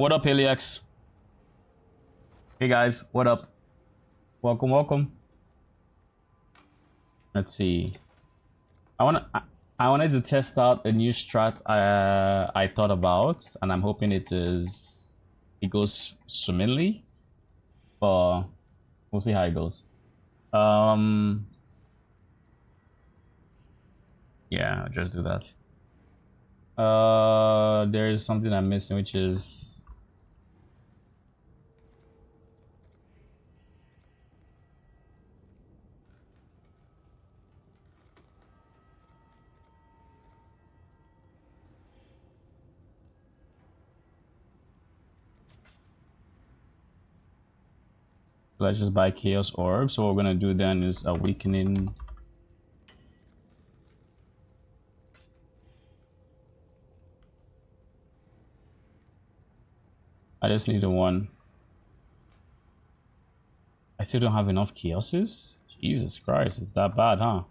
What up, Helix? Hey guys, what up? Welcome. Let's see. I wanted to test out a new strat I thought about, and I'm hoping it goes swimmingly. But we'll see how it goes. Yeah, I'll just do that. There's something I'm missing, which is let's just buy Chaos Orb. So what we're gonna do then is Awakening. I just need the one. I still don't have enough Chaoses? Jesus Christ, it's that bad, huh?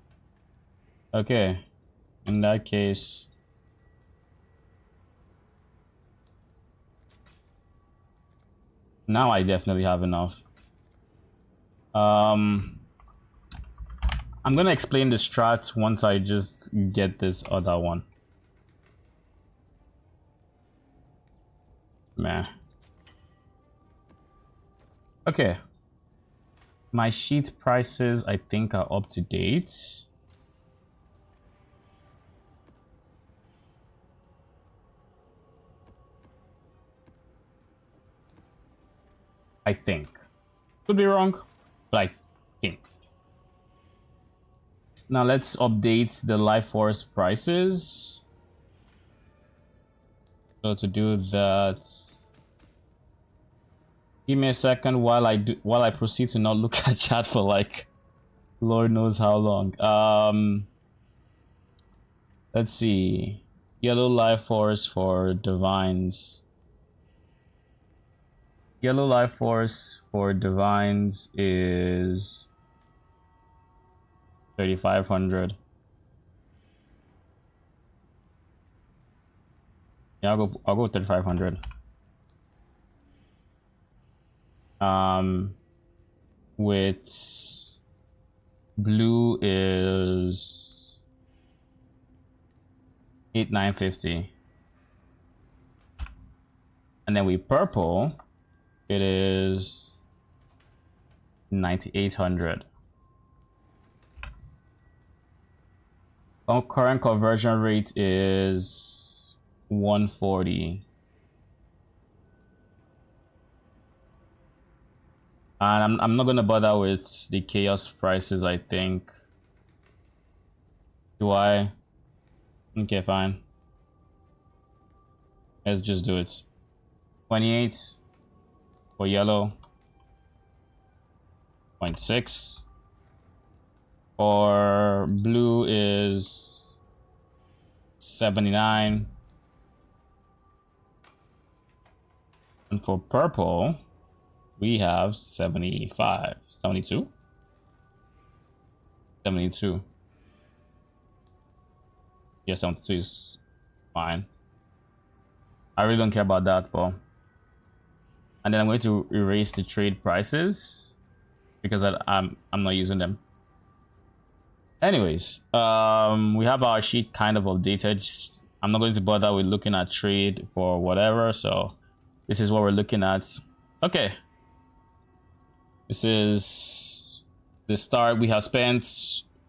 Okay. In that case, now I definitely have enough. I'm gonna explain the strat once I just get this other one. Meh. Okay. My sheet prices, I think, are up to date. I think. Could be wrong, but I think. Now let's update the Life Force prices. So to do that, give me a second while I proceed to not look at chat for like Lord knows how long. Let's see. Yellow Life Force for Divines. Yellow Life Force for Divines is 3,500. Yeah, I'll go 3,500. With blue is 8,950, and then with purple it is 9,800. Our current conversion rate is 140. And I'm not gonna bother with the chaos prices, I think. Do I? Okay, fine. Let's just do it. 28 for yellow. 0.6. For blue is 79. And for purple, we have 75, 72, 72. Yeah, 72 is fine. I really don't care about that, but and then I'm going to erase the trade prices because I'm not using them. Anyways, we have our sheet kind of updated. I'm not going to bother with looking at trade for whatever, so this is what we're looking at. Okay. This is the start. We have spent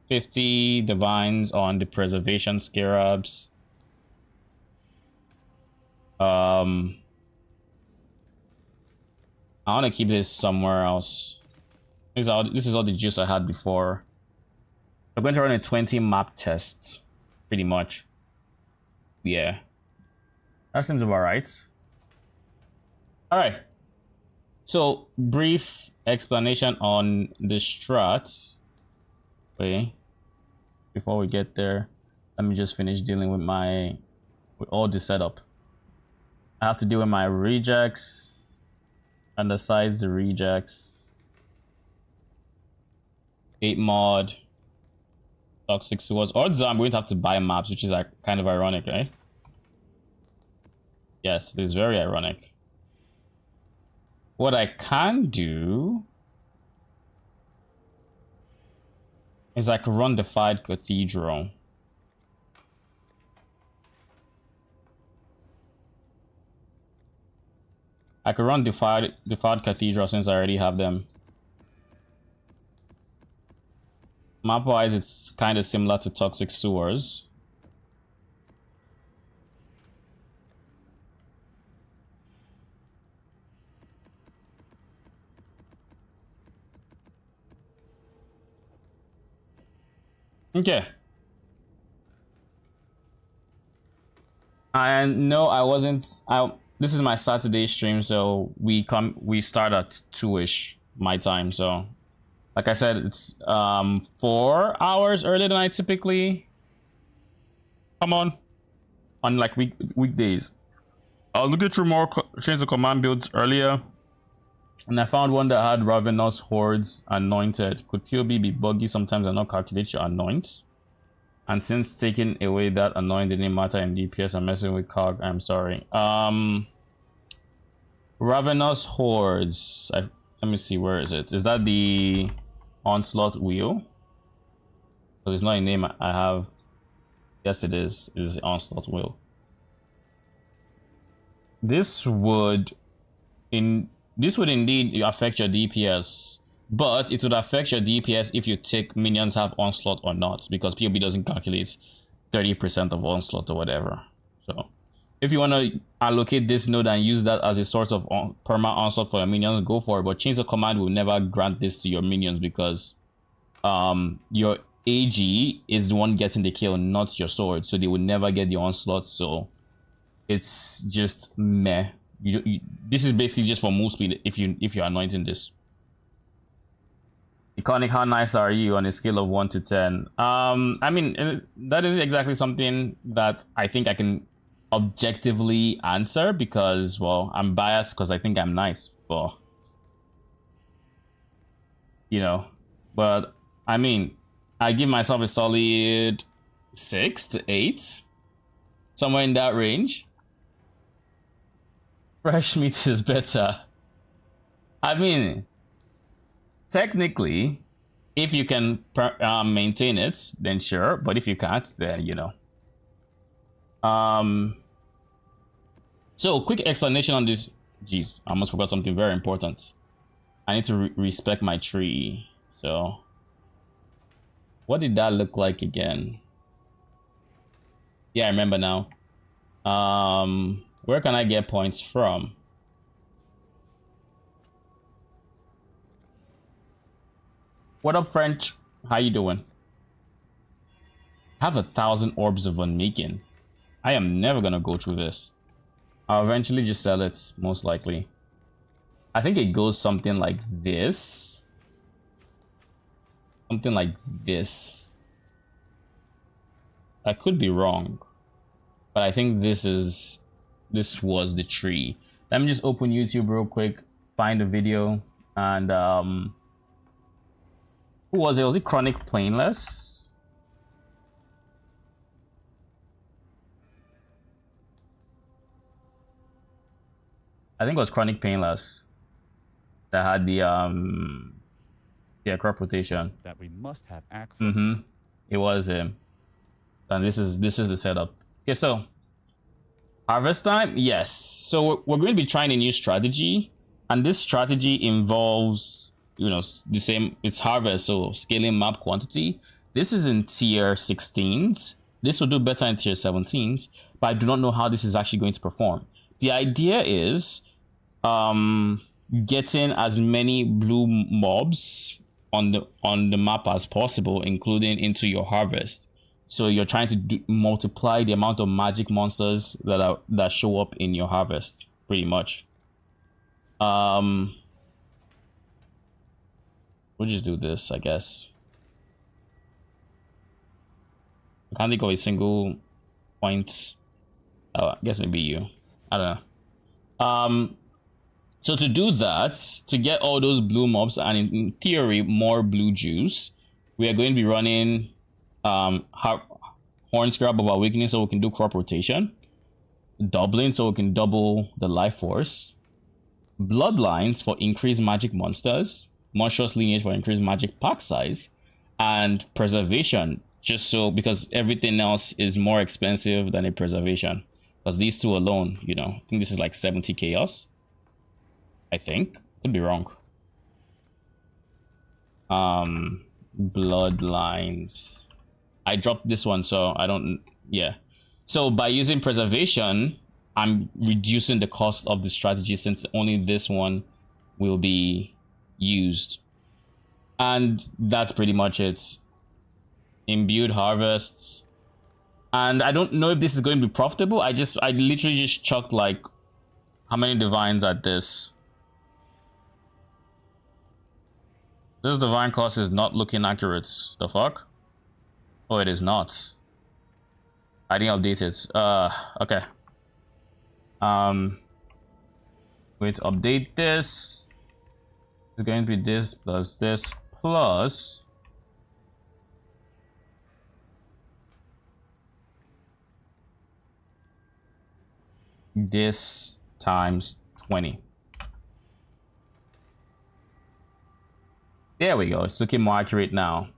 50 divines on the preservation scarabs. I want to keep this somewhere else. This is all the juice I had before. We're going to run a 20 map test, pretty much. Yeah, that seems about right. All right. So brief explanation on the strat. Wait, before we get there, let me just finish dealing with all the setup. I have to deal with my rejects, undersize the rejects, 8 mod, toxic sewers. Odds are I'm going to have to buy maps, which is like kind of ironic, right? Yes, it is very ironic. what I can do is I could run Defied Cathedral. I could run Defied Cathedral since I already have them. Map-wise, it's kind of similar to Toxic Sewers. Okay. And no, I wasn't. This is my Saturday stream, so we start at 2ish my time. So, like I said, it's 4 hours earlier than I typically come on like weekdays. I was looking through more change the command builds earlier, and I found one that had Ravenous Hordes anointed. Could PoB be buggy sometimes and not calculate your anoints? And since taking away that anoint didn't matter in DPS, I'm messing with cog. I'm sorry. Ravenous Hordes. Let me see, where is it? Is that the Onslaught Wheel? So there's not a name I have. Yes, it is. It is the Onslaught Wheel. This would indeed affect your DPS, but it would affect your DPS if you take minions have Onslaught or not, because PoB doesn't calculate 30% of Onslaught or whatever. So if you want to allocate this node and use that as a source of perma Onslaught for your minions, go for it. But change the command will never grant this to your minions, because your AG is the one getting the kill, not your sword, so they will never get the Onslaught. So it's just meh. This is basically just for move speed if you're anointing this. Iconic, how nice are you on a scale of 1 to 10? I mean, that is exactly something that I think I can objectively answer, because, well, I'm biased because I think I'm nice, but you know, but I mean, I give myself a solid 6 to 8, somewhere in that range. Fresh meat is better. I mean, technically, if you can maintain it, then sure. But if you can't, then you know. So quick explanation on this. Jeez, I almost forgot something very important. I need to respect my tree. So, what did that look like again? Yeah, I remember now. Where can I get points from? What up, French? How you doing? I have 1,000 orbs of unmaking. I am never gonna go through this. I'll eventually just sell it, most likely. I think it goes something like this. Something like this. I could be wrong, but I think this was the tree. Let me just open YouTube real quick, find a video, and who was it? Was it Chronic Plainless? I think it was Chronic Painless that had the crop rotation. That we must have access. It was him. And this is the setup. Okay, so harvest time, yes. So we're going to be trying a new strategy, and this strategy involves, you know, the same. It's harvest, so scaling map quantity. This is in tier 16s. This will do better in tier 17s, but I do not know how this is actually going to perform. The idea is getting as many blue mobs on the map as possible, including into your harvest. So you're trying to multiply the amount of magic monsters that show up in your harvest, pretty much. We'll just do this, I guess. I can't think of a single point. Oh, I guess maybe you. I don't know. So to do that, to get all those blue mobs and in theory more blue juice, we are going to be running Horn Scrap of Awakening so we can do crop rotation, doubling so we can double the life force, Bloodlines for increased magic monsters, monstrous lineage for increased magic pack size, and preservation, just so because everything else is more expensive than a preservation. Because these two alone, you know, I think this is like 70 chaos. I think. Could be wrong. Bloodlines. I dropped this one, so I don't, yeah. So by using preservation, I'm reducing the cost of the strategy since only this one will be used. And that's pretty much it. Imbued harvests. And I don't know if this is going to be profitable. I literally just chucked like how many divines at this. This divine cost is not looking accurate. The fuck? Oh, it is not. I didn't update it. Okay. Wait, update this. It's going to be this plus this times 20. There we go. It's looking more accurate now.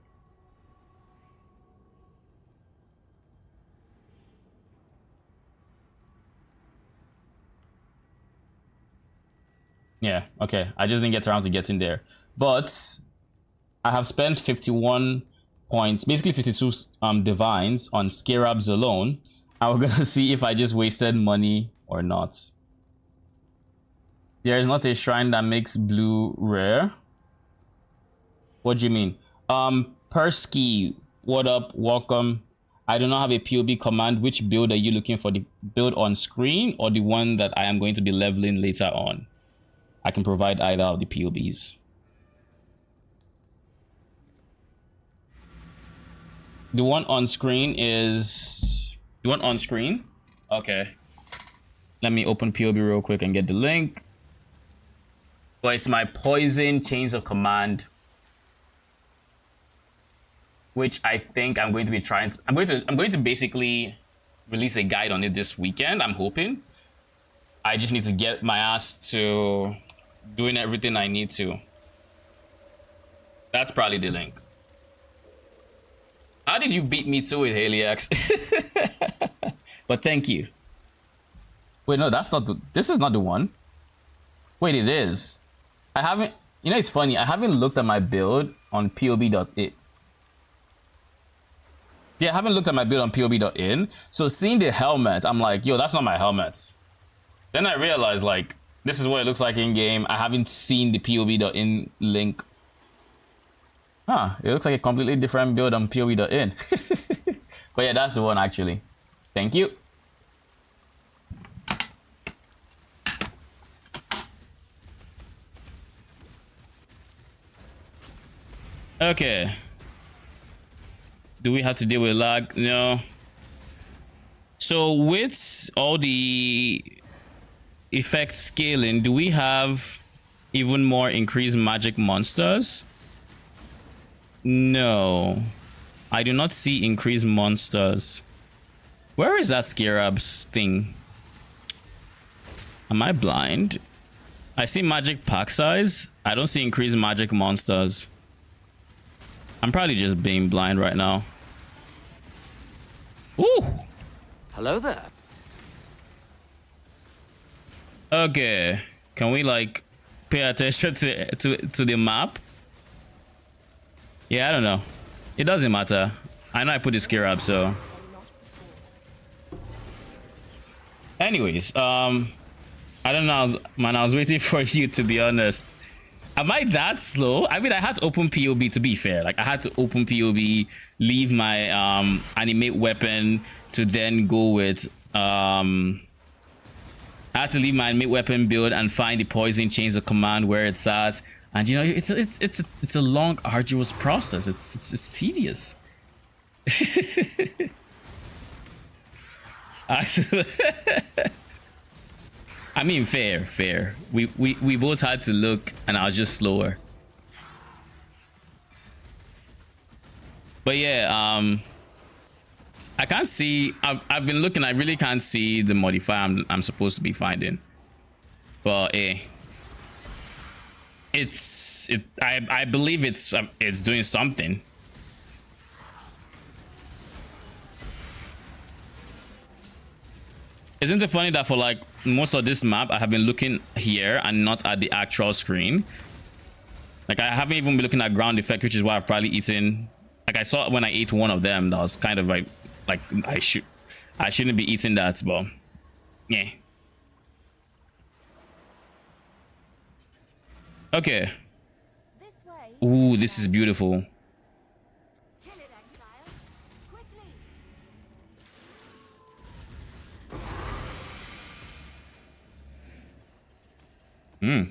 Yeah, okay. I just didn't get around to getting there. But I have spent 51 points, basically 52 divines on scarabs alone. And we're gonna see if I just wasted money or not. There is not a shrine that makes blue rare. What do you mean? Persky, what up? Welcome. I do not have a PoB command. Which build are you looking for? The build on screen or the one that I am going to be leveling later on? I can provide either of the PoBs. The one on screen is... The one on screen? Okay. Let me open PoB real quick and get the link. But it's my poison chains of command, which I think I'm going to be trying to, I'm going to basically release a guide on it this weekend. I'm hoping. I just need to get my ass to doing everything I need to. That's probably the link. How did you beat me to it, Heliax? But thank you. Wait, no, that's not the, this is not the one. Wait, it is. I haven't, you know, it's funny. I haven't looked at my build on PoB.it. Yeah, I haven't looked at my build on PoB.in. So seeing the helmet, I'm like, yo, that's not my helmet. Then I realized, like, this is what it looks like in game. I haven't seen the PoB.in link. Huh, it looks like a completely different build on PoB.in. But yeah, that's the one actually. Thank you. Okay. Do we have to deal with lag? No. So with all the effect scaling, do we have even more increased magic monsters? No. I do not see increased monsters. Where is that scarabs thing? Am I blind? I see magic pack size. I don't see increased magic monsters. I'm probably just being blind right now. Ooh! Hello there. Okay. Can we like pay attention to the map? Yeah, I don't know. It doesn't matter. I know I put the scare up, so. Anyways, I don't know, man. I was waiting for you, to be honest. Am I that slow? I mean, I had to open PoB, to be fair. Like, I had to open PoB, leave my animate weapon to then go with I had to leave my animate weapon build and find the poison chains of command where it's at. And you know, it's a long, arduous process. It's tedious. I mean, fair. We both had to look, and I was just slower. But yeah, I can't see. I've been looking. I really can't see the modifier I'm supposed to be finding. But I believe it's doing something. Isn't it funny that for like most of this map I have been looking here and not at the actual screen? Like I haven't even been looking at ground effect, which is why I've probably eaten. Like I saw when I ate one of them, that was kind of like I shouldn't be eating that, but yeah. Okay. Ooh, this is beautiful. Hmm.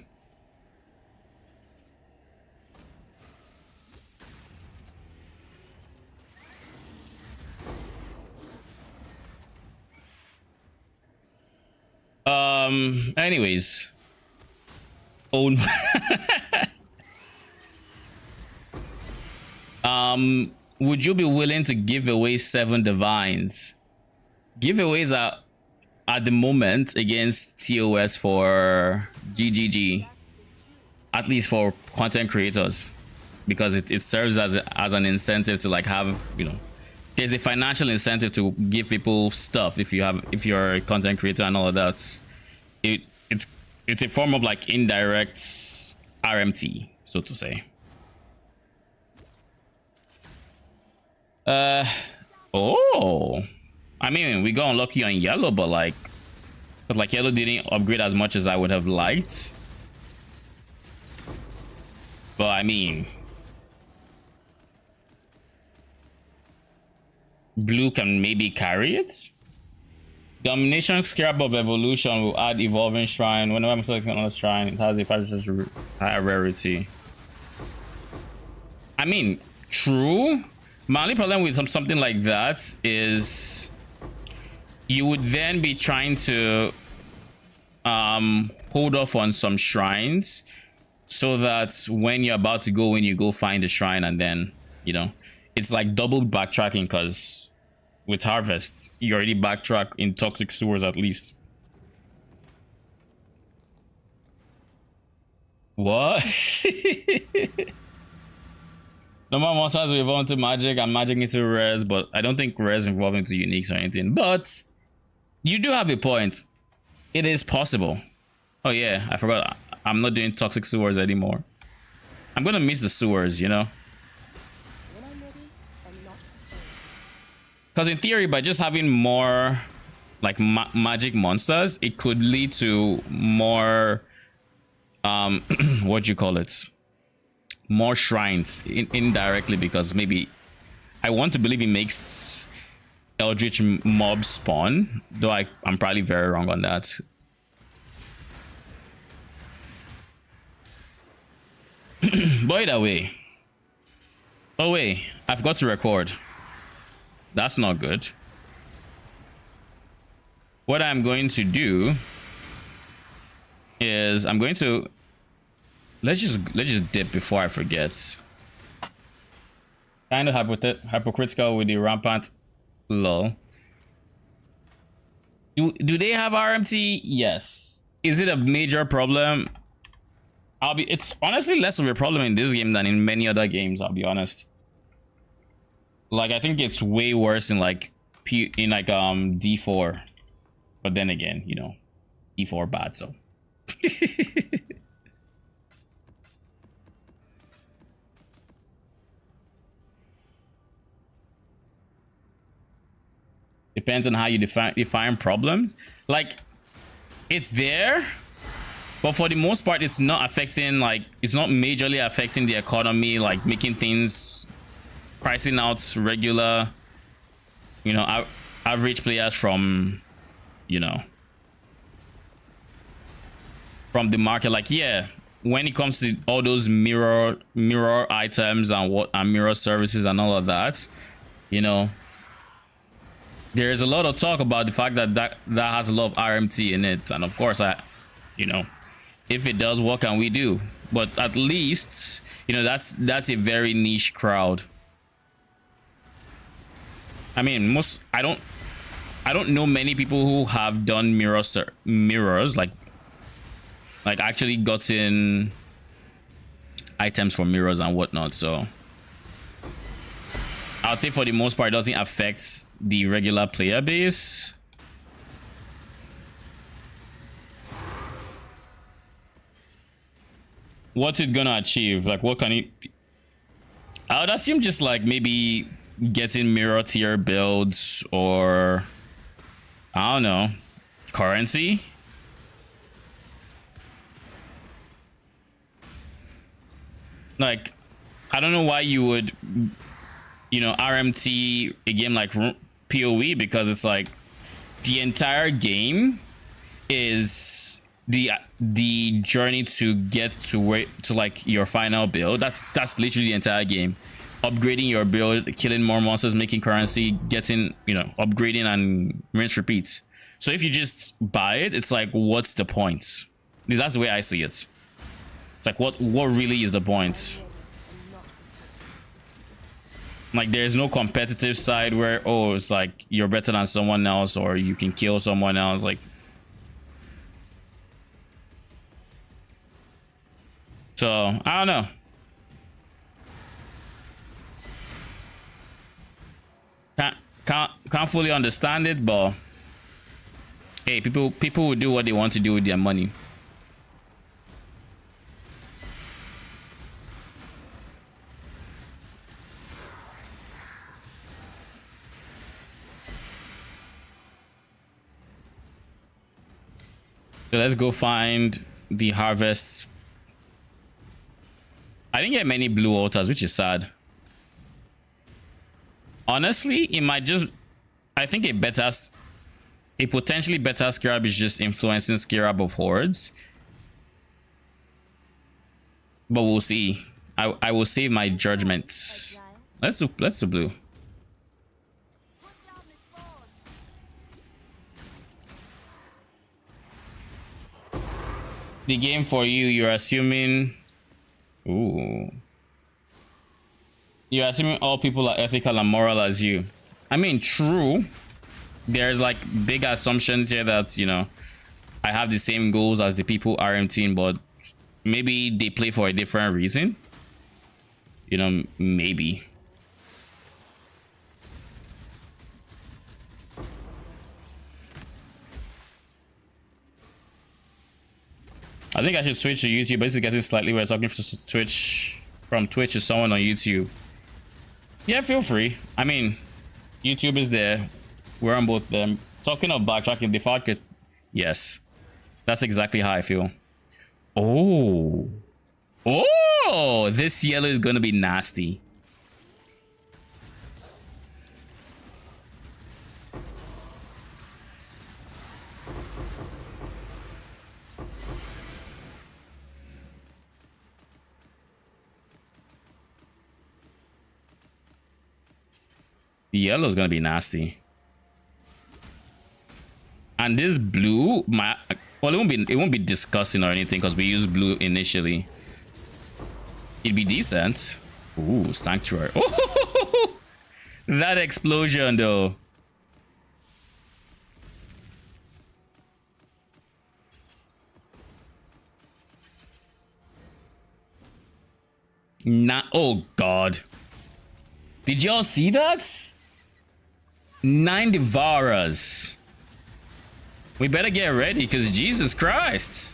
Anyways. Oh. Would you be willing to give away 7 divines? Giveaways are at the moment against TOS for GGG, at least for content creators, because it serves as an incentive to like have, you know, there's a financial incentive to give people stuff if you're a content creator and all of that. It's a form of like indirect RMT, so to say. Oh, I mean, we got unlucky on yellow, but like yellow didn't upgrade as much as I would have liked. But I mean, blue can maybe carry it. Domination Scarab of Evolution will add Evolving Shrine. Whenever I'm selecting on a shrine, it has a 5% higher rarity. I mean, true. My only problem with something like that is you would then be trying to hold off on some shrines so that when you're about to go in, you go find the shrine, and then, you know, it's like double backtracking, because with harvests you already backtrack in toxic sewers at least. What? Normal monsters will evolve into magic and magic into rares, but I don't think rares evolve into uniques or anything. But you do have a point. It is possible. Oh yeah, I forgot. I'm not doing toxic sewers anymore. I'm gonna miss the sewers, you know? Because in theory, by just having more like magic monsters, it could lead to more what do you call it, more shrines indirectly, because maybe I want to believe it makes eldritch mobs spawn, though I'm probably very wrong on that. But either way. Oh wait, I've got to record. That's not good. What I'm going to do is I'm going to let's just dip before I forget. Kind of hypocritical with the rampant lol. Do they have RMT? Yes. Is it a major problem? It's honestly less of a problem in this game than in many other games, I'll be honest. Like, I think it's way worse in like D4, but then again, you know, D4 bad, so. Depends on how you define problem. Like, it's there, but for the most part, it's not affecting, like, it's not majorly affecting the economy, like making things, pricing out regular, you know, average players from, you know, from the market. Like, yeah, when it comes to all those mirror items and mirror services and all of that, you know, there's a lot of talk about the fact that has a lot of RMT in it, and of course, you know, if it does, what can we do? But at least, you know, that's a very niche crowd. I mean, I don't know many people who have done mirrors, like actually gotten items for mirrors and whatnot. So I'll say for the most part, it doesn't affect the regular player base. What's it gonna achieve? Like, what can it... I would assume just like maybe getting mirror tier builds, or I don't know, currency. Like, I don't know why you would, you know, RMT a game like PoE, because it's like the entire game is the journey to get to where, to like your final build. That's literally the entire game. Upgrading your build, killing more monsters, making currency, getting, you know, upgrading and rinse repeat. So if you just buy it, it's like, what's the point? That's the way I see it. It's like, what really is the point? Like, there's no competitive side where, oh, it's like you're better than someone else, or you can kill someone else. Like, so I don't know. Can't fully understand it, but hey, people will do what they want to do with their money. So let's go find the harvests. I didn't get many blue altars, which is sad. Honestly, it might just... I think a potentially better Scarab is just influencing Scarab of Hordes. But we'll see. I will save my judgments. Let's do blue. The game for you, you're assuming... Ooh. You're assuming all people are ethical and moral as you. I mean, true. There's like big assumptions here that, you know, I have the same goals as the people RMTing, but maybe they play for a different reason. You know, maybe. I think I should switch to YouTube, but this is getting slightly weird talking to Twitch, from Twitch to someone on YouTube. Yeah, feel free. I mean, YouTube is there. We're on both them. Talking of backtracking, the vodka. Yes, that's exactly how I feel. Oh, this yellow is gonna be nasty. The yellow is gonna be nasty. And this blue, well, it won't be disgusting or anything because we used blue initially. It'd be decent. Ooh, sanctuary. Oh, that explosion though. Oh god. Did y'all see that? 9 Devourers. We better get ready, because Jesus Christ.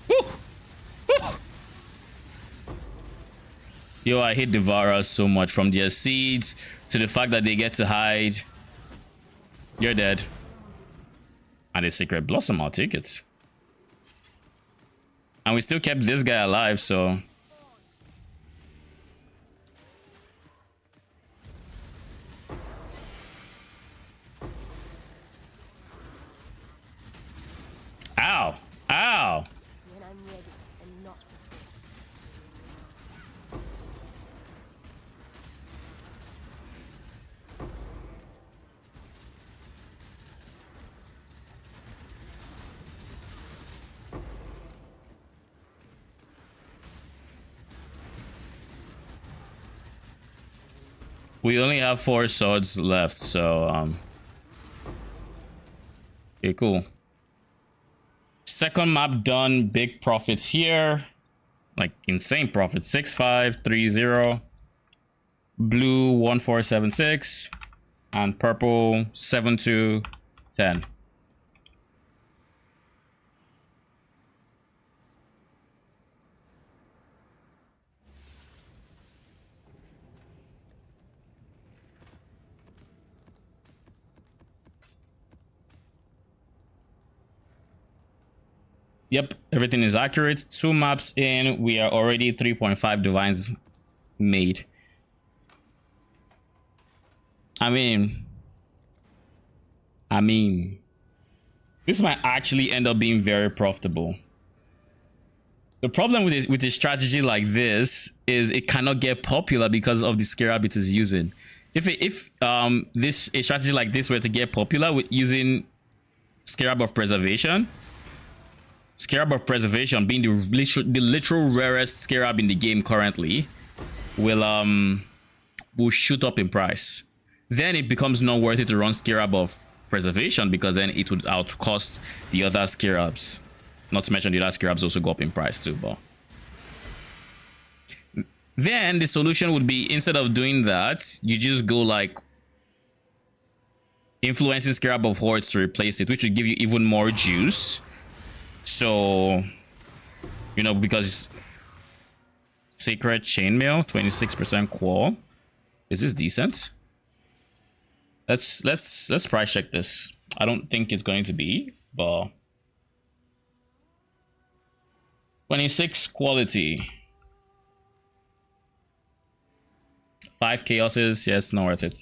Woo. Woo. Yo, I hate Devourers so much, from their seeds to the fact that they get to hide. You're dead. And a Secret Blossom, I'll take it. And we still kept this guy alive, so... Ow! Ow! When I'm ready and not... We only have 4 swords left, so okay, cool. Second map done, big profits here. Like insane profits. 6530. Blue 1476. And purple 7210. Yep, everything is accurate. 2 maps in, we are already 3.5 divines made. I mean, this might actually end up being very profitable. The problem with a strategy like this is it cannot get popular because of the scarab it is using. If a strategy like this were to get popular with using Scarab of Preservation, Scarab of Preservation being the literal rarest scarab in the game currently, will shoot up in price. Then it becomes not worth it to run Scarab of Preservation because then it would outcost the other scarabs. Not to mention the other scarabs also go up in price too, but then the solution would be, instead of doing that, you just go like influencing Scarab of Hordes to replace it, which would give you even more juice. So, you know, because Sacred Chainmail, 26% qual. Is this decent? Let's price check this. I don't think it's going to be, but 26 quality. 5 chaoses, yes, not worth it.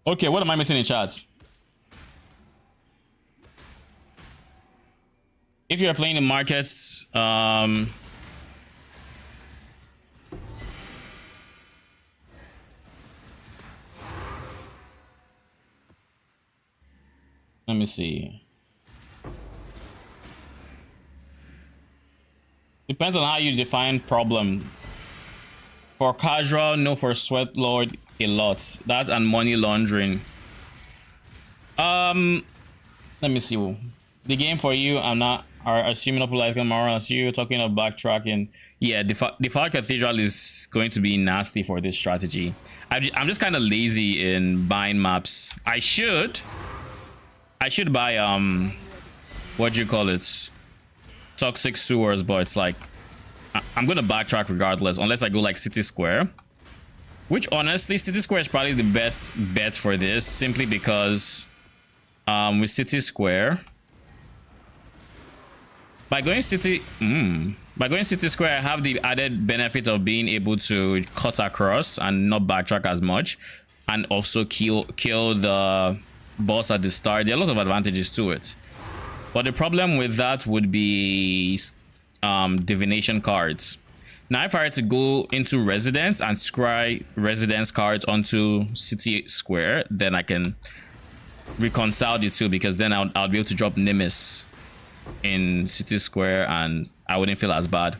Okay, what am I missing in chat? If you're playing in markets, let me see. Depends on how you define problem. For casual, no. For sweat lord, a lot. That and money laundering. Let me see. The game for you, I'm not assuming up like tomorrow. As you talking of backtracking, yeah, the Far Cathedral is going to be nasty for this strategy. I'm just kind of lazy in buying maps. I should buy what do you call it, Toxic Sewers, but it's like I'm gonna backtrack regardless unless I go like City Square, which honestly City Square is probably the best bet for this, simply because with City Square, by going City Square, I have the added benefit of being able to cut across and not backtrack as much, and also kill the boss at the start. There are a lot of advantages to it, but the problem with that would be divination cards. Now if I were to go into residence and scry residence cards onto City Square, then I can reconcile the two, because then I'll be able to drop Nimis in City Square and I wouldn't feel as bad.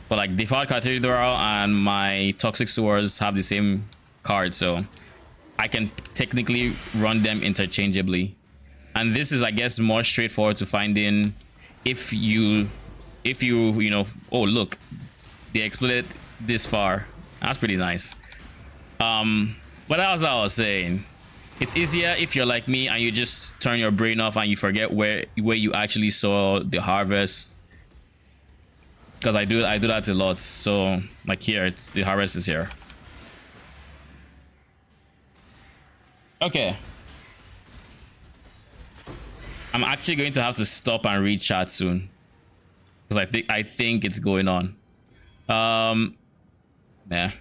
But like Default Cathedral and my Toxic Sewers have the same card, so I can technically run them interchangeably. And this is, I guess, more straightforward to find in if you know, oh look, they exploded this far. That's pretty nice. But as I was saying, it's easier if you're like me and you just turn your brain off and you forget where you actually saw the harvest. Because I do that a lot. So like here, it's the harvest is here. Okay. I'm actually going to have to stop and read chat soon, because I think it's going on. Yeah.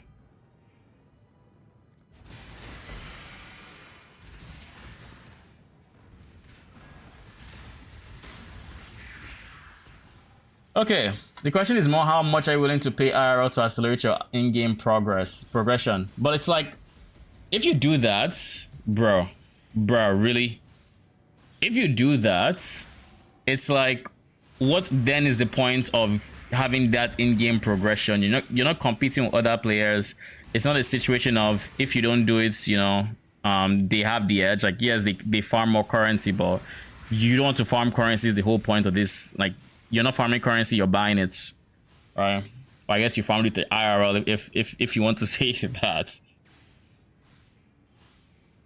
Okay, the question is more how much are you willing to pay IRL to accelerate your in-game progression. But it's like, if you do that, bro, really? If you do that, it's like, what then is the point of having that in-game progression. You're not competing with other players. It's not a situation of if you don't do it, they have the edge. Like, yes, they farm more currency, but you don't want to farm currency is the whole point of this. Like, you're not farming currency, you're buying it. Right? I guess you farmed it the IRL if you want to say that.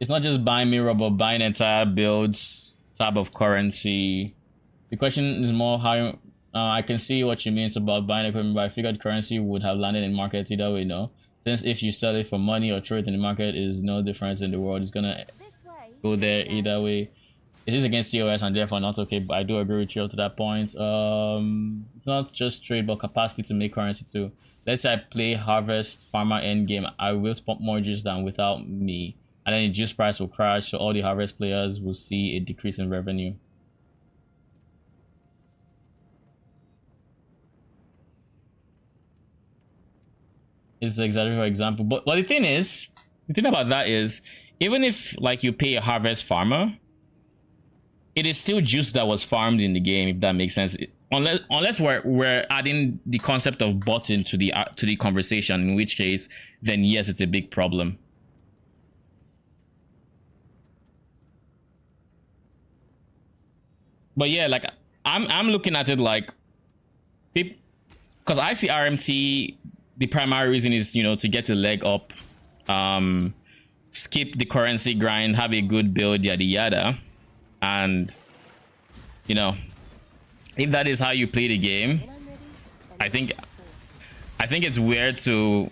It's not just buying mirror, but buying entire builds, type of currency. The question is more how I can see what you mean. It's about buying equipment, but I figured currency would have landed in market either way, no? Since if you sell it for money or trade in the market is no difference in the world. It's gonna go there either way. It is against TOS and therefore not okay, but I do agree with you up to that point. It's not just trade, but capacity to make currency too. Let's say I play Harvest Farmer Endgame, I will pump more juice than without me. And then the juice price will crash, so all the Harvest players will see a decrease in revenue. It's exactly for example. But the thing about that is, even if like you pay a Harvest farmer, it is still juice that was farmed in the game, if that makes sense. Unless we're adding the concept of bot into the conversation, in which case then yes, it's a big problem. But yeah, like I'm looking at it like, because I see RMT, the primary reason is, to get a leg up, skip the currency grind, have a good build, yada yada. And if that is how you play the game, I think it's weird to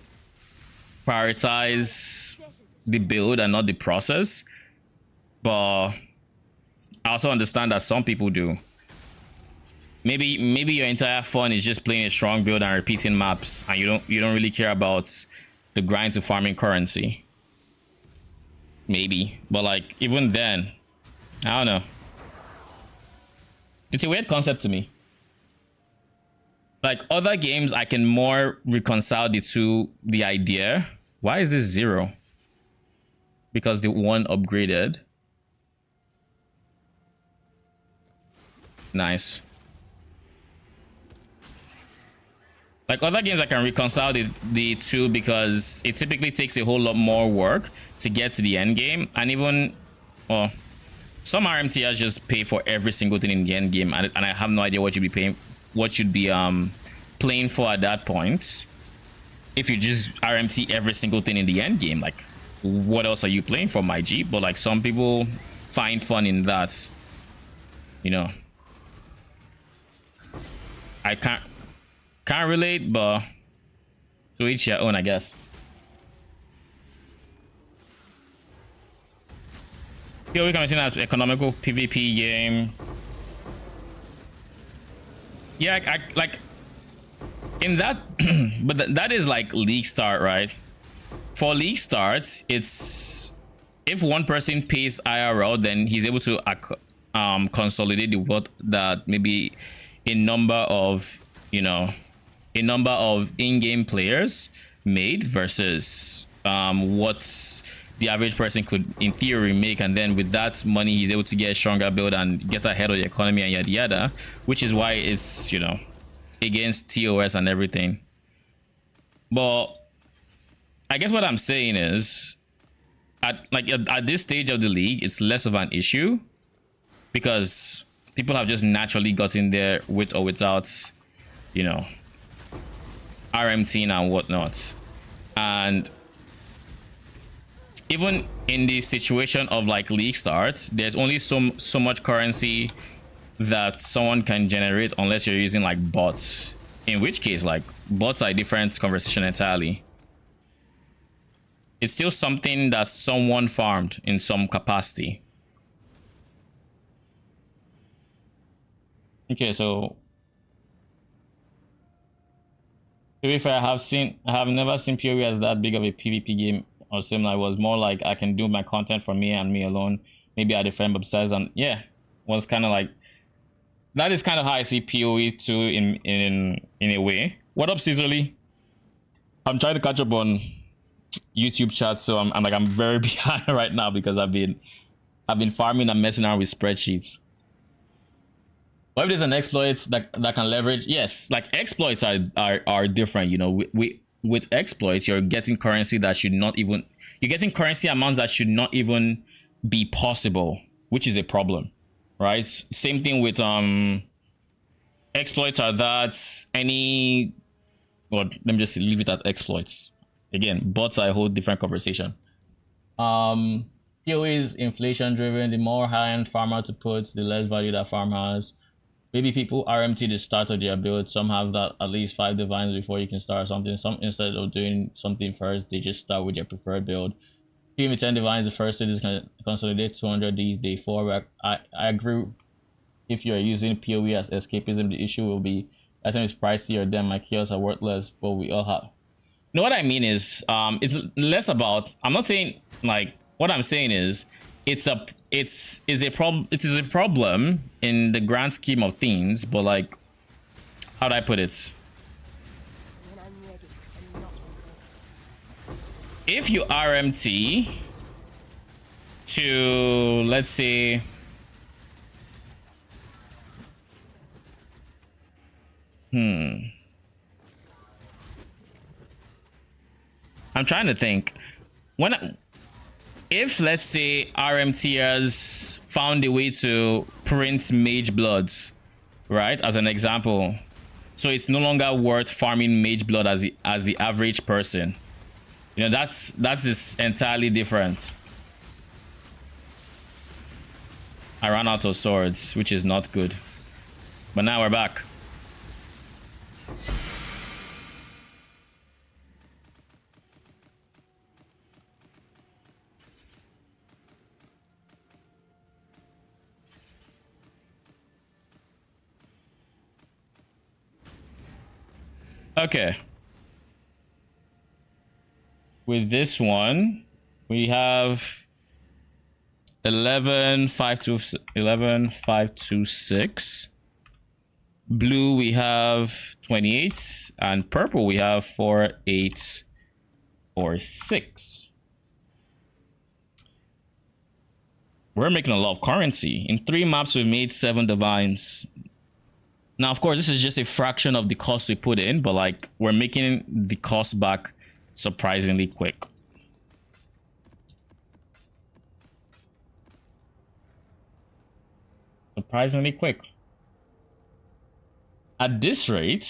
prioritize the build and not the process. But I also understand that some people do. Maybe your entire fun is just playing a strong build and repeating maps, and you don't really care about the grind to farming currency. Maybe, but like even then, I don't know. It's a weird concept to me. Like other games, I can more reconcile the idea. Why is this 0? Because the one upgraded. Nice. Like other games, I can reconcile the two because it typically takes a whole lot more work to get to the end game, and even, well, some RMTs just pay for every single thing in the end game, and I have no idea what you'd be playing for at that point. If you just RMT every single thing in the end game, like what else are you playing for, my G? But like some people find fun in that, I can't relate, but to each your own, I guess. Here we can see as economical PvP game. Yeah, I like in that, but that is like league start, right? For league starts, it's if one person pays IRL, then he's able to consolidate the worth that maybe a number of in-game players made versus what the average person could in theory make, and then with that money he's able to get a stronger build and get ahead of the economy and yada yada, which is why it's against TOS and everything. But I guess what I'm saying is at this stage of the league, it's less of an issue because people have just naturally gotten there with or without RMT and whatnot. And even in the situation of like league starts, there's only so much currency that someone can generate unless you're using like bots, in which case like bots are a different conversation entirely. It's still something that someone farmed in some capacity. Okay, so to be fair, I have never seen PoE as that big of a PvP game or similar. It was more like I can do my content for me and me alone. Maybe I had a friend, but besides, and yeah, was kind of like that is kind of how I see PoE too in a way. What up, Caesarly? I'm trying to catch up on YouTube chat, so I'm very behind right now because I've been farming and messing around with spreadsheets. What if there's an exploit that can leverage? Yes, like exploits are different. You know, with exploits, you're getting currency that should not even, you're getting currency amounts that should not even be possible, which is a problem, right? Same thing with exploits are that any, well, let me just leave it at exploits. Again, bots are a whole different conversation. PoE is inflation driven. The more high-end farmer to put, the less value that farm has. Maybe people RMT the start of their build. Some have that at least 5 divines before you can start something. Some, instead of doing something first, they just start with their preferred build. Give me 10 divines. The first stage is going to consolidate 200 these day 4. I agree. If you are using PoE as escapism, the issue will be, I think it's pricey, or then my kills are worthless, but we all have. You know what I mean is, it's less about, I'm not saying, like, what I'm saying is, it is a problem in the grand scheme of things, but like, how do I put it? If you RMT to, let's say, I'm trying to think. If, let's say, RMTers found a way to print Mage Bloods, right, as an example, so it's no longer worth farming Mage Blood as the average person. You know, that's just entirely different. I ran out of swords, which is not good. But now we're back. Okay. With this one, we have 11,526. Blue we have 28, and purple we have 4,846. We're making a lot of currency. In 3 maps, we've made 7 divines. Now, of course, this is just a fraction of the cost we put in, but like, we're making the cost back surprisingly quick. Surprisingly quick. At this rate,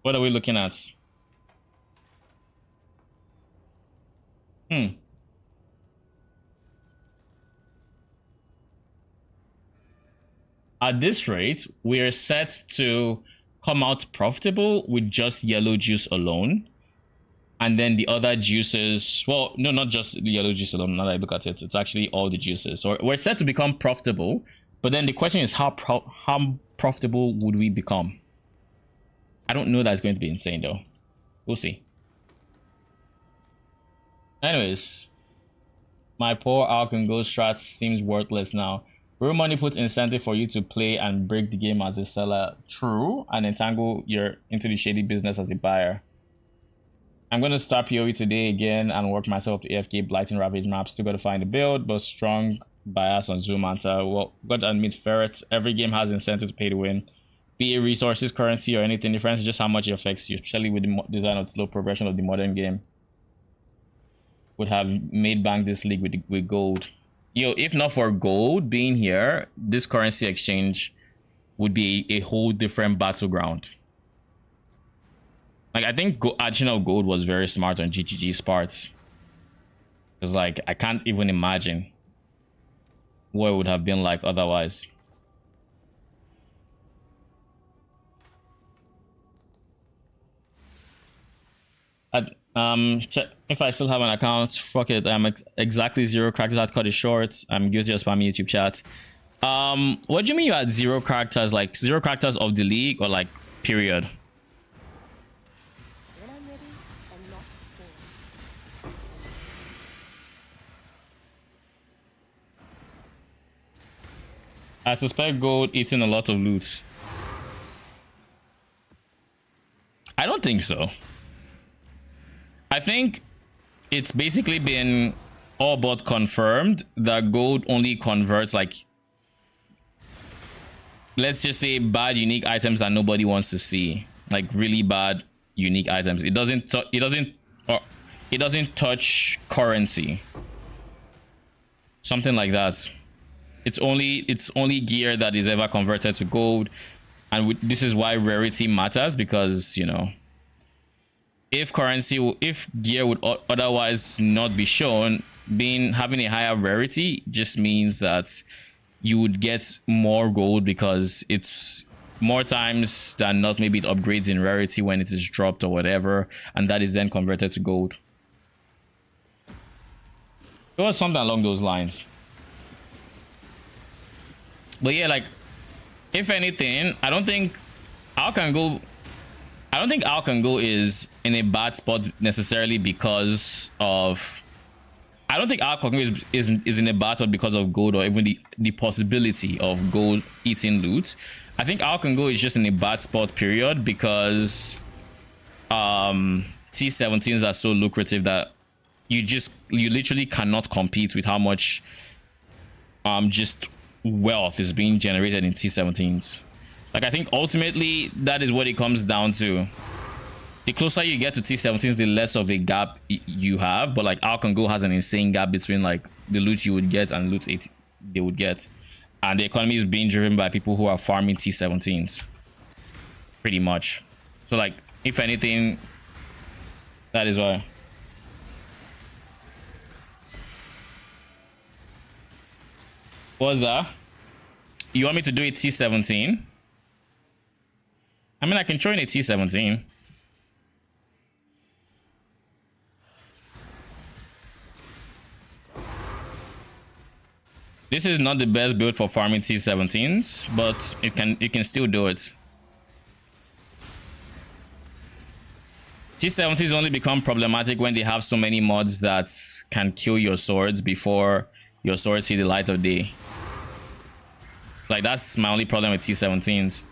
what are we looking at? At this rate, we are set to come out profitable with just yellow juice alone. And then the other juices, well, no, not just the yellow juice alone. Now that I look at it, it's actually all the juices. So we're set to become profitable. But then the question is, how profitable would we become? I don't know that's going to be insane, though. We'll see. Anyways, my poor Alk and Ghost Strat seems worthless now. Real money puts incentive for you to play and break the game as a seller. True. And entangle you're into the shady business as a buyer. I'm going to start PoE today again and work myself to AFK Blighting Ravage map. Still got to find a build, but strong bias on Zoom answer. Well, got to admit, ferrets. Every game has incentive to pay to win. Be it resources, currency, or anything. The difference is just how much it affects you, especially with the design of slow progression of the modern game. Would have made bank this league with gold. Yo, if not for gold being here, this currency exchange would be a whole different battleground. Like, I think additional gold was very smart on GGG's parts. Because, like, I can't even imagine what it would have been like otherwise. Check if I still have an account. Fuck it. I'm exactly 0 characters. I'd cut it short. I'm guilty of spamming YouTube chat. What do you mean you had 0 characters? Like 0 characters of the league, or like period? I suspect gold eating a lot of loot. I don't think so. I think it's basically been all but confirmed that gold only converts, like, let's just say bad unique items that nobody wants to see, like really bad unique items. It doesn't touch currency, something like that. It's only gear that is ever converted to gold, and this is why rarity matters, because, you know, if gear would otherwise not be shown, having a higher rarity just means that you would get more gold, because it's more times than not, maybe it upgrades in rarity when it is dropped or whatever, and that is then converted to gold. It was something along those lines. But yeah, like, if anything, I don't think Alcango is in a bad spot necessarily because of... I don't think Alcango is in a bad spot because of gold, or even the possibility of gold eating loot. I think Alcango is just in a bad spot, period, because T17s are so lucrative that you literally cannot compete with how much just wealth is being generated in T17s. Like, I think ultimately that is what it comes down to. The closer you get to T17s, the less of a gap you have. But like, Alcango has an insane gap between like the loot you would get and loot they would get, and the economy is being driven by people who are farming T17s, pretty much. So like, if anything, that is why. What's that? You want me to do a T17? I mean, I can join a T17. This is not the best build for farming T17s, but you can still do it. T17s only become problematic when they have so many mods that can kill your swords before your swords see the light of day. Like, that's my only problem with T17s.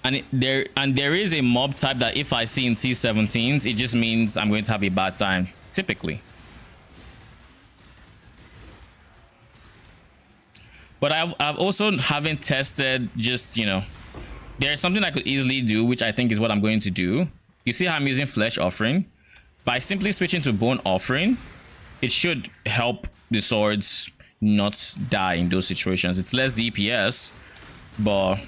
And there is a mob type that if I see in T17s, it just means I'm going to have a bad time, typically. But I've also haven't tested, just, you know, there's something I could easily do, which I think is what I'm going to do. You see how I'm using Flesh Offering? By simply switching to Bone Offering, it should help the swords not die in those situations. It's less DPS, but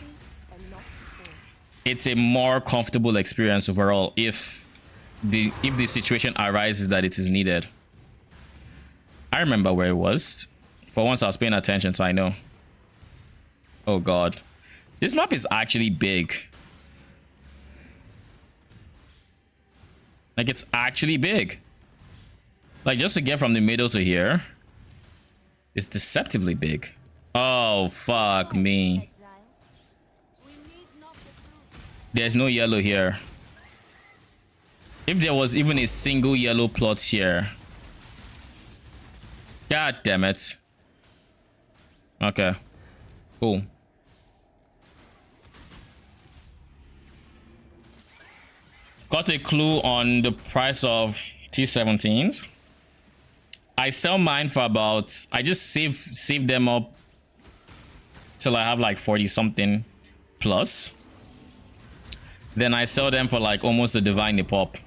it's a more comfortable experience overall if the situation arises that it is needed. I remember where it was. For once I was paying attention, so I know. Oh god, this map is actually big. Like, it's actually big. Like, just to get from the middle to here, it's deceptively big. Oh, fuck me. There's no yellow here. If there was even a single yellow plot here. God damn it. Okay. Cool. Got a clue on the price of T17s. I sell mine for about, I just save them up till I have like 40 something plus. Then I sell them for like almost a divine pop.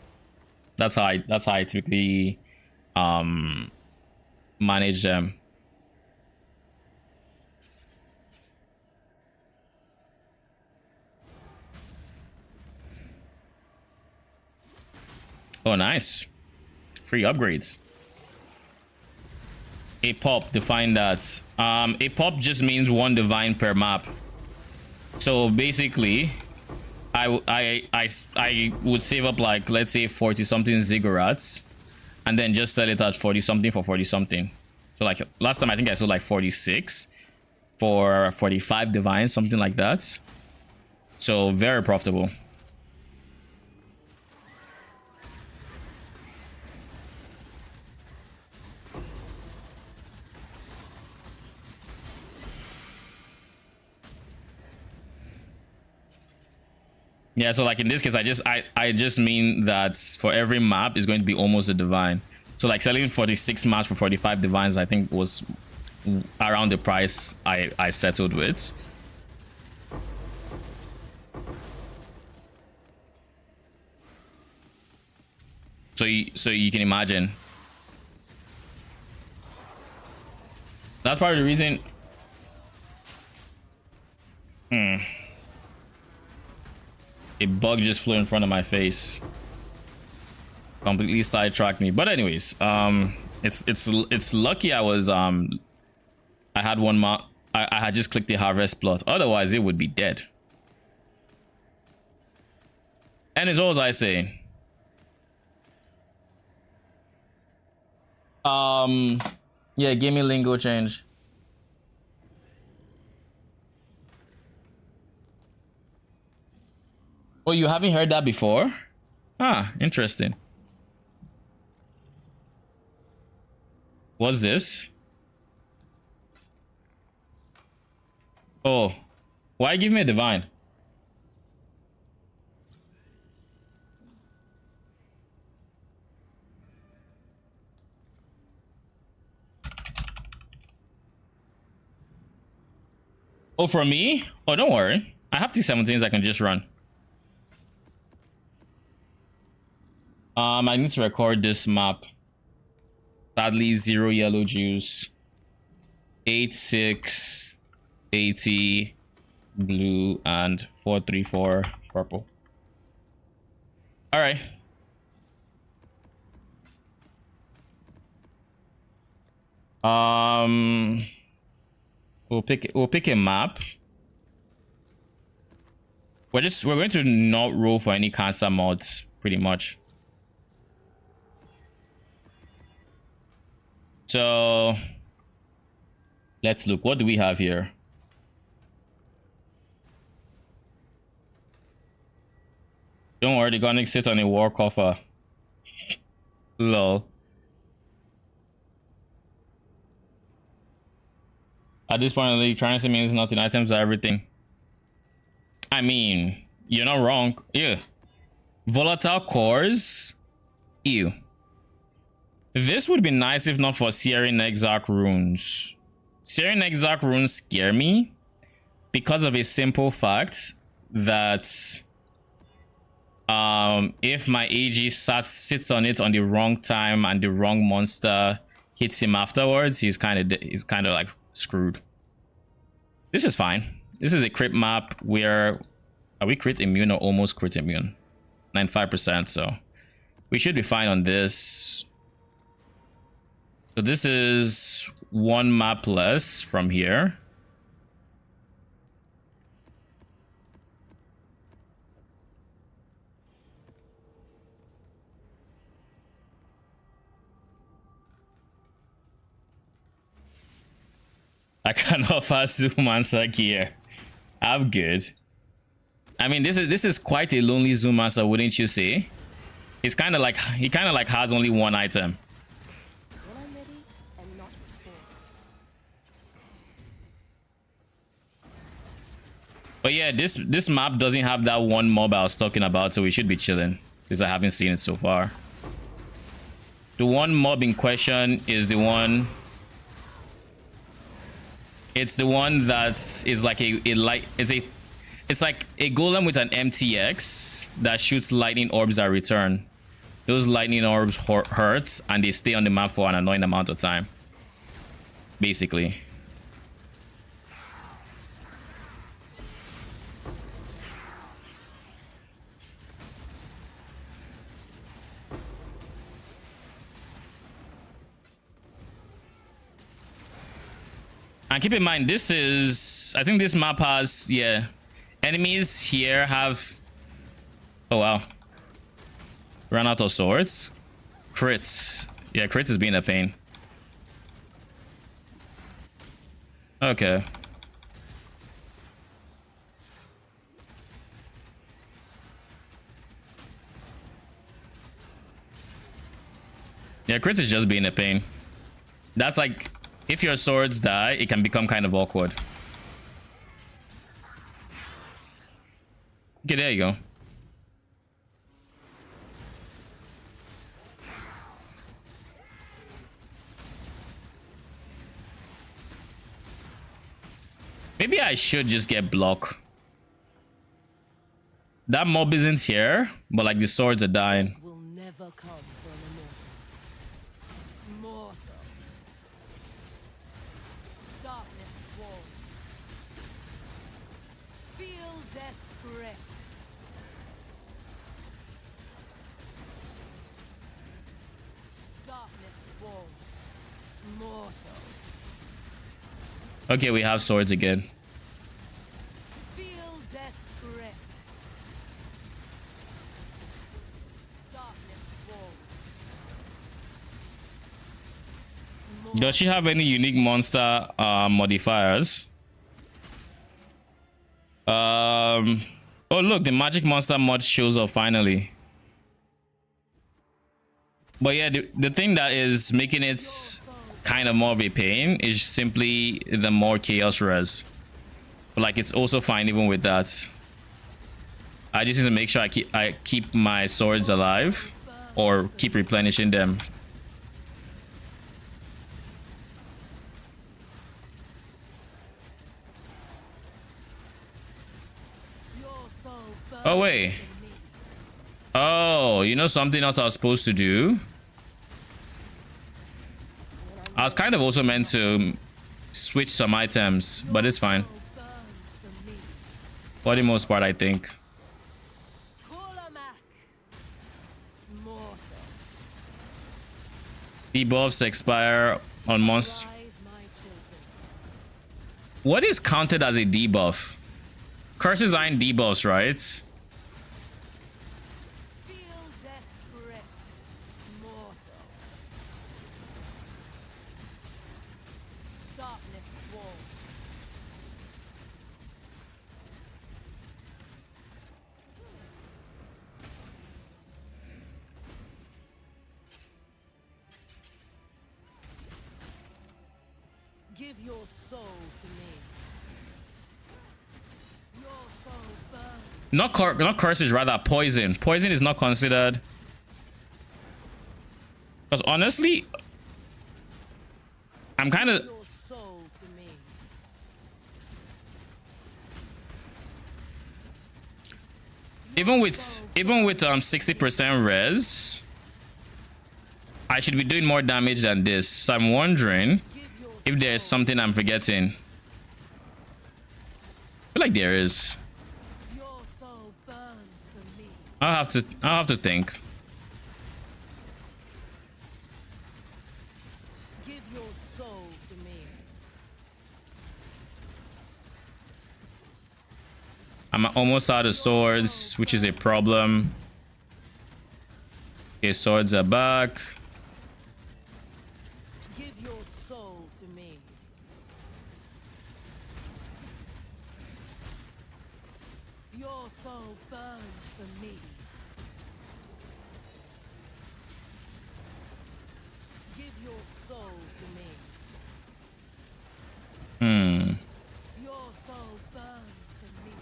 That's how I typically manage them. Oh, nice. Free upgrades. A pop, define that. A pop just means one divine per map. So basically, I would save up like, let's say 40 something ziggurats, and then just sell it at 40 something for 40 something. So like last time I think I sold like 46 for 45 divines, something like that. So very profitable. Yeah, so like in this case, I just mean that for every map is going to be almost a divine. So like selling 46 maps for 45 divines, I think was around the price I settled with. So you can imagine. That's part of the reason. A bug just flew in front of my face. Completely sidetracked me. But anyways, it's lucky I was I had one I had just clicked the harvest plot. Otherwise, it would be dead. And it's all I say. Yeah, give me lingo change. Oh, you haven't heard that before? Ah, interesting. What's this? Oh, why give me a divine? Oh, for me? Oh, don't worry. I have T17s I can just run. I need to record this map. Sadly, 0 yellow juice. 86, 80, blue, and 434 purple. All right. We'll pick a map. We're going to not roll for any cancer mods pretty much. So let's look. What do we have here? Don't worry, they're gonna sit on a war coffer. Lol. At this point in the league, currency means nothing. Items are everything. I mean, you're not wrong. Ew. Volatile cores? Ew. This would be nice if not for Searing Exarch runes. Searing Exarch runes scare me because of a simple fact that if my AG sits on it on the wrong time and the wrong monster hits him afterwards, he's kind of like screwed. This is fine. This is a crit map where are we crit immune or almost crit immune? 95%, so we should be fine on this. So this is one map less from here. I can offer Zoomancer gear. I'm good. I mean, this is quite a lonely Zoomancer, wouldn't you say? He's kind of like has only one item. But yeah, this map doesn't have that one mob I was talking about, so we should be chilling because I haven't seen it so far. The one mob in question is the one. It's the one that is like it's like a golem with an MTX that shoots lightning orbs that return. Those lightning orbs hurt and they stay on the map for an annoying amount of time. Basically. And keep in mind, this is, I think this map has, yeah, enemies here have, oh wow, ran out of swords. Crits, yeah, crits is being a pain. Okay. Yeah, crits is just being a pain. That's like, if your swords die, it can become kind of awkward. Okay, there you go. Maybe I should just get block. That mob isn't here, but like the swords are dying. Will never come for an immortal. Mortal. Darkness walls. Feel death's grip. Darkness walls. Mortal. Okay, we have swords again. Feel death's grip. Darkness walls. Does she have any unique monster modifiers? Oh look, the magic monster mod shows up finally. But yeah, the thing that is making it kind of more of a pain is simply the more chaos res. But like, it's also fine even with that. I just need to make sure I keep my swords alive or keep replenishing them. Oh wait. Oh, you know something else I was supposed to do? I was kind of also meant to switch some items, but it's fine. For the most part, I think. Debuffs expire on monsters. What is counted as a debuff? Curses aren't debuffs, right? Give your soul to me. Your soul burns. Not curses, rather poison. Poison is not considered. Because honestly, I'm kind of. Your soul to me. Even with 60% res, I should be doing more damage than this. So I'm wondering if there's something I'm forgetting. I feel like there is. Your soul burns for me. I'll have to think. Give your soul to me. I'm almost out of swords, which is a problem. Okay, swords are back. Give your soul to me. Your soul burns for me. Give your soul to me. Your soul burns for me.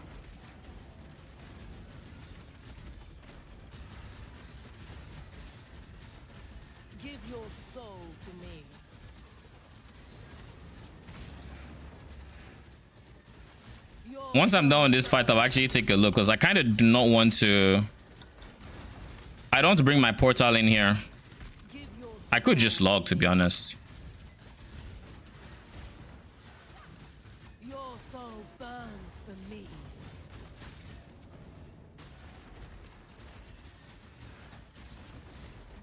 Give your soul to me. Once I'm done with this fight, I'll actually take a look because I kind of do not want to. I don't want to bring my portal in here. Give your I could just log, to be honest. Your soul burns for me.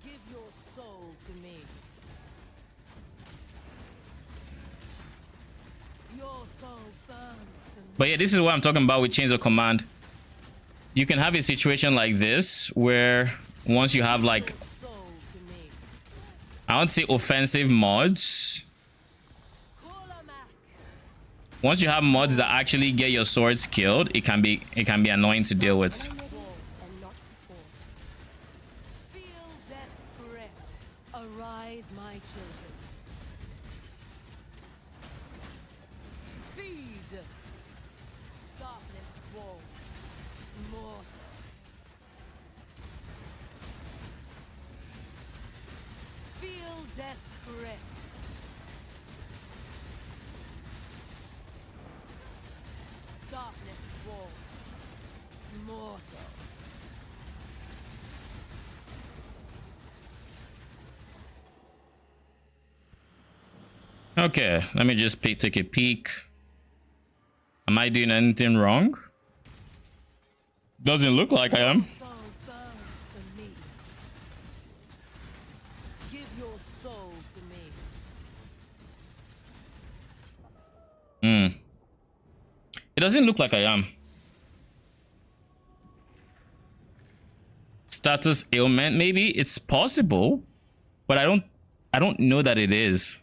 Give your soul to me. Your soul burns for me. But yeah, this is what I'm talking about with chains of command. You can have a situation like this where once you have like, Soul to me. I won't say offensive mods. Once you have mods that actually get your swords killed, it can be annoying to deal with. And not before. Feel death's grip. Arise, my children. Feed. Darkness walls. Mortal. Feel death's grip. Darkness walls. Mortal. Okay, let me just take a peek. Am I doing anything wrong? Doesn't look like I am. Soul burns for me. Give your soul to me. It doesn't look like I am. Status ailment, maybe it's possible, but I don't know that it is.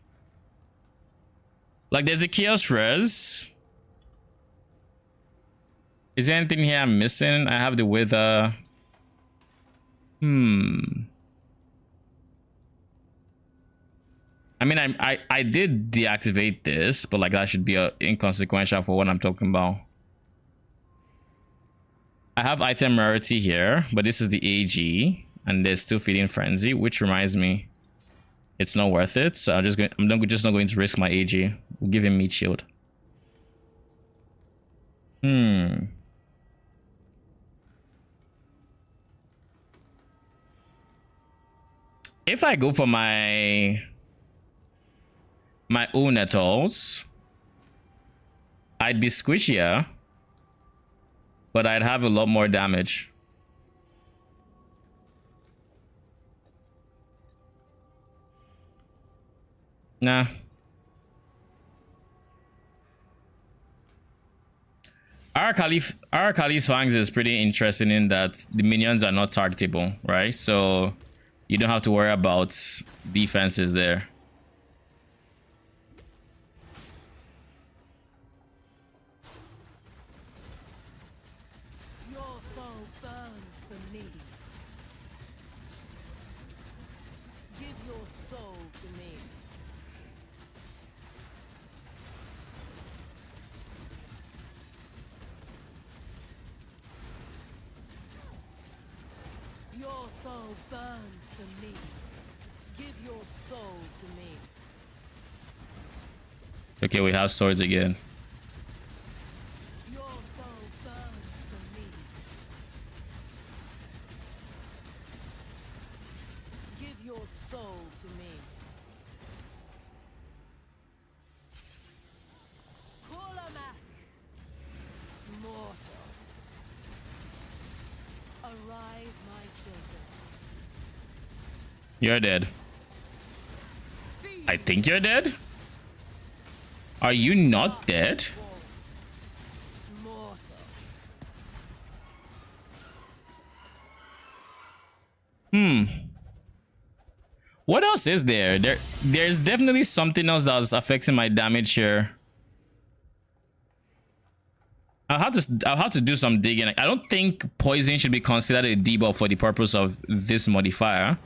Like, there's a chaos res. Is there anything here I'm missing? I have the wither. I mean, I did deactivate this, but like that should be inconsequential for what I'm talking about. I have item rarity here, but this is the AG, and there's still feeding frenzy, which reminds me, it's not worth it. So I'm just not going to risk my AG. We'll give him meat shield. If I go for my own atolls, I'd be squishier, but I'd have a lot more damage. Nah. Our Kali's Fangs is pretty interesting in that the minions are not targetable, right? So you don't have to worry about defenses there. Your soul burns for me. Give your soul to me. Your soul burns for me. Give your soul to me. Okay, we have swords again. Your soul burns for me. Give your soul to me. Kulamak. Mortal. Arise, my children. You're dead. I think you're dead? Are you not dead? Mortal. What else is there? There's definitely something else that's affecting my damage here. I'll have to do some digging. I don't think poison should be considered a debuff for the purpose of this modifier.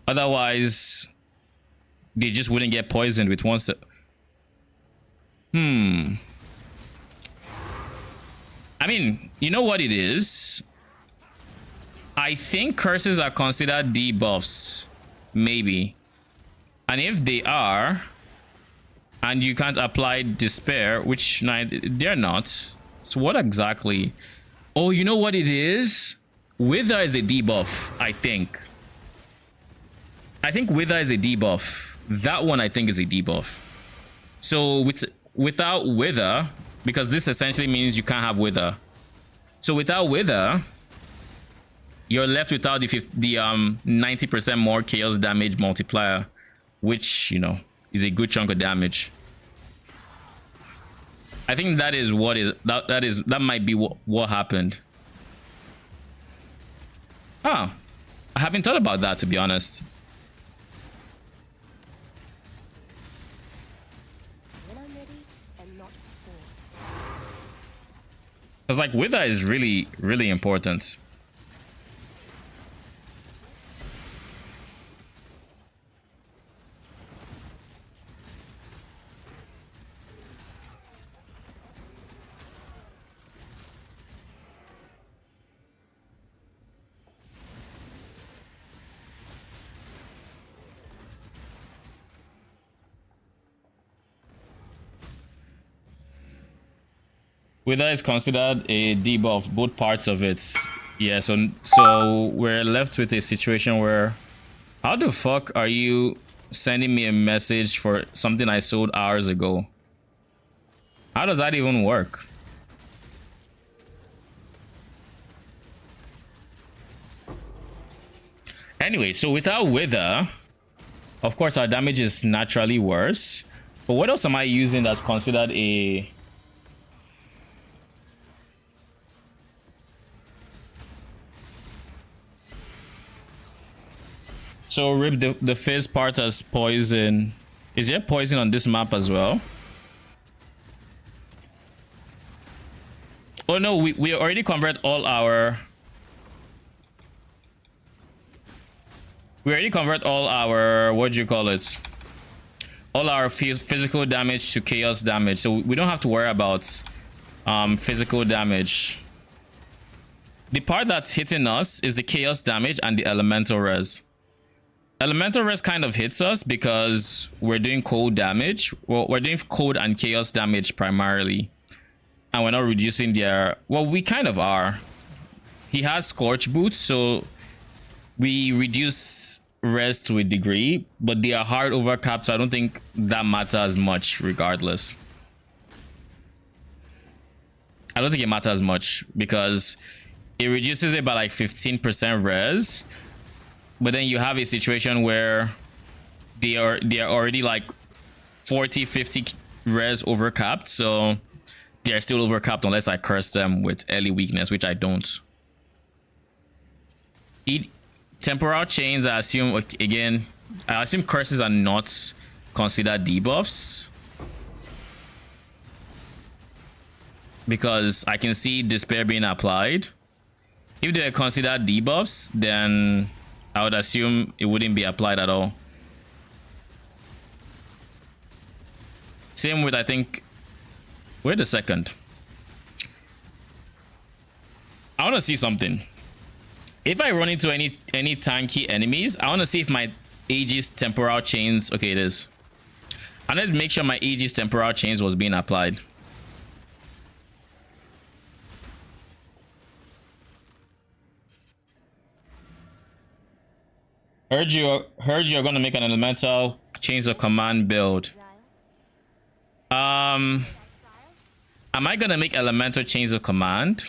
Otherwise, they just wouldn't get poisoned with one step. I mean, you know what it is? I think curses are considered debuffs. Maybe. And if they are, and you can't apply despair, which they're not. So what exactly? Oh, you know what it is? Wither is a debuff, I think. I think Wither is a debuff. That one I think is a debuff. So without Wither, because this essentially means you can't have Wither. So without Wither, you're left without the 90% more chaos damage multiplier, which, you know, is a good chunk of damage. I think that is what is that might be what happened. Oh, I haven't thought about that, to be honest. When I'm ready and not before. Because like Wither is really, really important. Wither is considered a debuff, both parts of it. Yeah, so we're left with a situation where, how the fuck are you sending me a message for something I sold hours ago? How does that even work? Anyway, so without Wither, of course our damage is naturally worse. But what else am I using that's considered a... So rip the fizz part as poison. Is there poison on this map as well? Oh no, we already convert all our... We already convert all our... What do you call it? All our physical damage to chaos damage. So we don't have to worry about physical damage. The part that's hitting us is the chaos damage and the elemental res. Elemental res kind of hits us because we're doing cold damage. Well, we're doing cold and chaos damage primarily. And we're not reducing their... Well, we kind of are. He has Scorch Boots, so we reduce res to a degree. But they are hard overcapped, so I don't think that matters much regardless. I don't think it matters much because it reduces it by like 15% res. But then you have a situation where they are already like 40-50 res overcapped, so they're still overcapped unless I curse them with early weakness, which I don't. Temporal chains, I assume, again, I assume curses are not considered debuffs because I can see despair being applied. If they're considered debuffs, then I would assume it wouldn't be applied at all. Same with, I think... Wait a second. I want to see something. If I run into any tanky enemies, I want to see if my Aegis temporal chains... Okay, it is. I need to make sure my Aegis temporal chains was being applied. Heard you're gonna make an elemental chains of command build. Am I gonna make elemental chains of command?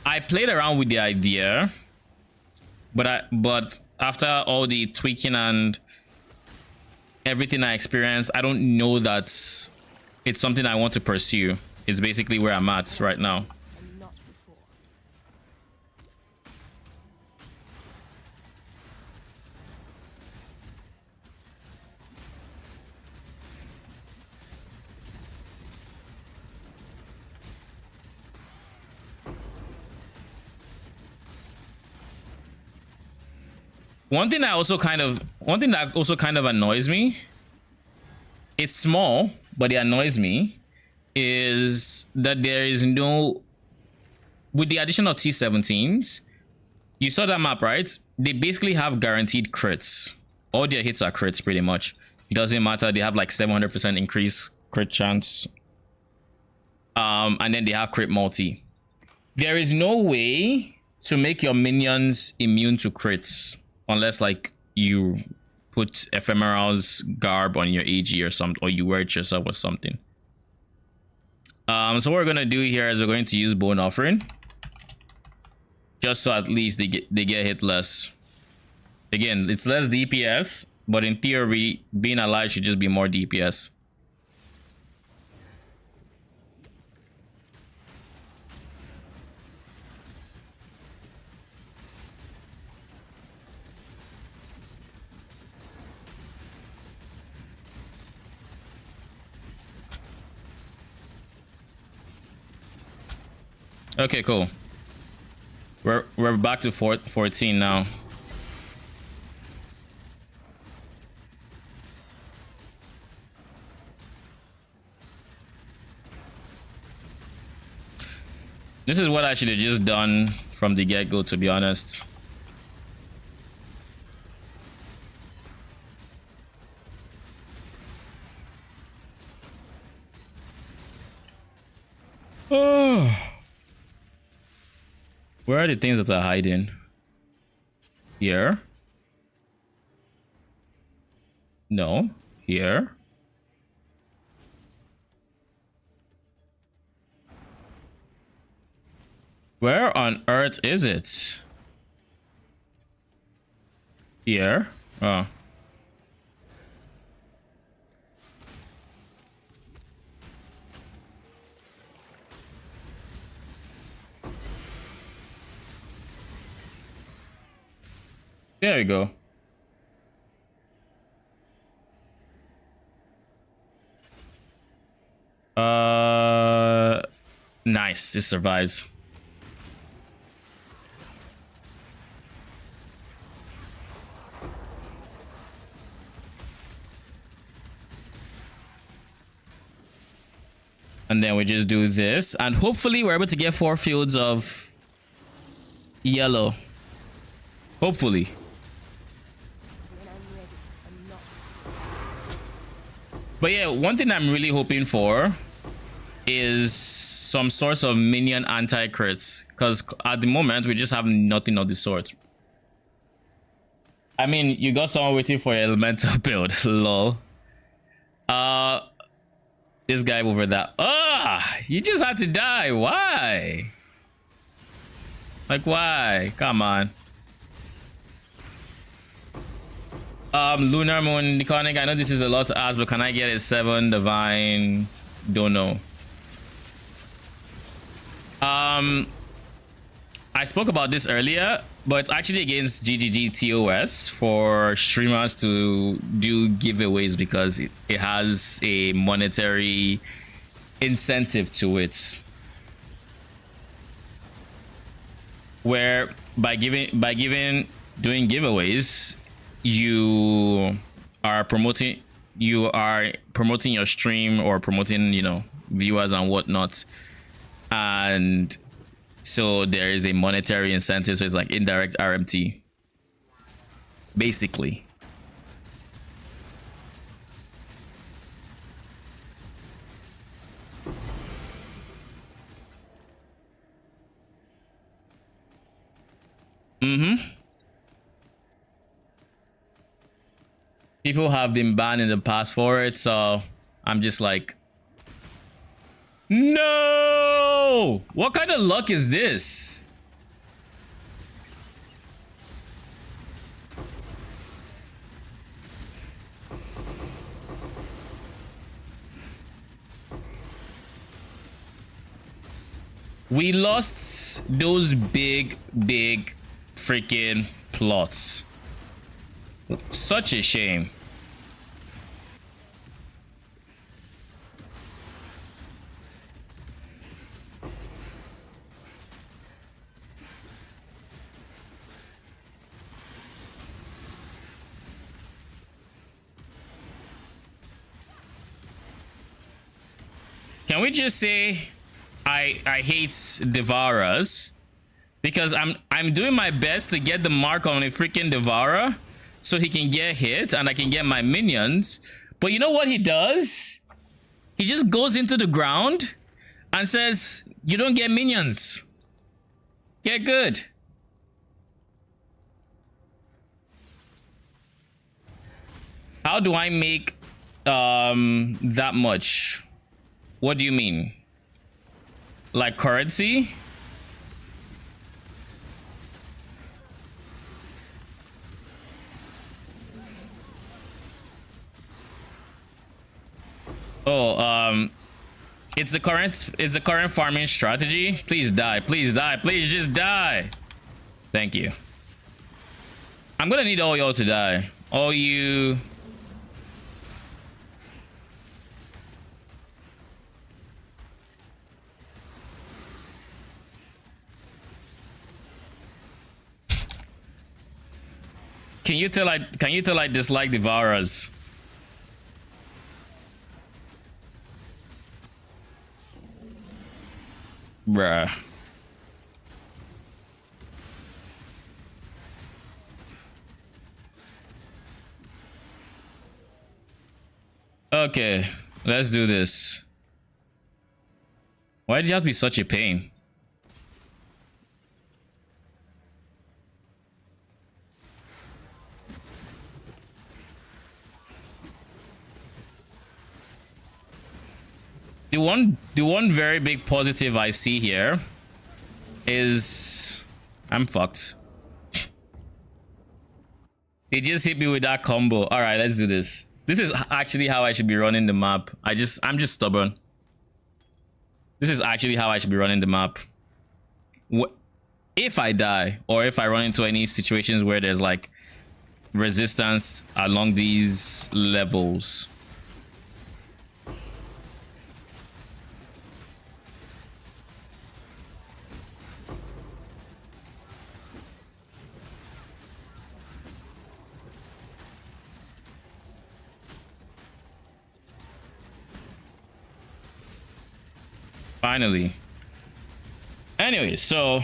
I played around with the idea, but after all the tweaking and everything I experienced, I don't know that it's something I want to pursue. It's basically where I'm at right now. One thing that also kind of annoys me, it's small, but it annoys me, is that there is no, with the addition of T17s, you saw that map, right? They basically have guaranteed crits. All their hits are crits pretty much. It doesn't matter, they have like 700% increased crit chance. And then they have crit multi. There is no way to make your minions immune to crits. Unless like you put Ephemeral's garb on your AG or something, or you wear it yourself or something. So what we're gonna do here is we're going to use Bone Offering. Just so at least they get hit less. Again, it's less DPS, but in theory, being alive should just be more DPS. Okay, cool. We're back to 14 now. This is what I should have just done from the get-go, to be honest. Oh. Where are the things that are hiding? Here? No. Here? Where on earth is it? Here? Oh. There you go. Nice. It survives. And then we just do this, and hopefully we're able to get 4 fields of yellow. Hopefully. But yeah, one thing I'm really hoping for is some source of minion anti-crits, because at the moment we just have nothing of the sort. I mean, you got someone waiting for your elemental build. Lol. This guy over there. You just had to die. Why? Like, why? Come on. Lunar Moon Iconic. I know this is a lot to ask, but can I get a 7 divine? Don't know. I spoke about this earlier, but it's actually against GGG TOS for streamers to do giveaways because it has a monetary incentive to it, where by doing giveaways, you are promoting your stream or promoting, you know, viewers and whatnot. And so there is a monetary incentive, so it's like indirect RMT basically. People have been banned in the past for it, so I'm just like, no! What kind of luck is this? We lost those big freaking plots. Such a shame. Can we just say I hate Devourers, because I'm doing my best to get the mark on a freaking Devourer so he can get hit and I can get my minions. But you know what he does? He just goes into the ground and says, you don't get minions. Get good. How do I make that much? What do you mean? Like currency? Oh, it's the current farming strategy. Please die, please die, please just die. Thank you. I'm gonna need all y'all to die. All you. Can you tell I dislike Devourers? Bruh. Okay, let's do this. Why did you have to be such a pain? The one very big positive I see here is I'm fucked. They just hit me with that combo. All right, let's do this. This is actually how I should be running the map. I'm just stubborn. This is actually how I should be running the map. If I die, or if I run into any situations where there's like resistance along these levels. Finally. Anyway, so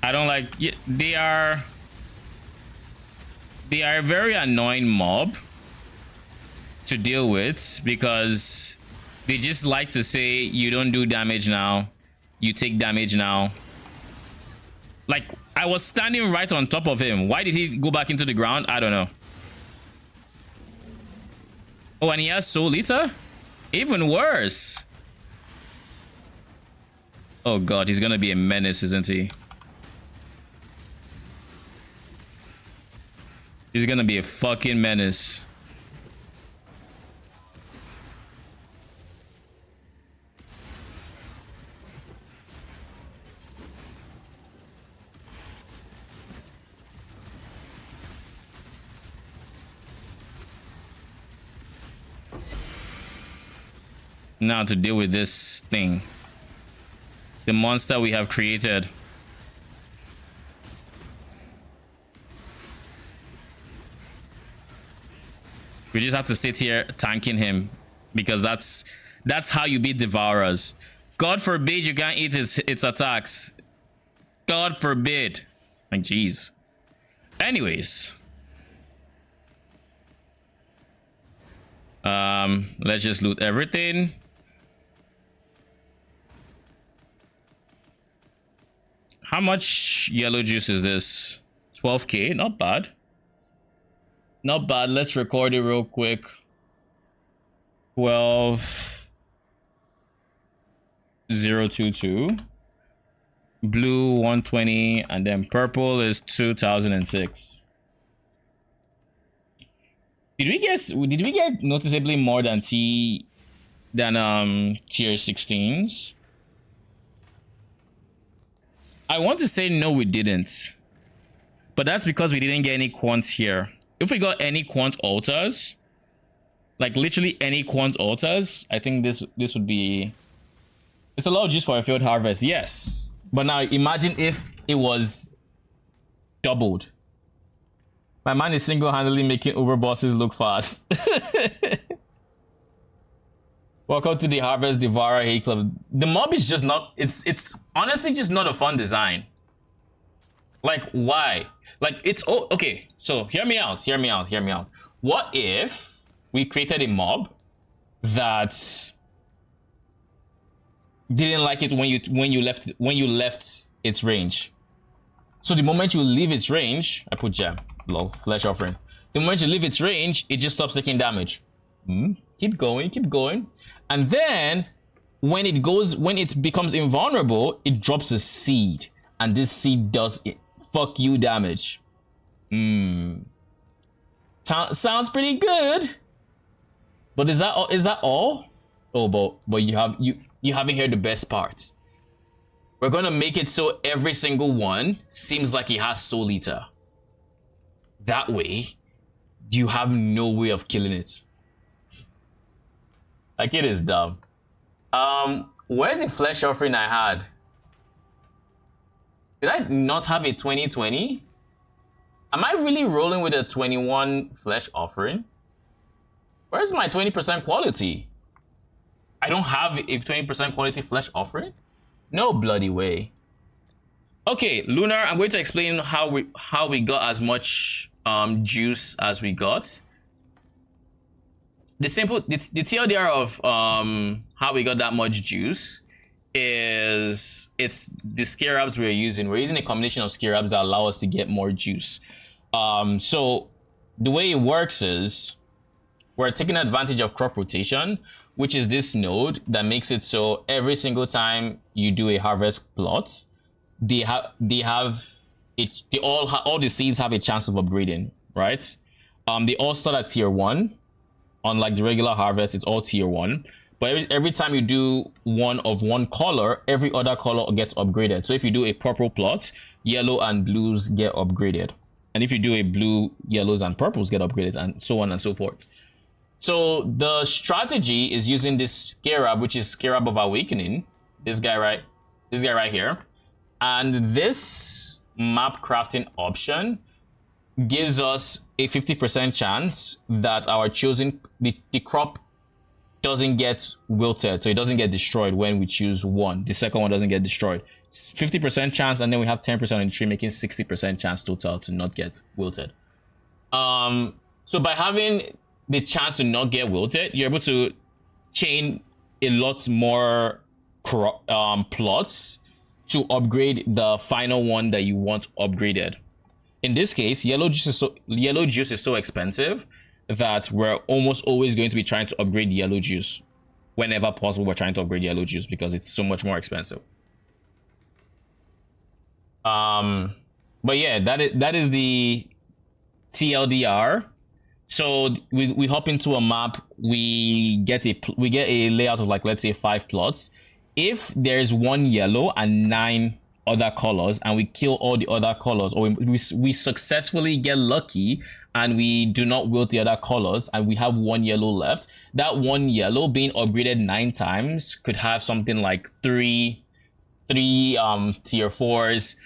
I don't like they are a very annoying mob to deal with because they just like to say you don't do damage now, you take damage now. Like I was standing right on top of him. Why did he go back into the ground? I don't know. Oh, and he has Soul Eater? Even worse. Oh god, he's gonna be a menace, isn't he? He's gonna be a fucking menace. Now to deal with this thing. The monster we have created. We just have to sit here tanking him because that's how you beat Devourers. God forbid you can't eat its attacks. God forbid. Like jeez. Anyways. Let's just loot everything. How much yellow juice is this? 12k, not bad. Not bad. Let's record it real quick. 12,022. Blue 120, and then purple is 2006. Did we get noticeably more than tier 16s? I want to say no, we didn't, but that's because we didn't get any quants here. If we got any quant altars, like literally any quant altars, I think this would be. It's a lot of juice for a field harvest, yes. But now imagine if it was doubled. My man is single-handedly making Uber bosses look fast. Welcome to the Harvest Devourer Hate Club. The mob is just not, it's honestly just not a fun design. Like, why? Like, it's, oh, okay, so hear me out. What if we created a mob that didn't like it when you left its range? So the moment you leave its range, I put gem, lol, flesh offering. The moment you leave its range, it just stops taking damage. Keep going. And then when it becomes invulnerable, it drops a seed, and this seed does fuck you damage. Sounds pretty good. But is that all? Oh, but you haven't heard the best part. We're gonna make it so every single one seems like it has Soul Eater. That way, you have no way of killing it. Like, it is dumb. Where's the flesh offering I had? Did I not have a 2020? Am I really rolling with a 21 flesh offering? Where's my 20% quality? I don't have a 20% quality flesh offering? No bloody way. Okay, Lunar, I'm going to explain how we got as much juice as we got. The TLDR of how we got that much juice is it's the scarabs we're using. We're using a combination of scarabs that allow us to get more juice. So the way it works is we're taking advantage of crop rotation, which is this node that makes it so every single time you do a harvest plot, they have it, all the seeds have a chance of upgrading, right? They all start at tier 1. Unlike the regular harvest, it's all tier 1. But every time you do one of one color, every other color gets upgraded. So if you do a purple plot, yellow and blues get upgraded. And if you do a blue, yellows and purples get upgraded, and so on and so forth. So the strategy is using this scarab, which is Scarab of Awakening. This guy right here. And this map crafting option gives us a 50% chance that our chosen the crop doesn't get wilted, so it doesn't get destroyed when we choose one. The second one doesn't get destroyed. 50% chance, and then we have 10% on the tree, making 60% chance total to not get wilted. So by having the chance to not get wilted, you're able to chain a lot more plots to upgrade the final one that you want upgraded. In this case, yellow juice is so expensive that we're almost always going to be trying to upgrade yellow juice. Whenever possible, we're trying to upgrade yellow juice because it's so much more expensive. But yeah, that is the TLDR. So we hop into a map, we get a layout of, like, let's say 5 plots. If there's 1 yellow and 9 other colors, and we kill all the other colors, or we successfully get lucky and we do not wilt the other colors, and we have 1 yellow left, that 1 yellow being upgraded 9 times could have something like 3 tier 4s,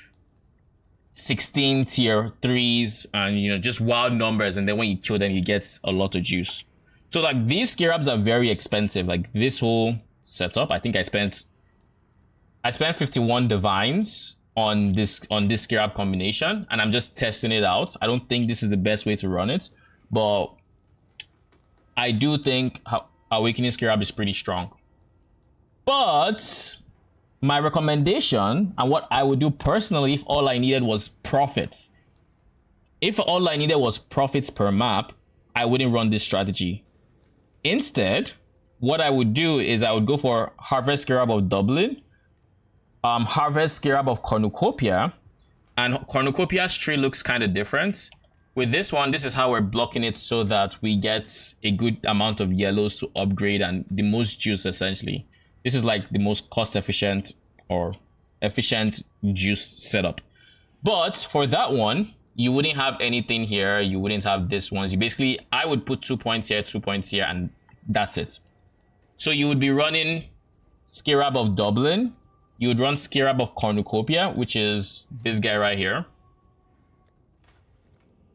16 tier 3s, and, you know, just wild numbers. And then when you kill them, you get a lot of juice. So, like, these scarabs are very expensive. Like, this whole setup, I think I spent 51 divines on this scarab combination, and I'm just testing it out. I don't think this is the best way to run it, but I do think Awakening Scarab is pretty strong. But my recommendation, and what I would do personally, if all I needed was profits, if all I needed was profits per map, I wouldn't run this strategy. Instead, what I would do is I would go for Harvest Scarab of Dublin, Harvest Scarab of Cornucopia, and Cornucopia's tree looks kind of different. With this one, this is how we're blocking it so that we get a good amount of yellows to upgrade and the most juice, essentially. This is like the most cost efficient or efficient juice setup. But for that one, you wouldn't have anything here. You wouldn't have this ones. You basically, I would put 2 points here, 2 points here, and that's it. So you would be running Scarab of Dublin. You would run Scarab of Cornucopia, which is this guy right here.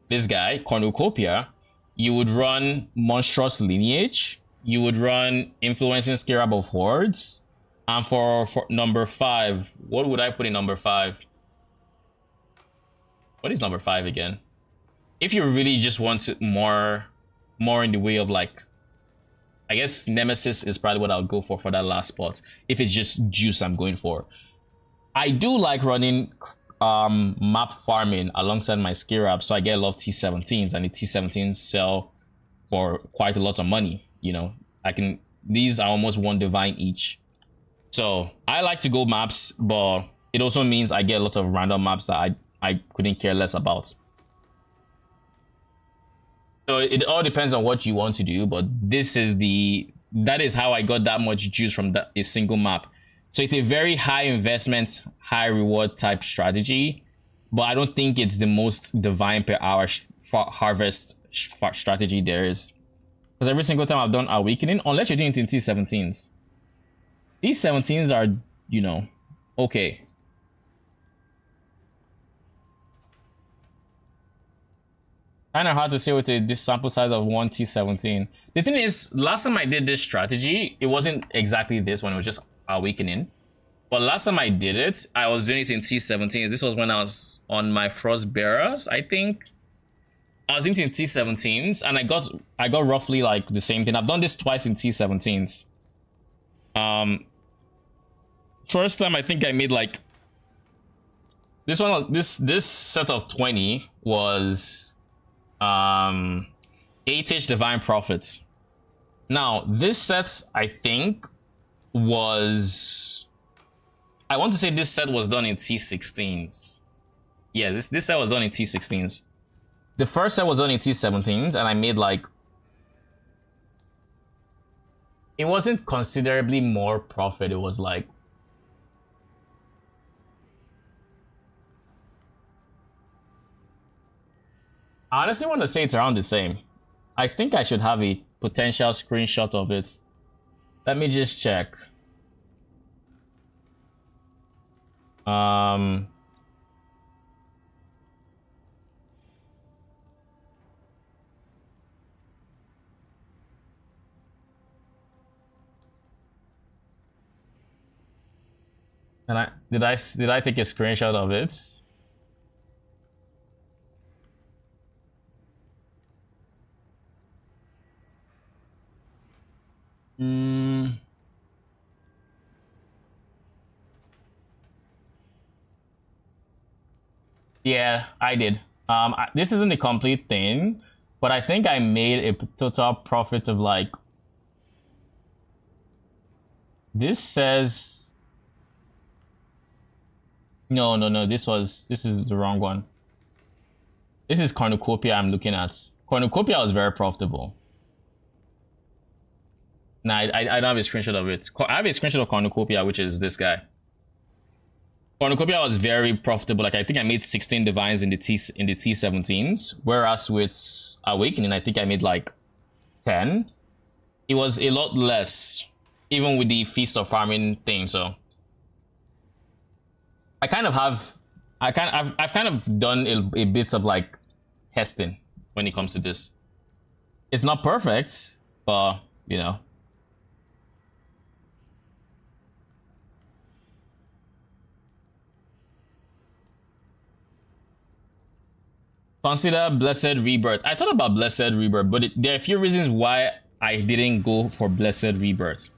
This guy, Cornucopia. You would run Monstrous Lineage. You would run Influencing Scarab of Hordes. And for number 5, what would I put in number 5? What is number 5 again? If you really just want more in the way of, like, I guess Nemesis is probably what I would go for that last spot. If it's just juice I'm going for. I do like running map farming alongside my Scarab, so I get a lot of T17s, and the T17s sell for quite a lot of money. You know, these are almost 1 divine each. So I like to go maps, but it also means I get a lot of random maps that I couldn't care less about. So it all depends on what you want to do, but that is how I got that much juice from a single map. So it's a very high investment, high reward type strategy, but I don't think it's the most divine per hour harvest strategy there is. Because every single time I've done Awakening, unless you're doing it in T17s, these 17s are, you know, okay. Kind of hard to say with the sample size of 1 T17. The thing is, last time I did this strategy, it wasn't exactly this one, it was just Awakening. But last time I did it, I was doing it in T17s. This was when I was on my Frost Bearers, I think. I was doing it in T17s, and I got roughly like the same thing. I've done this twice in T17s. first time I think I made like this set of 20 was 8-ish divine prophets. Now this set I think was, I want to say this set was done in T16s. Yeah, this set was done in T16s. The first set was done in T17s, and I made like, it wasn't considerably more profit. It was like, I honestly want to say it's around the same. I think I should have a potential screenshot of it. Let me just check. And did I take a screenshot of it? Yeah, I did. This isn't a complete thing, but I think I made a total profit of like, this says, no, this is the wrong one. This is Cornucopia I'm looking at. Cornucopia was very profitable. Nah, I don't have a screenshot of it. I have a screenshot of Cornucopia, which is this guy. Cornucopia was very profitable. Like I think I made 16 divines in the T17s, whereas with Awakening, I think I made like 10. It was a lot less, even with the Feast of Farming thing. So I've kind of done a bit of like testing when it comes to this. It's not perfect, but you know. Consider Blessed Rebirth. I thought about Blessed Rebirth, but there are a few reasons why I didn't go for Blessed Rebirth.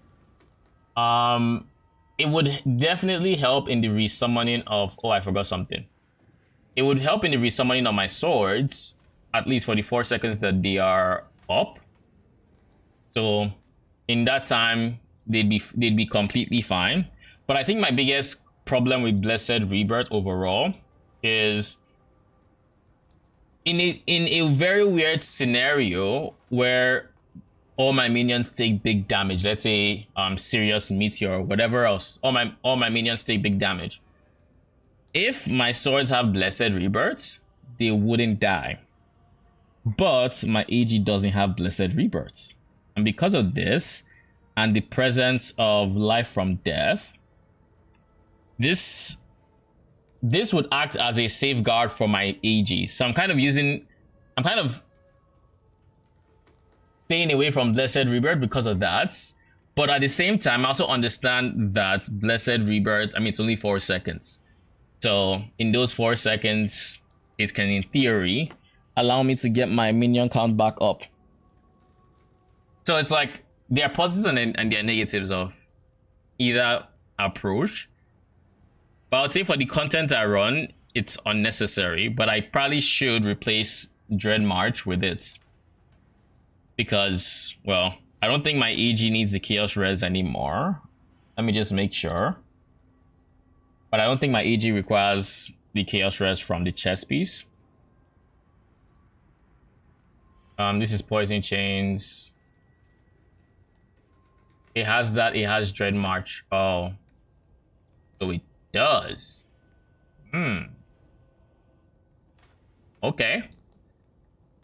It would definitely help in the resummoning of, oh, I forgot something. It would help in the resummoning of my swords, at least for the 4 seconds that they are up. So in that time, they'd be completely fine. But I think my biggest problem with Blessed Rebirth overall is in a very weird scenario where all my minions take big damage. Let's say Serious Meteor or whatever else. All my minions take big damage. If my swords have Blessed Rebirth, they wouldn't die. But my AG doesn't have Blessed Rebirth. And because of this, and the presence of Life from Death, this would act as a safeguard for my AG. So I'm kind of staying away from Blessed Rebirth because of that. But at the same time, I also understand that Blessed Rebirth, I mean, it's only 4 seconds. So in those 4 seconds, it can, in theory, allow me to get my minion count back up. So it's like, there are positives and there are negatives of either approach. But I would say for the content I run, it's unnecessary. But I probably should replace Dread March with it. Because, well, I don't think my AG needs the Chaos Res anymore. Let me just make sure. But I don't think my AG requires the Chaos Res from the chess piece. This is Poison Chains. It has that, it has Dread March. Oh. So it does. Okay.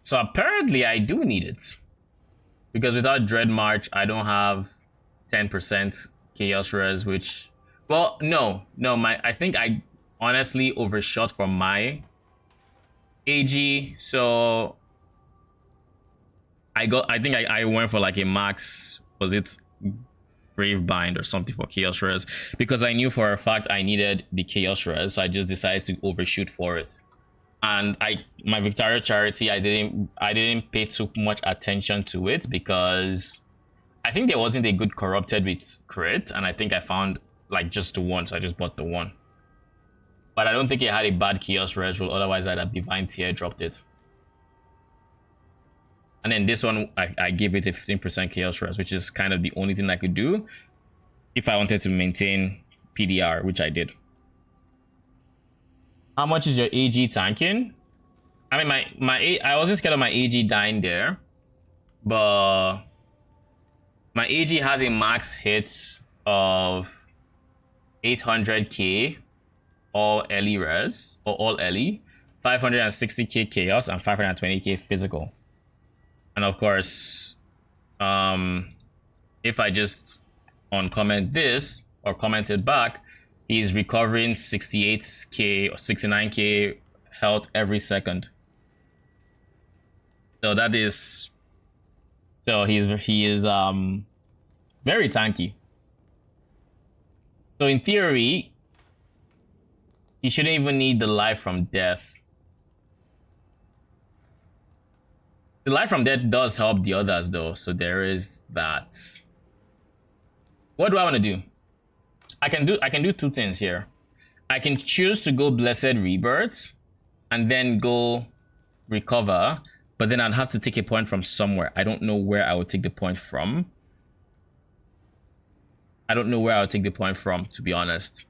So apparently I do need it. Because without Dread March, I don't have 10% Chaos Res, which... Well, no, I think I honestly overshot for my AG, so I think I went for like a max, was it Gravebind or something for Chaos Res, because I knew for a fact I needed the Chaos Res, so I just decided to overshoot for it. And my Victoria Charity, I didn't pay too much attention to it because I think there wasn't a good corrupted with crit, and I think I found like just the one, so I just bought the one. But I don't think it had a bad chaos res roll, otherwise I'd have divine tier dropped it. And then this one, I gave it a 15% chaos res, which is kind of the only thing I could do if I wanted to maintain PDR, which I did. How much is your AG tanking? I mean, I wasn't scared of my AG dying there, but my AG has a max hit of 800k all Ellie res, or all Ellie, 560k chaos, and 520k physical. And of course, if I just uncomment this or comment it back, he's recovering 68k or 69k health every second. So that is, so he is very tanky. So in theory, he shouldn't even need the life from death. The life from death does help the others though, so there is that. What do I want to do? I can do two things here. I can choose to go Blessed Rebirth and then go recover, but then I'd have to take a point from somewhere. I don't know where I would take the point from. I don't know where I would take the point from, to be honest.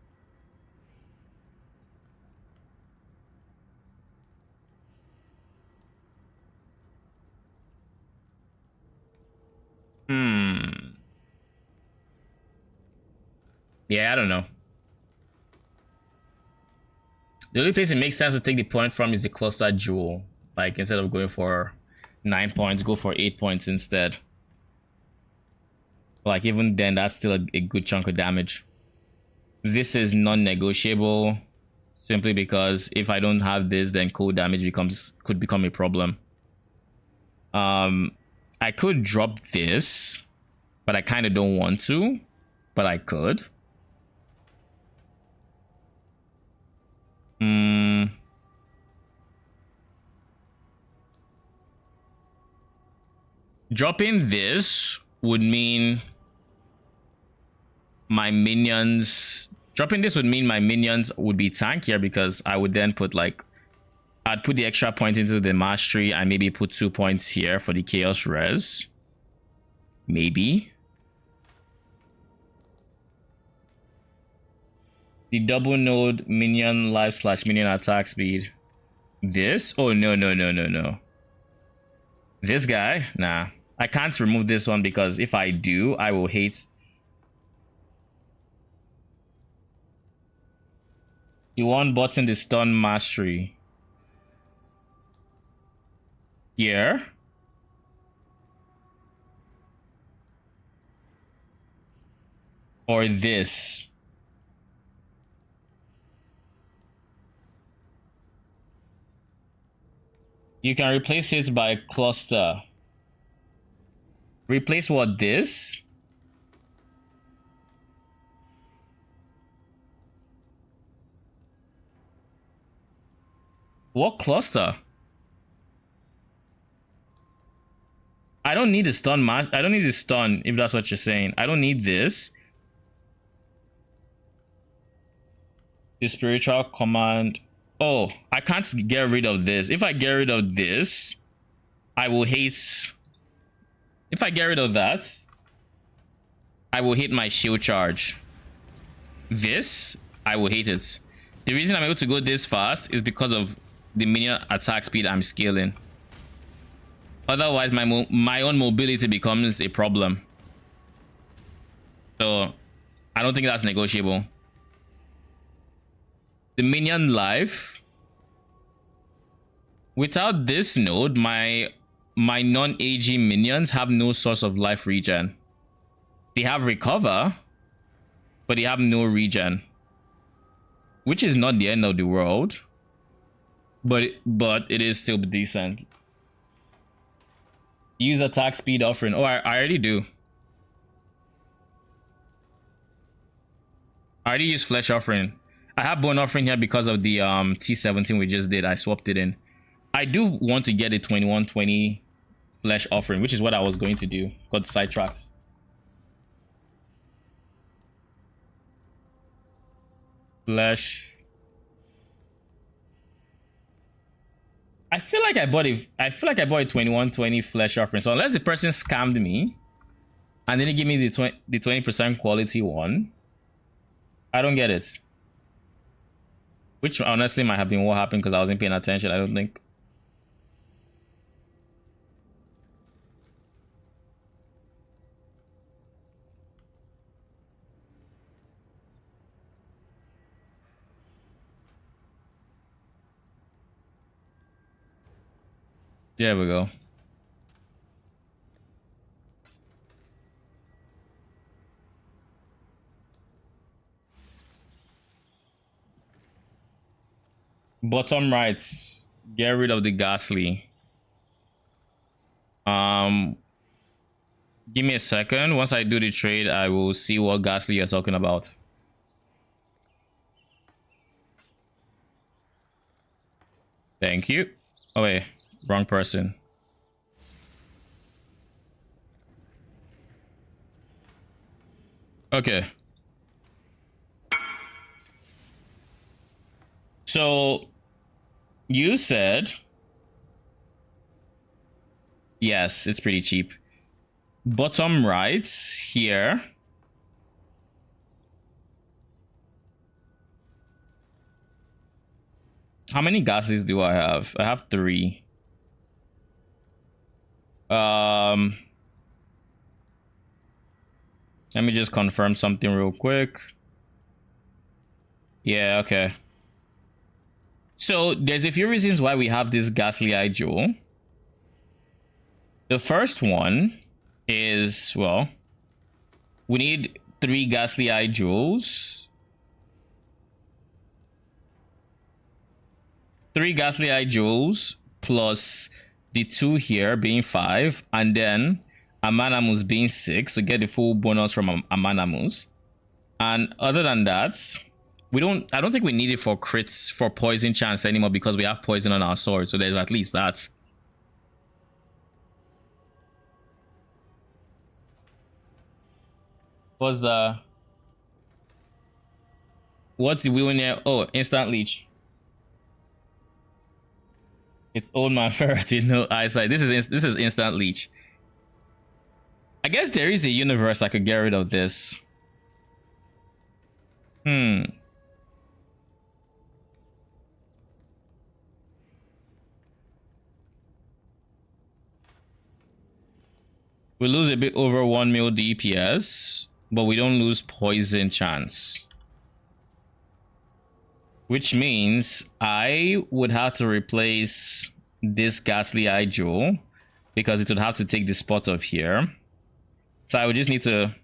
Yeah, I don't know. The only place it makes sense to take the point from is the cluster jewel. Like, instead of going for 9 points, go for 8 points instead. Like, even then, that's still a good chunk of damage. This is non-negotiable, simply because if I don't have this, then cold damage could become a problem. I could drop this, but I kind of don't want to, but I could. Dropping this would mean my minions... Dropping this would mean my minions would be tankier, because I would then put like... I'd put the extra point into the mastery and maybe put 2 points here for the chaos res. Maybe. The double node minion life / minion attack speed. This? Oh, no. This guy? Nah. I can't remove this one, because if I do, I will hate. You want button the stun mastery. Here. Or this. You can replace it by cluster. Replace what? This? What cluster? I don't need a stun match. I don't need a stun, if that's what you're saying. I don't need this. The spiritual command. Oh, I can't get rid of this. If I get rid of this, I will hate... If I get rid of that, I will hit my shield charge. This, I will hate it. The reason I'm able to go this fast is because of the minion attack speed I'm scaling. Otherwise, my own mobility becomes a problem. So, I don't think that's negotiable. The minion life. Without this node, my non-AG minions have no source of life regen. They have recover, but they have no regen, which is not the end of the world, but it is still decent. Use attack speed offering. Oh, I already do. I already use flesh offering. I have bone offering here because of the T17 we just did. I swapped it in. I do want to get a 2120 flesh offering, which is what I was going to do. Got sidetracked. Flesh. I feel like I bought a 2120 flesh offering. So unless the person scammed me and then he gave me the 20% quality one, I don't get it. Which honestly might have been what happened because I wasn't paying attention, I don't think. There we go. Bottom right, get rid of the ghastly. Give me a second. Once I do the trade, I will see what ghastly you're talking about. Thank you. Oh wait, wrong person. Okay. So you said yes, it's pretty cheap. Bottom right here. How many gases do I have? I have 3. Let me just confirm something real quick. Yeah, okay. So there's a few reasons why we have this ghastly eye jewel. The first one is, well, we need 3 ghastly eye jewels. 3 ghastly eye jewels plus the 2 here being 5, and then Amanamus being 6, so get the full bonus from Amanamus. And other than that, I don't think we need it for crits, for poison chance anymore, because we have poison on our sword, so there's at least that. What's the wheel in there? Oh, instant leech. It's old man ferret, no eyesight. This is instant leech. I guess there is a universe I could get rid of this. We lose a bit over 1 mil DPS, but we don't lose poison chance. Which means I would have to replace this ghastly eye jewel because it would have to take the spot of here. So I would just need to...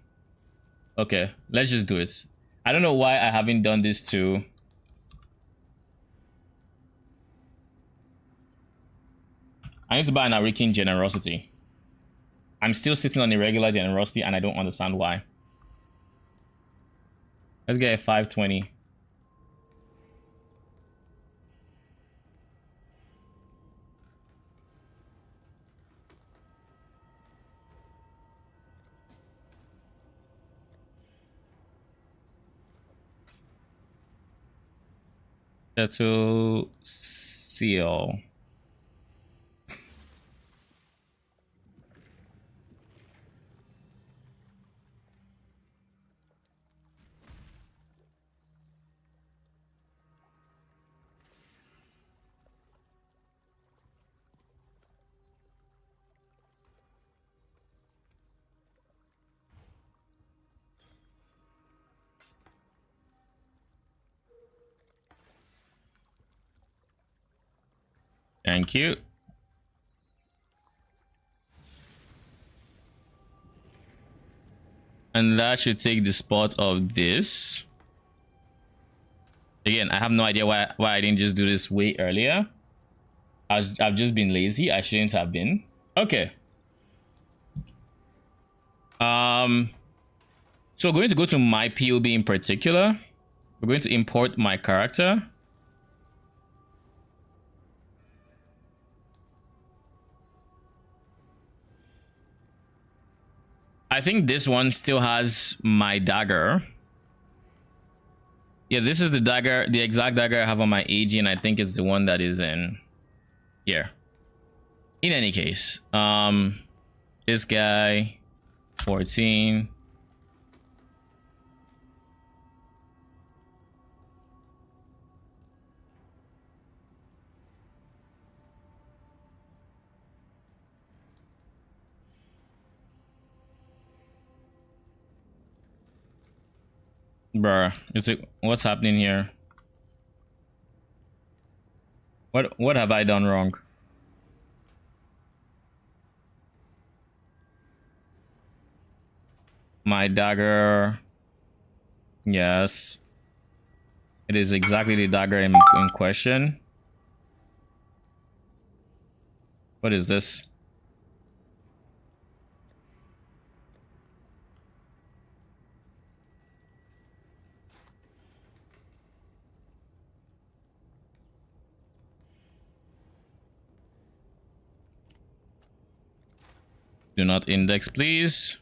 Okay, let's just do it. I don't know why I haven't done this too. I need to buy an Arikin Generosity. I'm still sitting on a regular Generosity and I don't understand why. Let's get a 520. Settle seal. Thank you. And that should take the spot of this. Again, I have no idea why I didn't just do this way earlier. I've just been lazy. I shouldn't have been. Okay. So we're going to go to my PoB in particular. We're going to import my character. I think this one still has my dagger. Yeah, this is the dagger, the exact dagger I have on my AG, and I think it's the one that is in here. In any case, this guy, 14. Bruh, is it, what's happening here? What have I done wrong? My dagger. Yes. It is exactly the dagger in question. What is this? Do not index, please.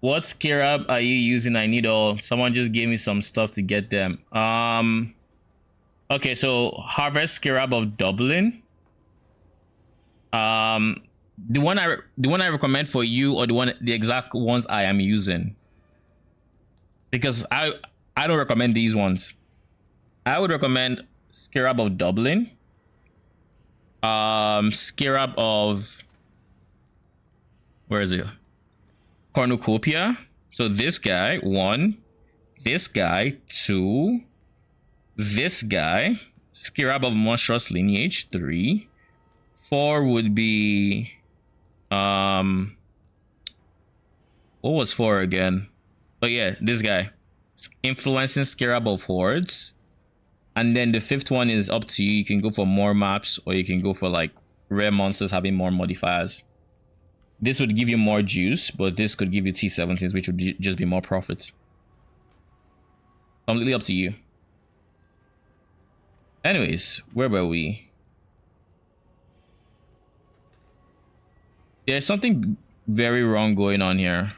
What scarab are you using? I need all. Someone just gave me some stuff to get them. Okay, so harvest scarab of Dublin. The one I recommend for you, or the exact ones I am using, because I don't recommend these ones. I would recommend scarab of Dublin, scarab of, where is it, cornucopia. So this guy, 1, this guy, 2, this guy, scarab of monstrous lineage, 3, 4 would be what was 4 again? But yeah, this guy, influencing scarab of hordes. And then the 5th one is up to you. You can go for more maps, or you can go for like rare monsters having more modifiers. This would give you more juice, but this could give you T17s, which would just be more profit. Completely up to you. Anyways, where were we? There's something very wrong going on here.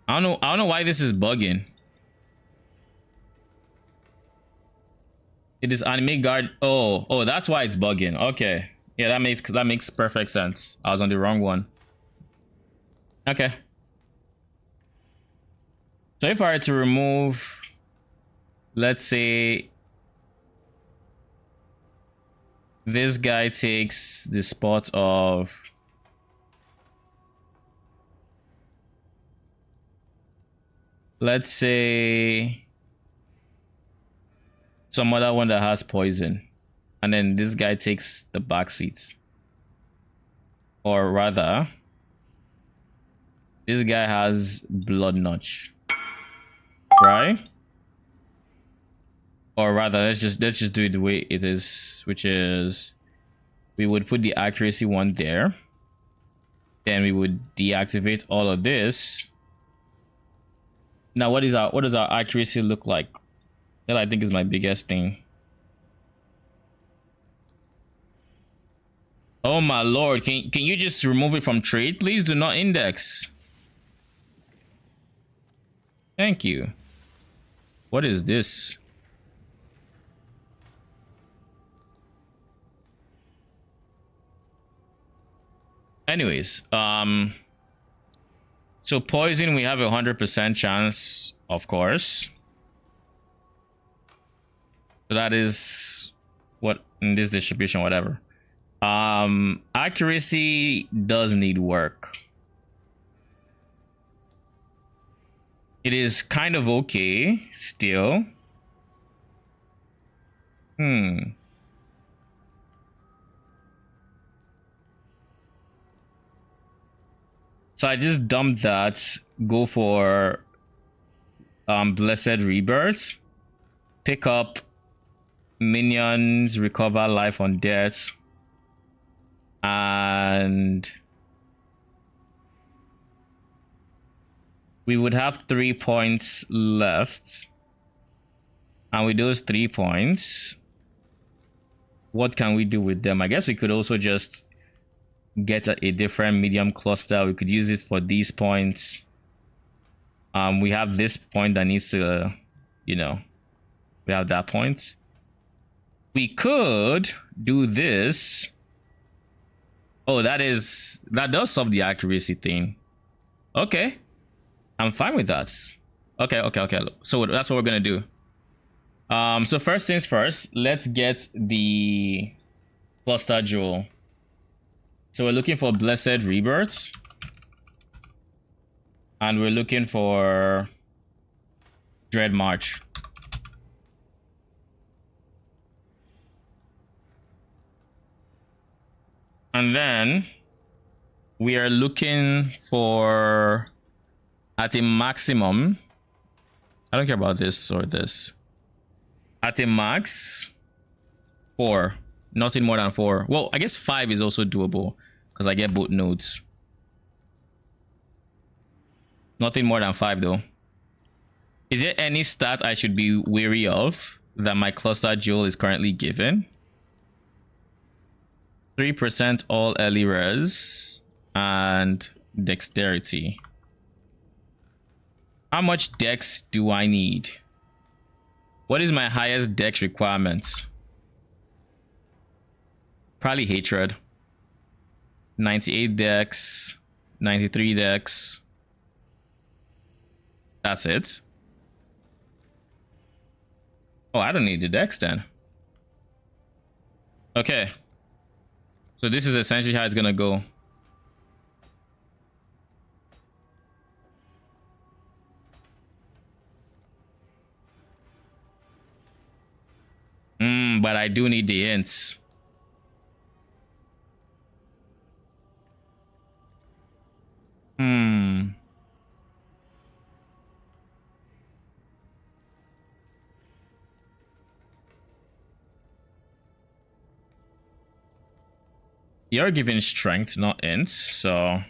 I don't know why this is bugging. It is anime guard. Oh, that's why it's bugging. Okay. Yeah, that makes perfect sense. I was on the wrong one. Okay. So if I were to remove, let's say this guy takes the spot of, let's say some other one that has poison, and then this guy takes the back seat, or rather this guy has blood notch, right? Or rather, let's just do it the way it is, which is we would put the accuracy one there, then we would deactivate all of this. Now what does our accuracy look like? That I think is my biggest thing. Oh my lord, can you just remove it from trade, please? Do not index. Thank you. What is this? Anyways, so poison, we have 100% chance, of course. So that is what in this distribution, whatever. Accuracy does need work. It is kind of okay still. So I just dumped that. Go for Blessed Rebirth. Pick up minions, recover life on death, and we would have 3 points left. And with those 3 points, what can we do with them? I guess we could also just get a different medium cluster. We could use it for these points. We have this point that needs to, you know, we have that point. We could do this. Oh, that does solve the accuracy thing. Okay, I'm fine with that. Okay. So that's what we're gonna do. So first things first, let's get the cluster jewel. So we're looking for Blessed Rebirth. And we're looking for Dread March. And then we are looking for, at a maximum, I don't care about this or this. At a max, 4. Nothing more than 4. Well, I guess 5 is also doable because I get both nodes. Nothing more than 5 though. Is there any stat I should be wary of that my cluster jewel is currently given? 3% all early res and dexterity. How much dex do I need? What is my highest dex requirements? Probably hatred. 98 dex, 93 dex. That's it. Oh, I don't need the dex then. Okay. So this is essentially how it's gonna go. But I do need the ints. You're giving strength, not ints, so...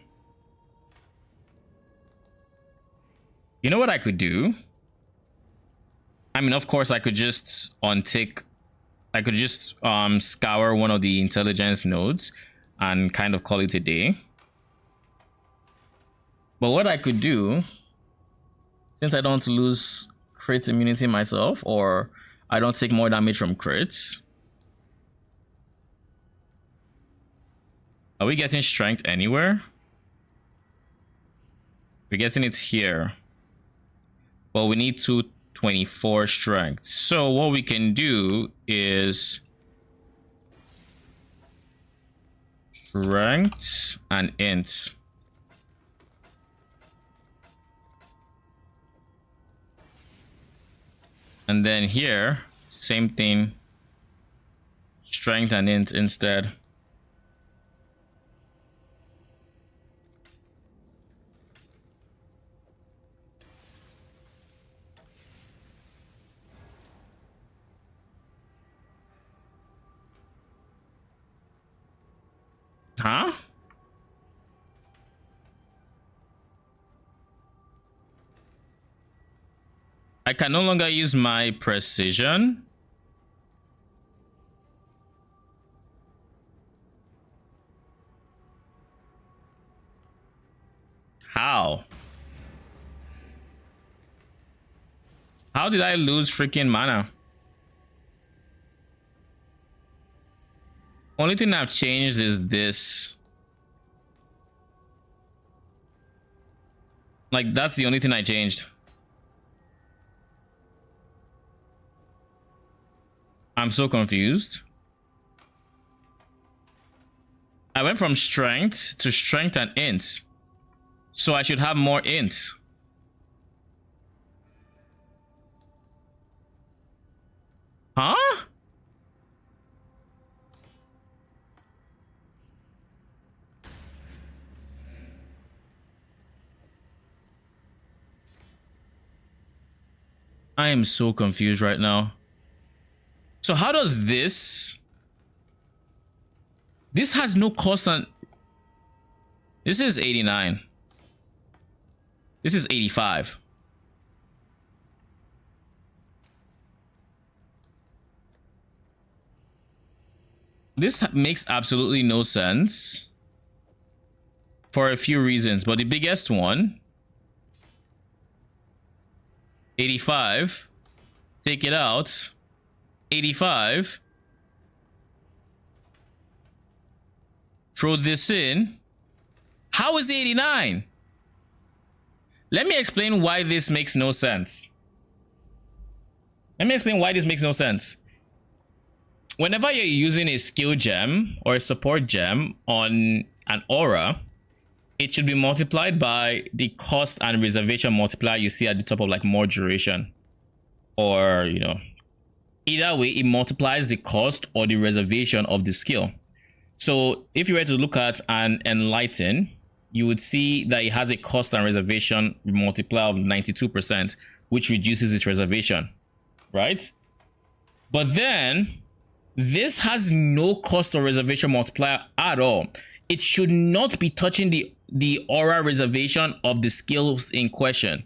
You know what I could do? I mean, of course, I could just untick... I could just scour one of the intelligence nodes and kind of call it a day. But what I could do, since I don't lose crit immunity myself, or I don't take more damage from crits... Are we getting strength anywhere? We're getting it here. Well, we need 224 strength. So what we can do is strength and int. And then here, same thing. Strength and int instead. Huh? I can no longer use my precision. How? How did I lose freaking mana? Only thing I've changed is this. Like, that's the only thing I changed. I'm so confused. I went from strength to strength and int. So I should have more int. Huh? I am so confused right now. So how does this... This has no cost on... This is 89. This is 85. This makes absolutely no sense for a few reasons, but the biggest one, 85, take it out, 85, throw this in. How is the 89? Let me explain why this makes no sense. Let me explain why this makes no sense. Whenever you're using a skill gem or a support gem on an aura, it should be multiplied by the cost and reservation multiplier you see at the top of like more duration. Or, you know, either way, it multiplies the cost or the reservation of the skill. So if you were to look at an enlighten, you would see that it has a cost and reservation multiplier of 92%, which reduces its reservation, right? But then this has no cost or reservation multiplier at all. It should not be touching the aura reservation of the skills in question.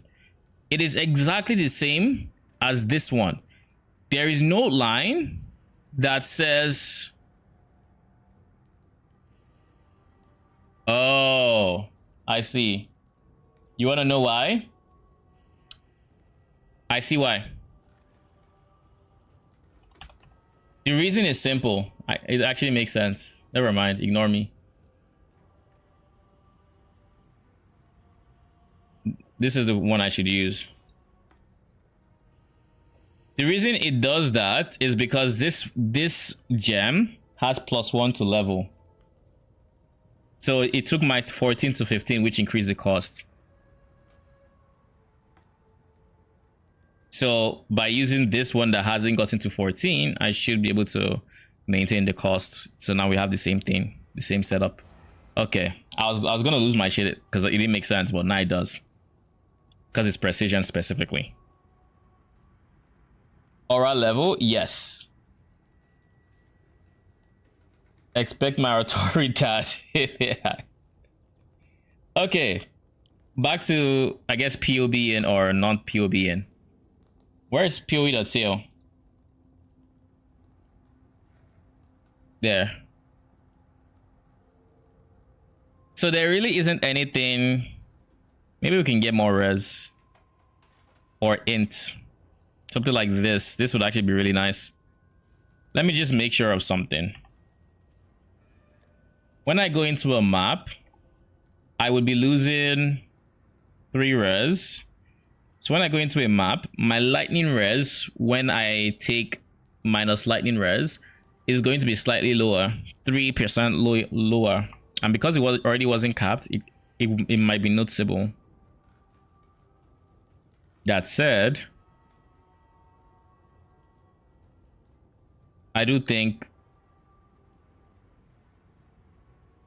It is exactly the same as this one. There is no line that says, oh, I see. You want to know why? I see why. The reason is simple. It actually makes sense. Never mind. Ignore me. This is the one I should use. The reason it does that is because this gem has +1 to level. So it took my 14 to 15, which increased the cost. So by using this one that hasn't gotten to 14, I should be able to maintain the cost. So now we have the same thing, the same setup. Okay, I was gonna lose my shit because it didn't make sense, but now it does. Because it's precision specifically. Aura level, yes. Expect my oratory dad. Yeah. Okay, back to, I guess, POB in or non-POB in. Where's PoE.co? There. So there really isn't anything. Maybe we can get more res or int. Something like this. This would actually be really nice. Let me just make sure of something. When I go into a map, I would be losing 3 res. So when I go into a map, my lightning res, when I take minus lightning res, is going to be slightly lower, 3% lower. And because it already wasn't capped, it might be noticeable. That said, I do think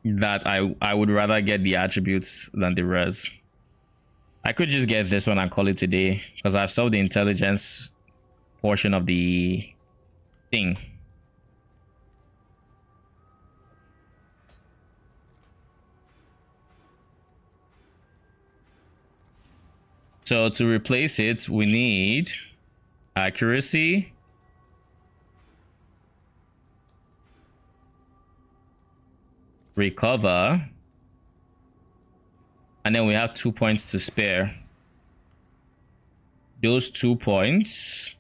that I would rather get the attributes than the res. I could just get this one and call it today because I've solved the intelligence portion of the thing. So to replace it, we need accuracy, recover, and then we have 2 points to spare. Those 2 points,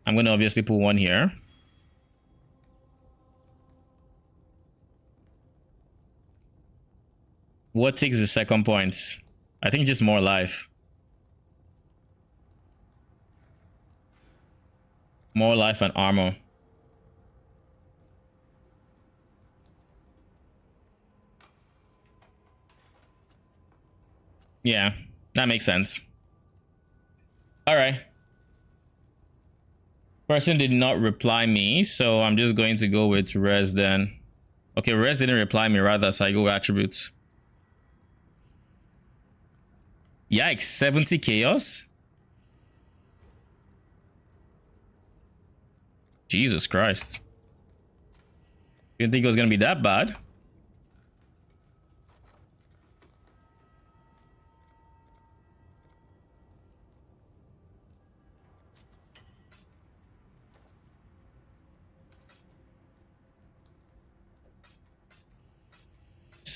I'm going to obviously put 1 here. What takes the second point? I think just more life. More life and armor. Yeah, that makes sense. All right. Person did not reply me, so I'm just going to go with res then. Okay, res didn't reply me rather, so I go attributes. Yikes, 70 chaos? Jesus Christ. Didn't think it was gonna be that bad.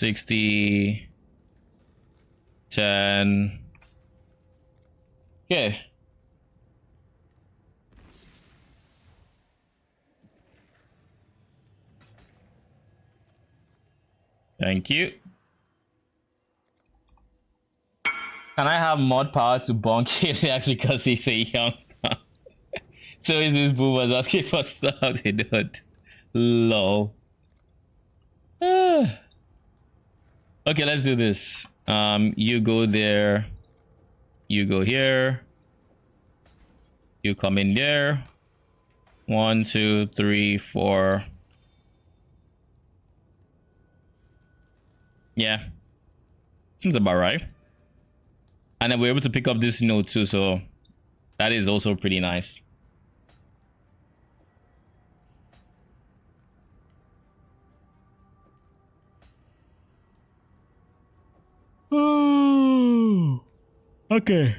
60, 10. Okay. Thank you. Can I have mod power to bonk Heliax because he's a young? So is this boo was asking for stuff they don't. Lol. Ah. Okay, let's do this. You go there. You go here. You come in there. 1, 2, 3, 4. Yeah. Seems about right. And then we're able to pick up this node too, so that is also pretty nice. Oh, okay.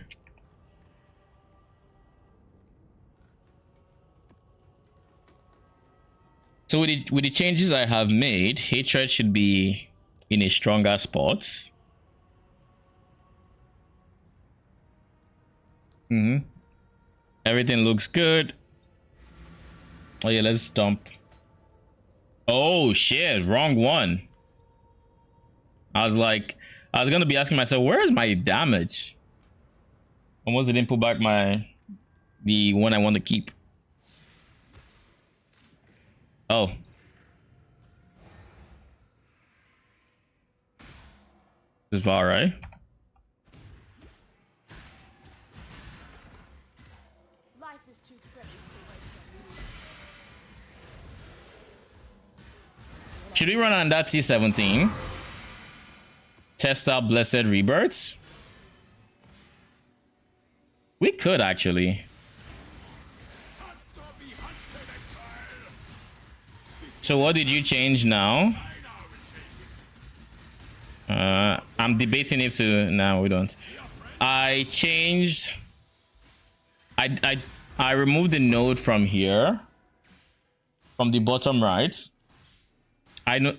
So with the changes I have made, hatred should be in a stronger spot. Everything looks good. Oh yeah, let's dump. Oh shit, wrong one. I was gonna be asking myself, where is my damage? Almost didn't pull back the one I want to keep. Oh. This is all right. Life is too precious to waste on you. Should we run on that T17? Test out Blessed Rebirths? We could actually. So what did you change now? I'm debating if to. No, we don't. I changed. I removed the node from here, from the bottom right. I know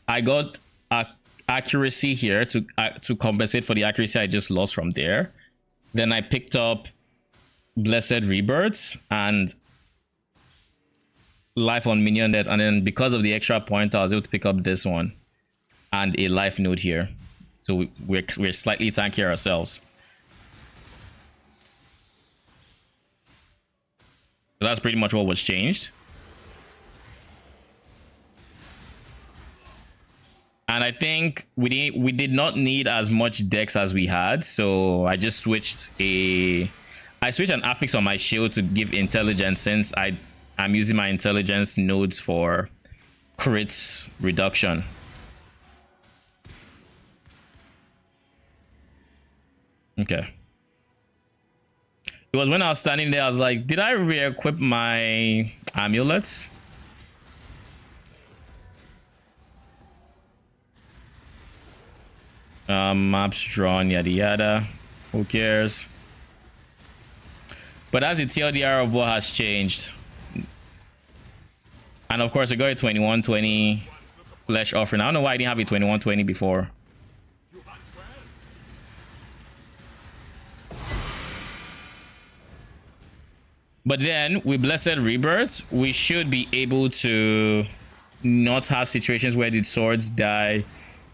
I got accuracy here to compensate for the accuracy I just lost from there. Then I picked up Blessed Rebirths and life on minion death, and then because of the extra point, I was able to pick up this one and a life node here. So we're slightly tankier ourselves. So that's pretty much what was changed. And I think we did not need as much dex as we had, so I just switched an affix on my shield to give intelligence, since I'm using my intelligence nodes for crits reduction. Okay. It was when I was standing there, I was like, did I re-equip my amulets? Maps drawn, yada yada. Who cares? But as the TLDR of what has changed, and of course I got a 2120 flesh offering. I don't know why I didn't have a 2120 before. But then with Blessed Rebirth, we should be able to not have situations where the swords die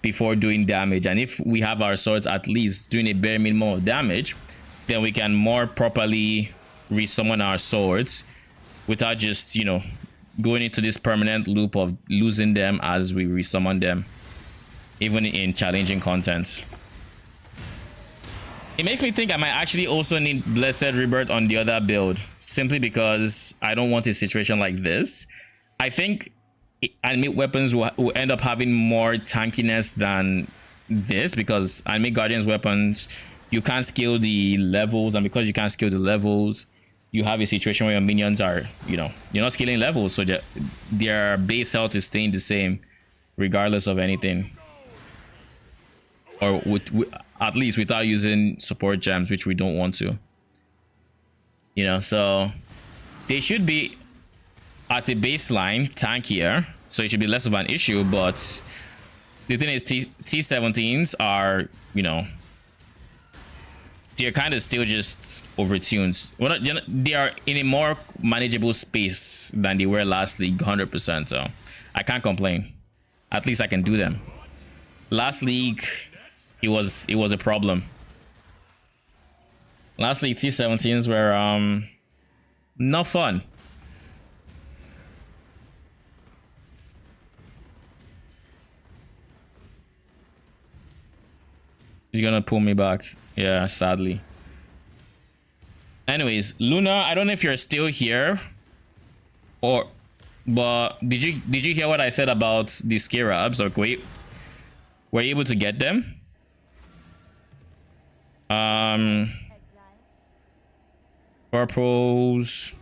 before doing damage. And if we have our swords at least doing a bare minimum of damage, then we can more properly resummon our swords without just, you know, going into this permanent loop of losing them as we resummon them, even in challenging content. It makes me think I might actually also need Blessed Rebirth on the other build, simply because I don't want a situation like this. I think enemy weapons will end up having more tankiness than this, because enemy guardians weapons, you can't scale the levels, and because you can't scale the levels, you have a situation where your minions are, you know, you're not scaling levels, so their base health is staying the same regardless of anything, or at least without using support gems, which we don't want to, you know. So they should be at a baseline tankier, so it should be less of an issue. But the thing is, T17s are, you know, they're kind of still just overtuned. Well, they are in a more manageable space than they were last league, 100%. So I can't complain. At least I can do them. Last league, it was a problem. Last league T17s were not fun. He's gonna pull me back. Yeah, sadly. Anyways, Luna, I don't know if you're still here, but did you hear what I said about the scarabs? Or wait, were you able to get them? Purples.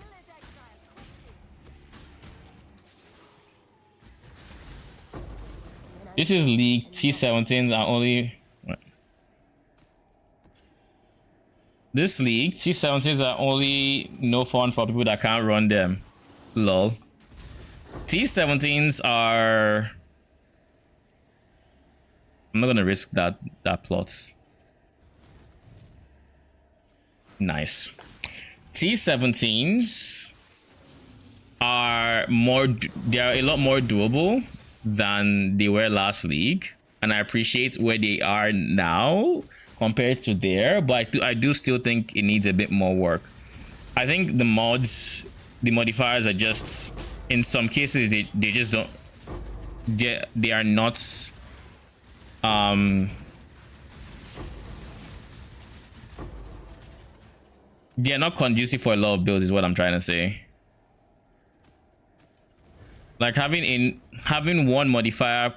This is League T17s are only. This league, T17s are only no fun for people that can't run them. Lol. T17s are... I'm not gonna risk that plot. Nice. T17s are more... They are a lot more doable than they were last league. And I appreciate where they are now compared to there, but I do still think it needs a bit more work. I think the mods, the modifiers are just, in some cases they just don't, they are not they're not conducive for a lot of builds is what I'm trying to say. Like having one modifier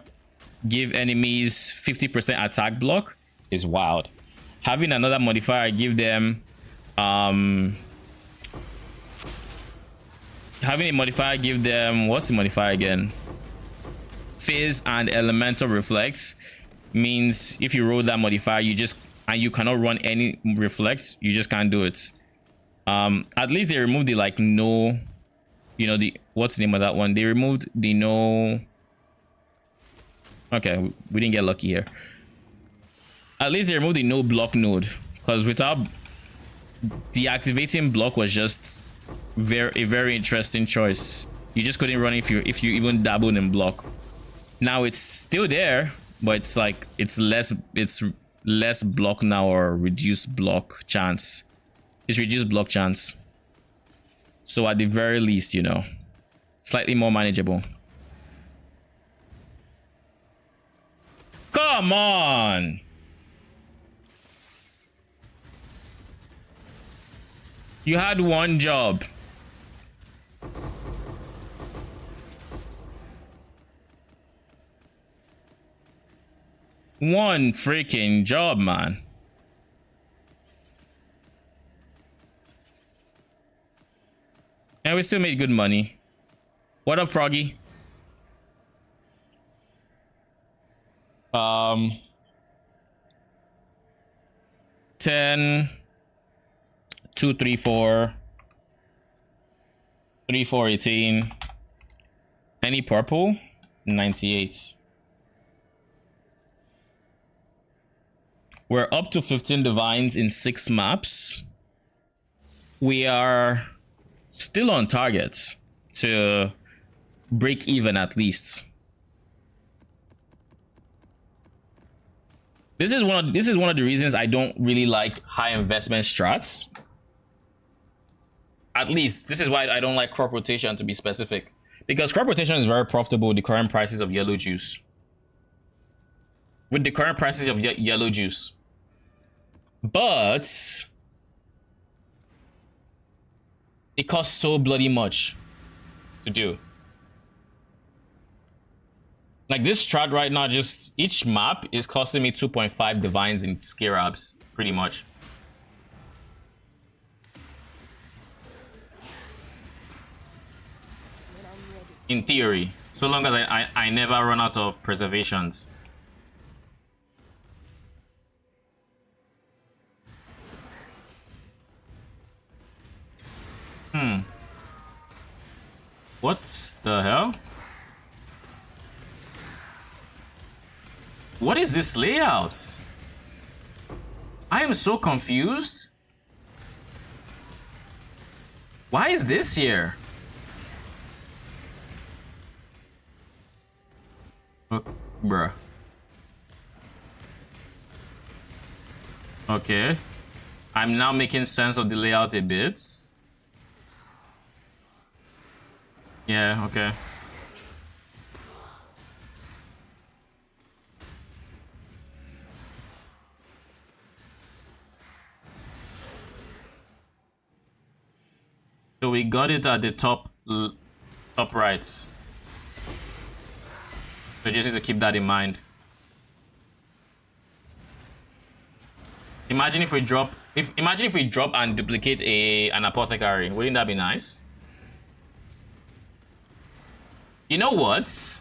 give enemies 50% attack block is wild. Having another modifier give them having a modifier give them, what's the modifier again? Phase and elemental reflex means if you roll that modifier, you cannot run any reflex, you just can't do it. At least they removed the like no, you know, the what's the name of that one? They removed the no. Okay, we didn't get lucky here. At least they removed the no block node, because without deactivating block was just a very interesting choice. You just couldn't run if you even dabbled in block. Now it's still there, but it's like it's less block now, or reduced block chance. It's reduced block chance. So at the very least, you know, slightly more manageable. Come on. You had one job. One freaking job, man. And we still made good money. What up, Froggy? 10 2 3 4 3 4 18. Any purple? 98. We're up to 15 divines in 6 maps. We are still on target to break even at least. This is one of the reasons I don't really like high investment strats. At least this is why I don't like crop rotation, to be specific, because crop rotation is very profitable with the current prices of yellow juice. With the current prices of yellow juice, but it costs so bloody much to do. Like this strat right now, just each map is costing me 2.5 divines in scarabs, pretty much. In theory, so long as I never run out of preservations. What the hell? What is this layout? I am so confused. Why is this here? Bruh. Okay. I'm now making sense of the layout a bit. Yeah, okay. So we got it at the top right. So you just need to keep that in mind. Imagine if we drop and duplicate an apothecary. Wouldn't that be nice? You know what?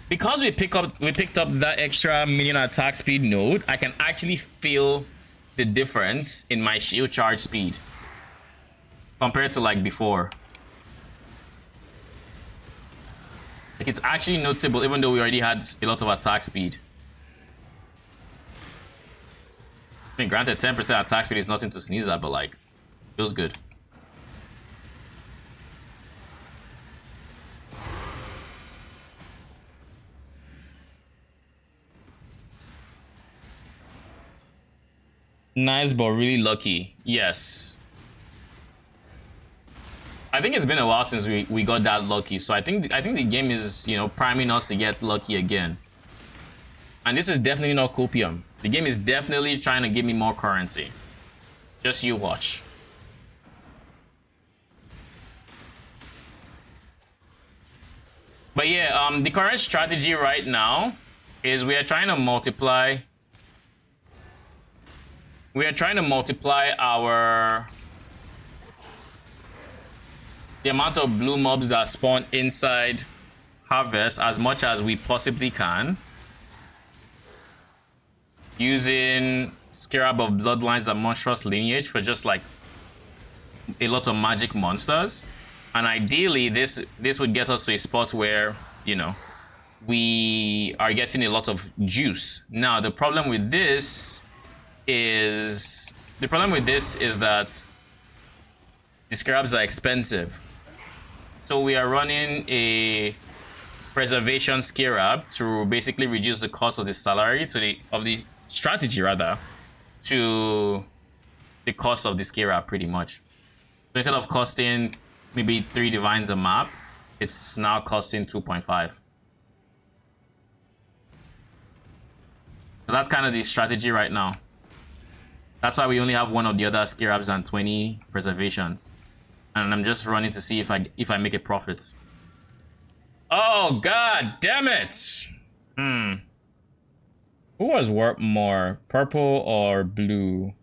Because we picked up that extra minion attack speed node, I can actually feel the difference in my shield charge speed compared to like before. Like it's actually noticeable, even though we already had a lot of attack speed. I mean, granted, 10% attack speed is nothing to sneeze at, but like, feels good. Nice, but really lucky. Yes. I think it's been a while since we got that lucky, so I think the game is, you know, priming us to get lucky again. And this is definitely not copium. The game is definitely trying to give me more currency. Just you watch. But yeah, the current strategy right now is we are trying to multiply our the amount of blue mobs that spawn inside Harvest as much as we possibly can, using Scarab of Bloodlines and Monstrous Lineage for just like a lot of magic monsters. And ideally this would get us to a spot where, you know, we are getting a lot of juice. Now the problem with this is that the Scarabs are expensive. So we are running a preservation Scarab to basically reduce the cost of the salary of the strategy rather to the cost of the Scarab pretty much. So instead of costing maybe 3 divines a map, it's now costing 2.5. So that's kind of the strategy right now. That's why we only have one of the other Scarabs and 20 preservations. And I'm just running to see if I make a profit. Oh god damn it! Who was warp more? Purple or blue?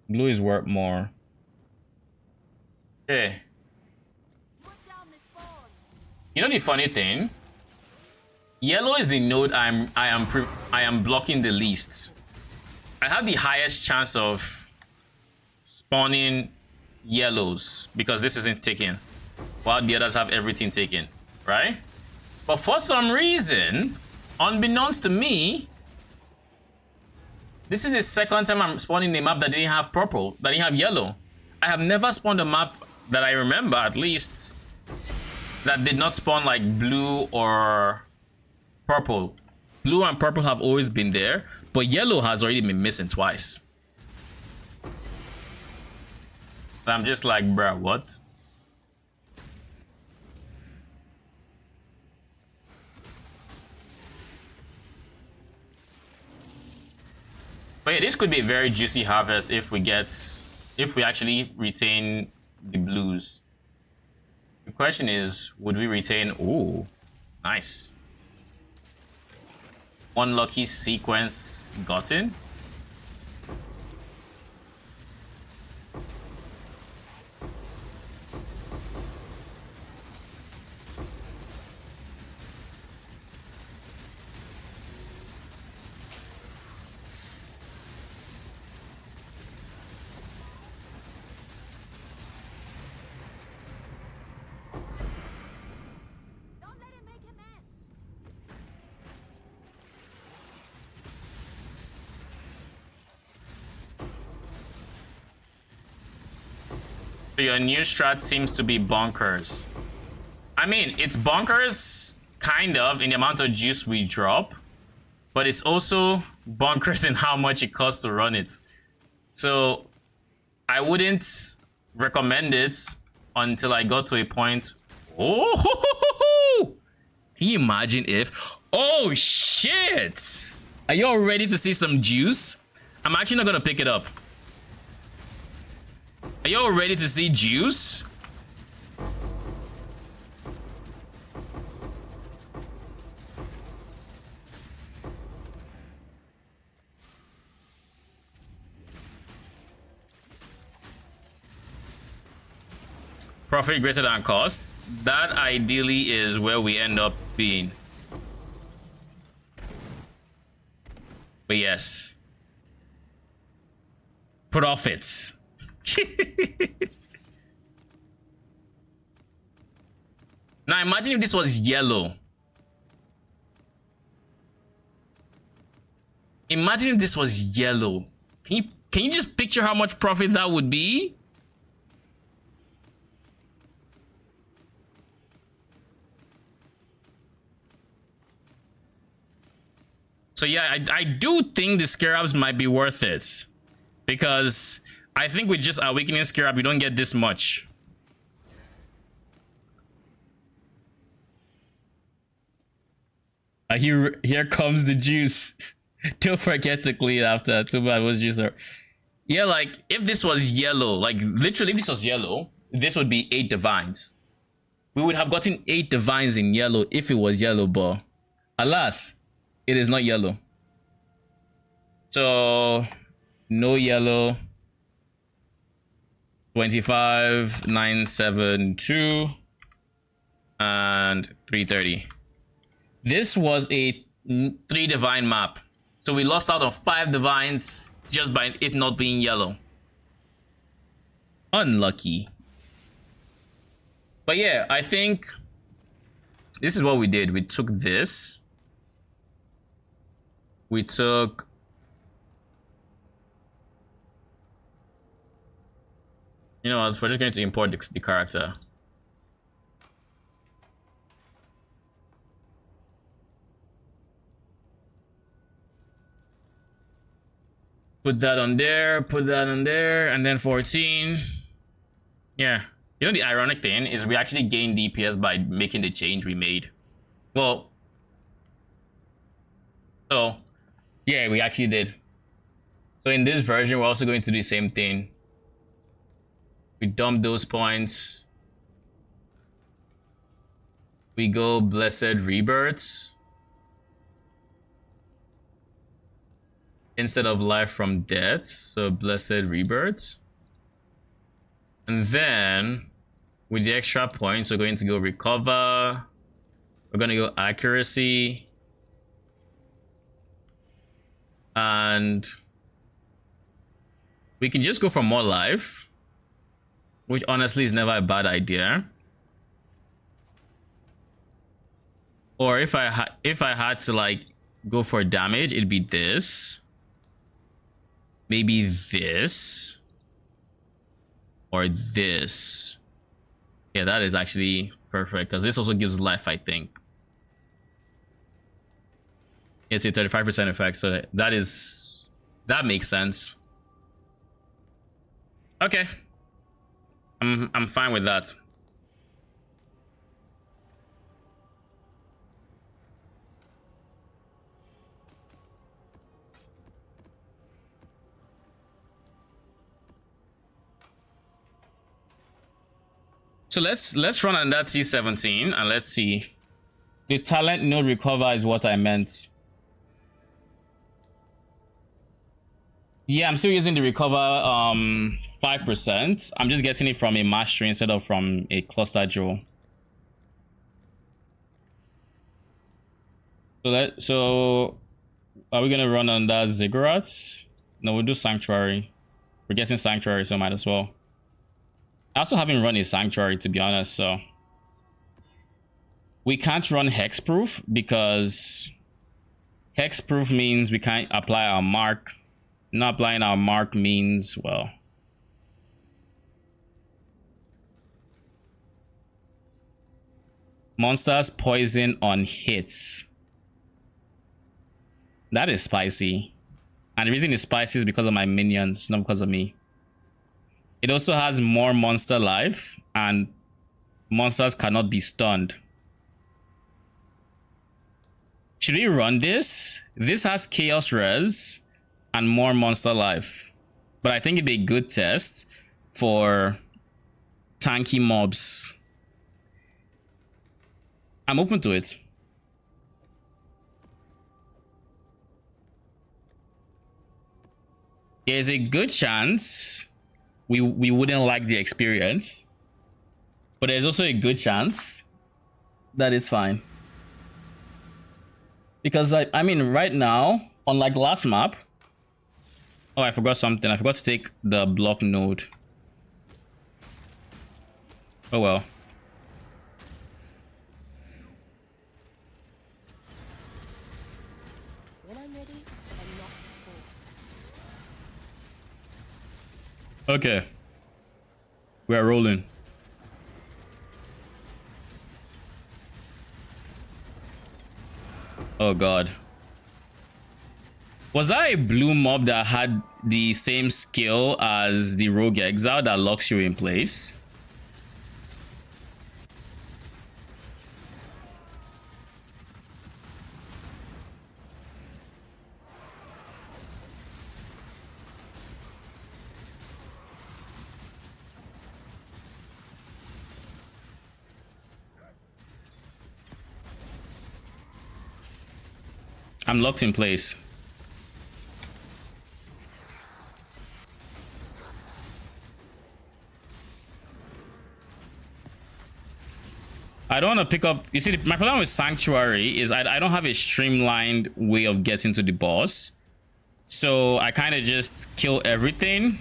Blue is warp more. Okay. You know the funny thing? Yellow is the node I am blocking the least. I have the highest chance of spawning yellows because this isn't taken, while the others have everything taken, right? But for some reason, unbeknownst to me, this is the second time I'm spawning a map that didn't have purple, that didn't have yellow. I have never spawned a map that I remember, at least, that did not spawn like blue or purple. Blue and purple have always been there, but yellow has already been missing twice. I'm just like, bruh, what? But yeah, this could be a very juicy harvest if we actually retain the blues. The question is, would we retain? Ooh, nice. One lucky sequence gotten. So your new strat seems to be bonkers. I mean, it's bonkers kind of in the amount of juice we drop, but it's also bonkers in how much it costs to run it. So I wouldn't recommend it until I got to a point. Oh, can you imagine if? Oh shit! Are you all ready to see some juice? I'm actually not gonna pick it up. Are you all ready to see juice? Profit greater than cost. That ideally is where we end up being. But yes. Profits. Now imagine if this was yellow. Imagine if this was yellow. Can you just picture how much profit that would be? So yeah, I do think the scarabs might be worth it. Because I think with just awakening scarab, we don't get this much. Here comes the juice. Don't forget to clean after. Too bad was juicer. Yeah, like if this was yellow, like literally if this was yellow, this would be 8 divines. We would have gotten 8 divines in yellow if it was yellow, but alas, it is not yellow. So no yellow. 25,972 and 330. This was a 3 divine map. So we lost out on 5 divines just by it not being yellow. Unlucky. But yeah, I think this is what we did. We took this. We took... You know what? We're just going to import the character. Put that on there, put that on there, and then 14. Yeah. You know, the ironic thing is we actually gained DPS by making the change we made. Well, so, yeah, we actually did. So in this version, we're also going to do the same thing. We dump those points. We go Blessed Rebirths. Instead of Life from Death, so Blessed Rebirths. And then, with the extra points, we're going to go Recover. We're going to go Accuracy. And we can just go for more life, which honestly is never a bad idea. Or if I had to like go for damage, it'd be this. Maybe this. Or this. Yeah, that is actually perfect because this also gives life, I think. It's a 35% effect, so that makes sense. Okay. I'm fine with that. So let's run on that T17 and let's see. The talent node recover is what I meant. Yeah, I'm still using the recover 5%. I'm just getting it from a mastery instead of from a cluster jewel. So are we gonna run on that ziggurat? No, we'll do sanctuary. We're getting sanctuary, so might as well. I also haven't run a sanctuary, to be honest, so we can't run hexproof because hexproof means we can't apply our mark. Not applying our mark means, well, Monsters poison on hits. That is spicy. And the reason it's spicy is because of my minions, not because of me. It also has more monster life, and monsters cannot be stunned. Should we run this? This has chaos res and more monster life. But I think it'd be a good test for tanky mobs. I'm open to it. There's a good chance we wouldn't like the experience, but there's also a good chance that it's fine. Because I mean, right now, unlike last map, oh, I forgot something. I forgot to take the block node. Oh well. When I'm ready, I'm not before. Okay. We are rolling. Oh god. Was that a blue mob that had the same skill as the rogue exile that locks you in place? I'm locked in place. I don't want to pick up. You see, my problem with Sanctuary is I don't have a streamlined way of getting to the boss. So I kind of just kill everything.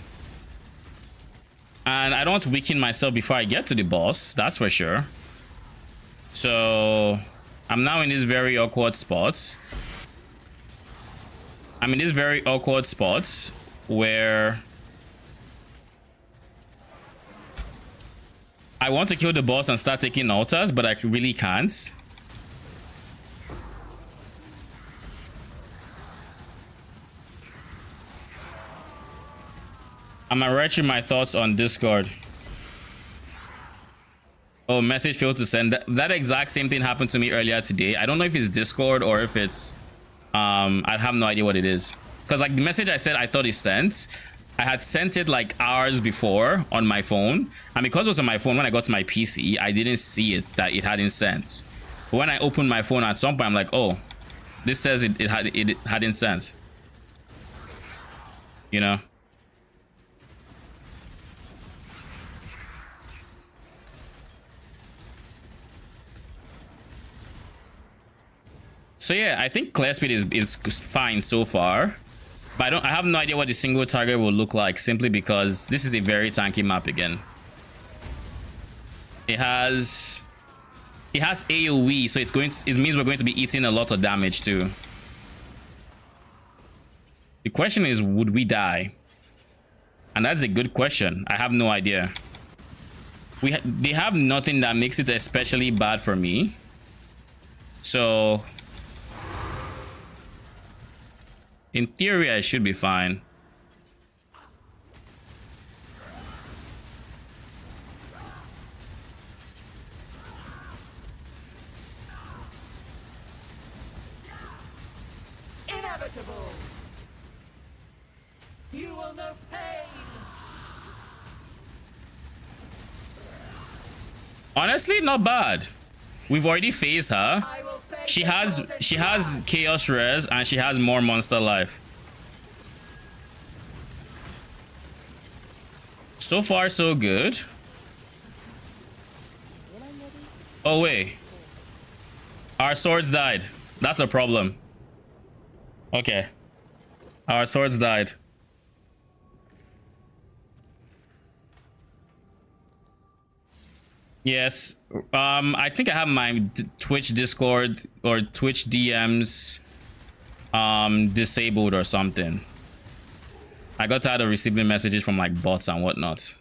And I don't want to weaken myself before I get to the boss. That's for sure. So I'm now in this very awkward spot. I'm in this very awkward spot where I want to kill the boss and start taking altars, but I really can't. I'm gonna write you my thoughts on Discord. Oh, message failed to send. That exact same thing happened to me earlier today. I don't know if it's Discord or if it's I have no idea what it is, because like the message I said I thought it sent, I had sent it like hours before on my phone, and because it was on my phone, when I got to my PC I didn't see it that it hadn't sent. But when I opened my phone at some point, I'm like, oh, this says it hadn't sent, you know. So yeah, I think clear speed is fine so far, but I have no idea what the single target will look like, simply because this is a very tanky map again. It has AoE, so it means we're going to be eating a lot of damage too. The question is, would we die? And that's a good question. I have no idea. They have nothing that makes it especially bad for me, so in theory, I should be fine. Inevitable. You will know pain. Honestly, not bad. We've already phased her. I will pay. She has chaos res and she has more monster life. So far so good. When I'm ready, Oh wait, our swords died. That's a problem. Okay, our swords died. Yes. I think I have my Twitch Discord or Twitch DMs disabled or something. I got tired of receiving messages from like bots and whatnot.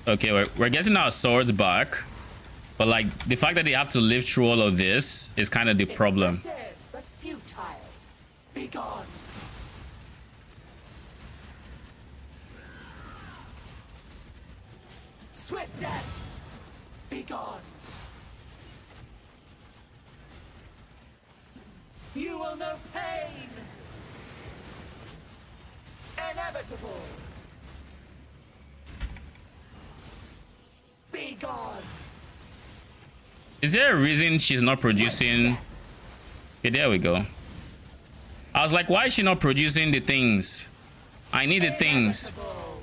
Okay, we're getting our swords back. But like the fact that they have to live through all of this is kind of the problem. Impressive, but futile. Be gone. Swift death. Be gone. You will know pain. Inevitable. Be gone. Is there a reason she's not producing? Okay, there we go. I was like, why is she not producing the things? I need the things. Inevitable.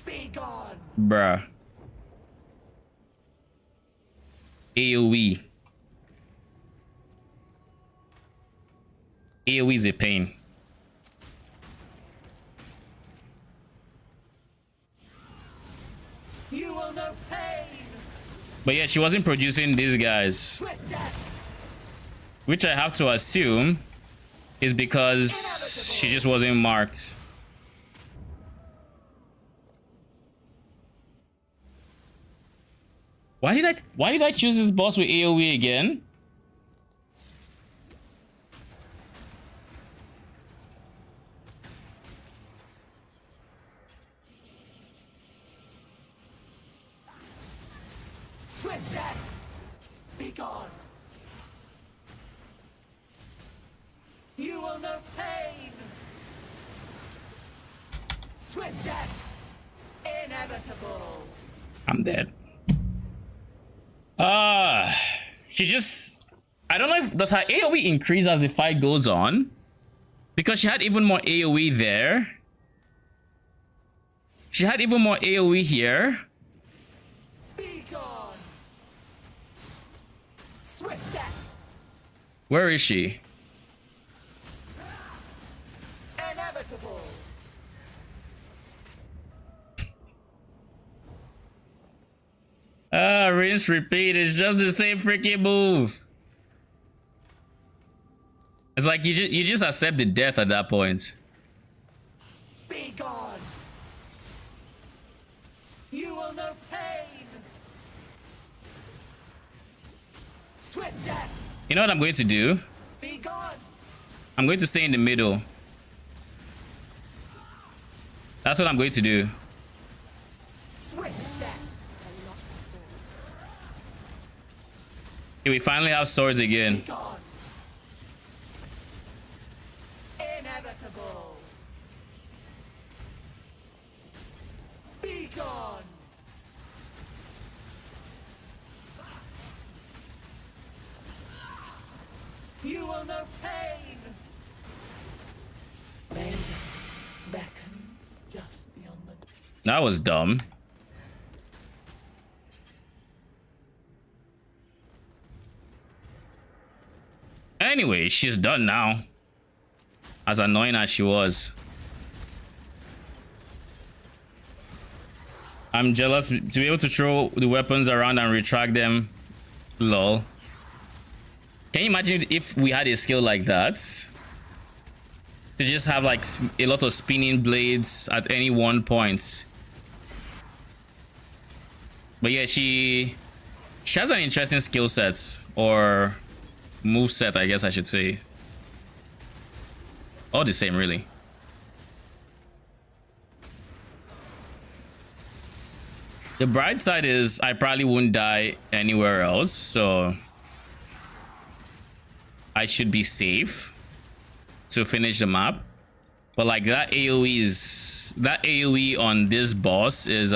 Be gone. Bruh. AoE. AoE is a pain. You will know pain. But yeah, she wasn't producing these guys, Swift death. which I have to assume is because she just wasn't marked. Why did I choose this boss with AoE again? Swift death. Be gone. You will know pain. Swift death. Inevitable. I'm dead. She just, I don't know if does her AoE increase as the fight goes on, because she had even more AoE there. She had even more AoE here. Be gone. Swift death. Where is she? Inevitable. Rinse, repeat. It's just the same freaking move. It's like you just accept the death at that point. Be gone. You will know pain. Swift death. You know what I'm going to do? Be gone. I'm going to stay in the middle. That's what I'm going to do. Swift death. Okay, we finally have swords again. Be gone. Inevitable. Be gone. You will know pain. Pain beckons just beyond the. That was dumb. Anyway, she's done now. As annoying as she was. I'm jealous to be able to throw the weapons around and retract them. Lol. Can you imagine if we had a skill like that? To just have like a lot of spinning blades at any one point. But yeah, she has an interesting skill set, or move set, I guess I should say. All the same, really. The bright side is I probably wouldn't die anywhere else, so I should be safe to finish the map. But like that AoE on this boss is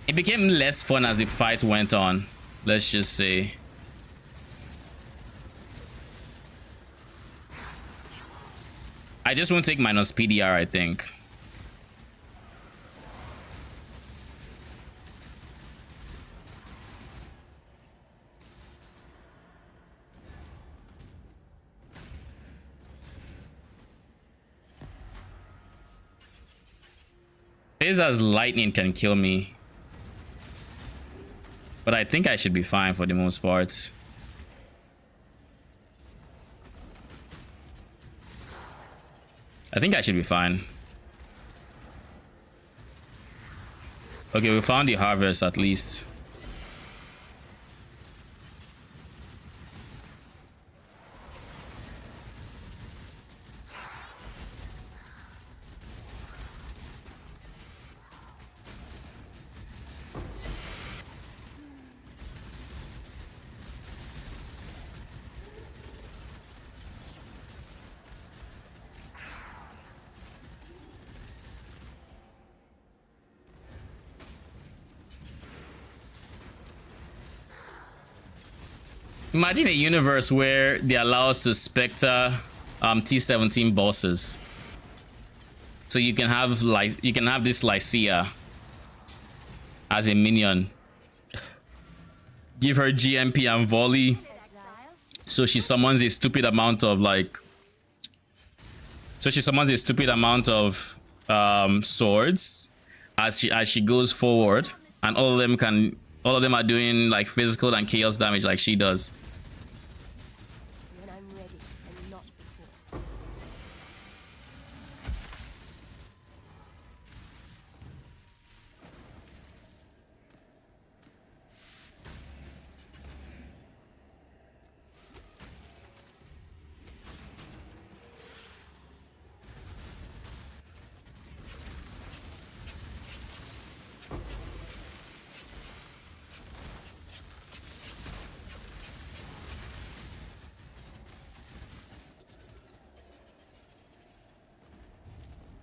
it became less fun as the fight went on, let's just say. I just won't take minus PDR, I think. Phaser's lightning can kill me. But I think I should be fine for the most part. I think I should be fine. Okay, we found the harvest at least. Imagine a universe where they allow us to Spectre T17 bosses. So you can have this Lycia as a minion. Give her GMP and volley. So she summons a stupid amount of swords as she goes forward, and all of them are doing like physical and chaos damage like she does. When I'm ready and not before.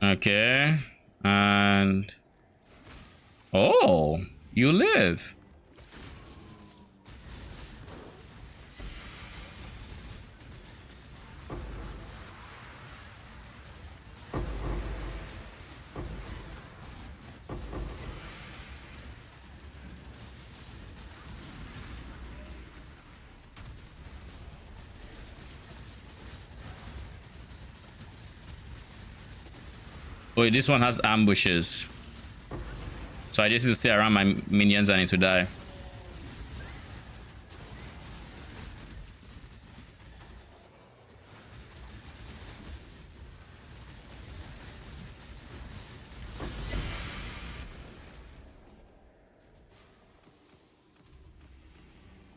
Okay, and oh, you live. Wait, this one has ambushes. So I just need to stay around my minions. I need to die.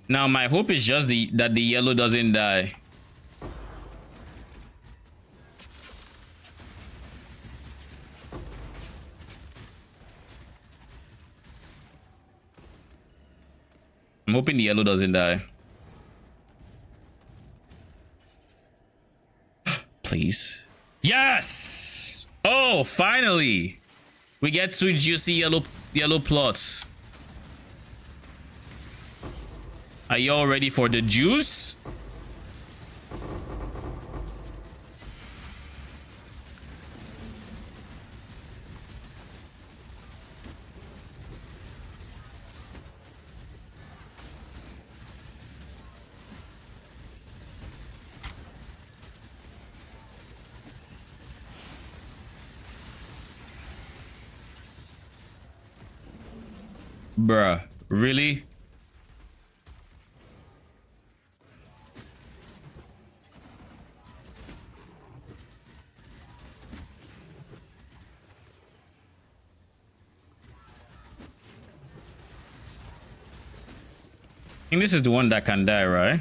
Now my hope is just that the yellow doesn't die. I'm hoping the yellow doesn't die. Please. Yes! Oh, finally! We get 2 juicy yellow plots. Are y'all ready for the juice? Bruh, really? I think this is the one that can die, right?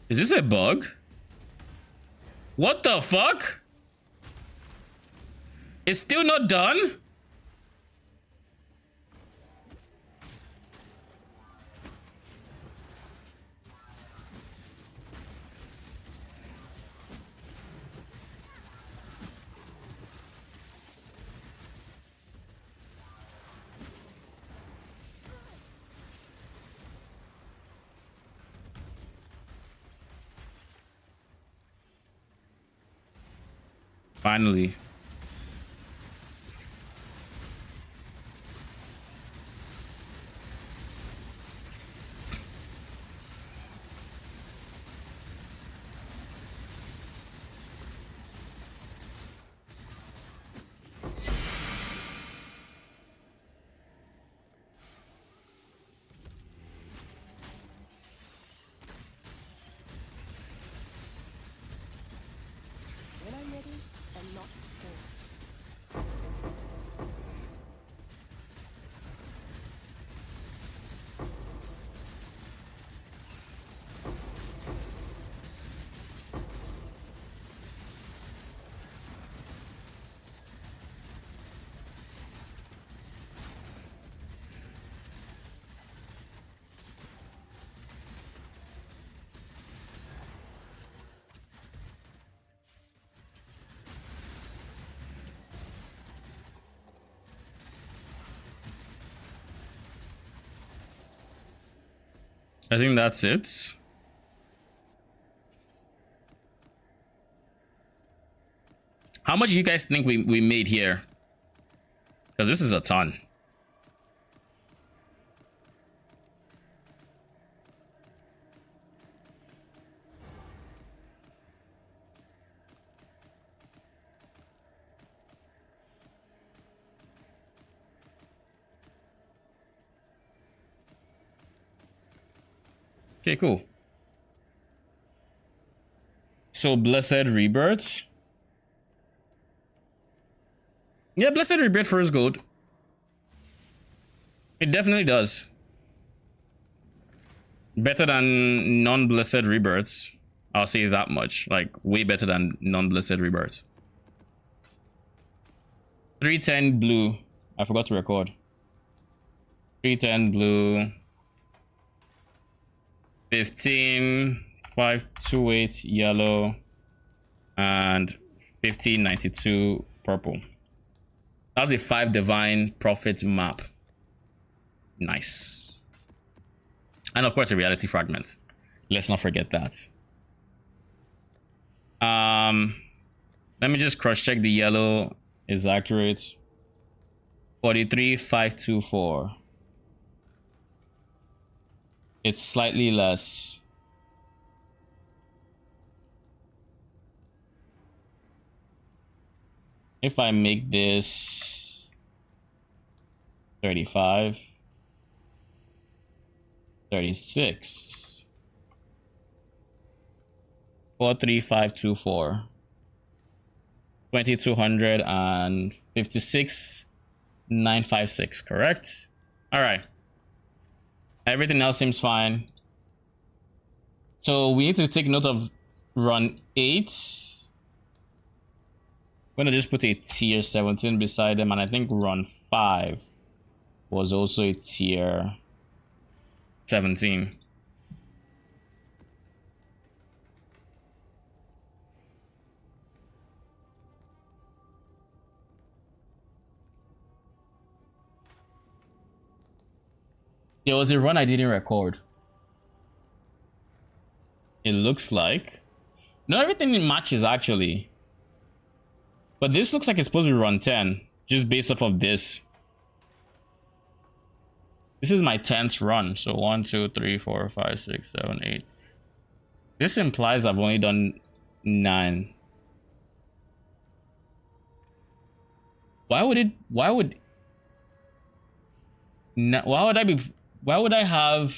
Is this a bug? What the fuck? It's still not done? Finally. I think that's it. How much do you guys think we made here? Because this is a ton. Okay, cool. So Blessed Rebirth. Yeah, Blessed Rebirth first gold. It definitely does. Better than non-Blessed Rebirths. I'll say that much. Like, way better than non-Blessed Rebirths. 310 blue. I forgot to record. 310 blue. 15 528 yellow and 1592 purple. That's a 5 divine prophet map. Nice. And of course a reality fragment. Let's not forget that. Let me just cross check the yellow is accurate. 43 524. It's slightly less. If I make this 35, 36, 43524, 2256, 956, correct? All right. Everything else seems fine. So we need to take note of run 8. I'm gonna just put a tier 17 beside them, and I think run 5 was also a tier 17. There was a run I didn't record. It looks like. Not everything matches actually. But this looks like it's supposed to be run 10. Just based off of this. This is my 10th run. So 1, 2, 3, 4, 5, 6, 7, 8. This implies I've only done 9. Why would I have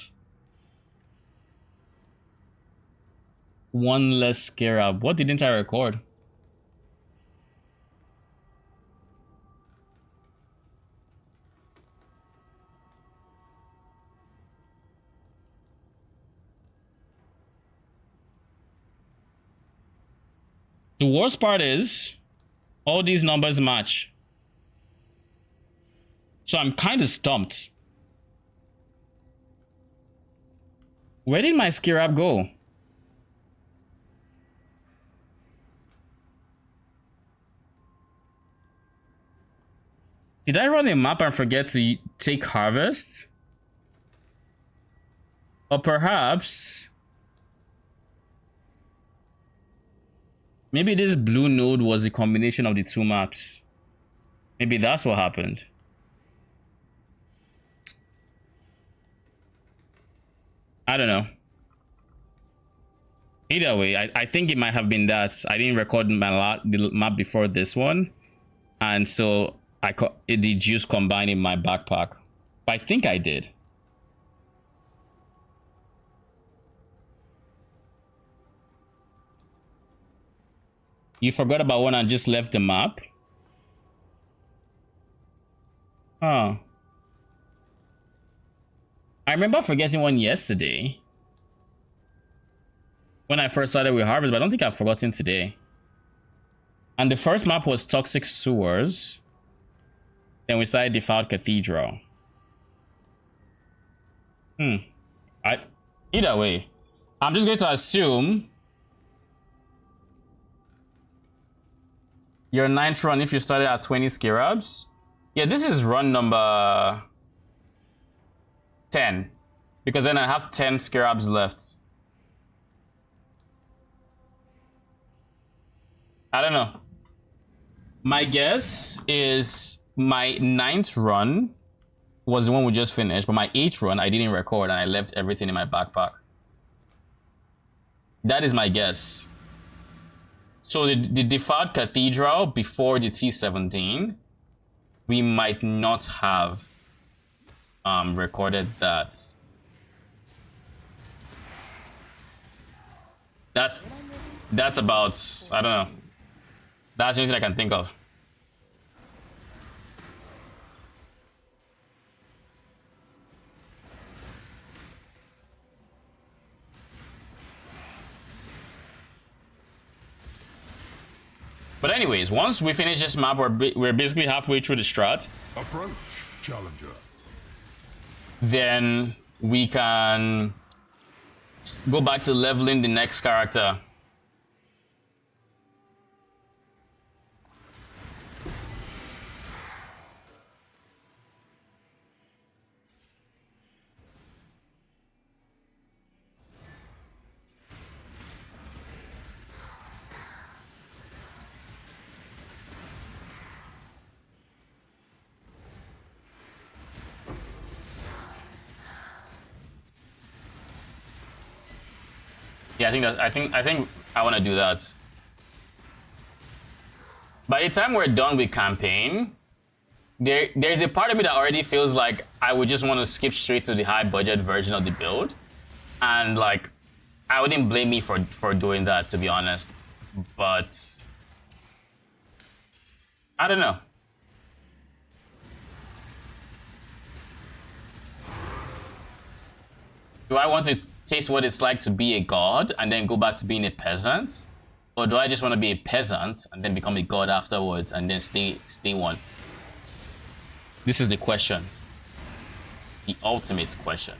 one less scarab? What didn't I record? The worst part is all these numbers match. So I'm kind of stumped. Where did my scarab go? Did I run a map and forget to take harvest? Or perhaps maybe this blue node was a combination of the two maps. Maybe that's what happened. I don't know. Either way, I think it might have been that I didn't record the map before this one, and so the juice combined in my backpack. But I think I did. You forgot about one and just left the map? Huh. I remember forgetting one yesterday. When I first started with Harvest, but I don't think I've forgotten today. And the first map was Toxic Sewers. Then we started Defiled Cathedral. Either way, I'm just going to assume your 9th run if you started at 20 scarabs. Yeah, this is run number 10. Because then I have 10 scarabs left. I don't know. My guess is my 9th run was the one we just finished, but my 8th run I didn't record and I left everything in my backpack. That is my guess. So the defiled cathedral before the T17, we might not have recorded that. That's about, I don't know. That's the only thing I can think of. But anyways, once we finish this map, we're basically halfway through the strat. Approach, challenger. Then we can go back to leveling the next character. Yeah, I think I want to do that. By the time we're done with campaign, there's a part of me that already feels like I would just want to skip straight to the high budget version of the build, and like I wouldn't blame me for doing that, to be honest. But I don't know. Do I want to taste what it's like to be a god and then go back to being a peasant? Or do I just want to be a peasant and then become a god afterwards and then stay one? This is the question. The ultimate question.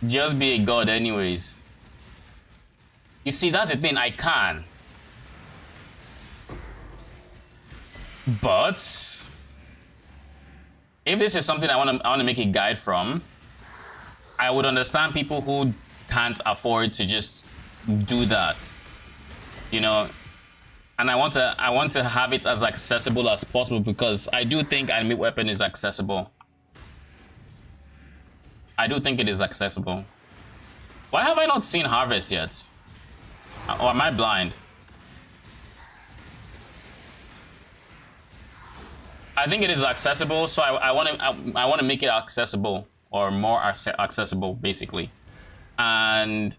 Just be a god anyways. You see, that's the thing, I can. But if this is something I want to make a guide from, I would understand people who can't afford to just do that. You know, and I want to have it as accessible as possible, because I do think enemy weapon is accessible. I do think it is accessible. Why have I not seen Harvest yet? Or am I blind? I think it is accessible, so I want to make it accessible, or more accessible, basically. And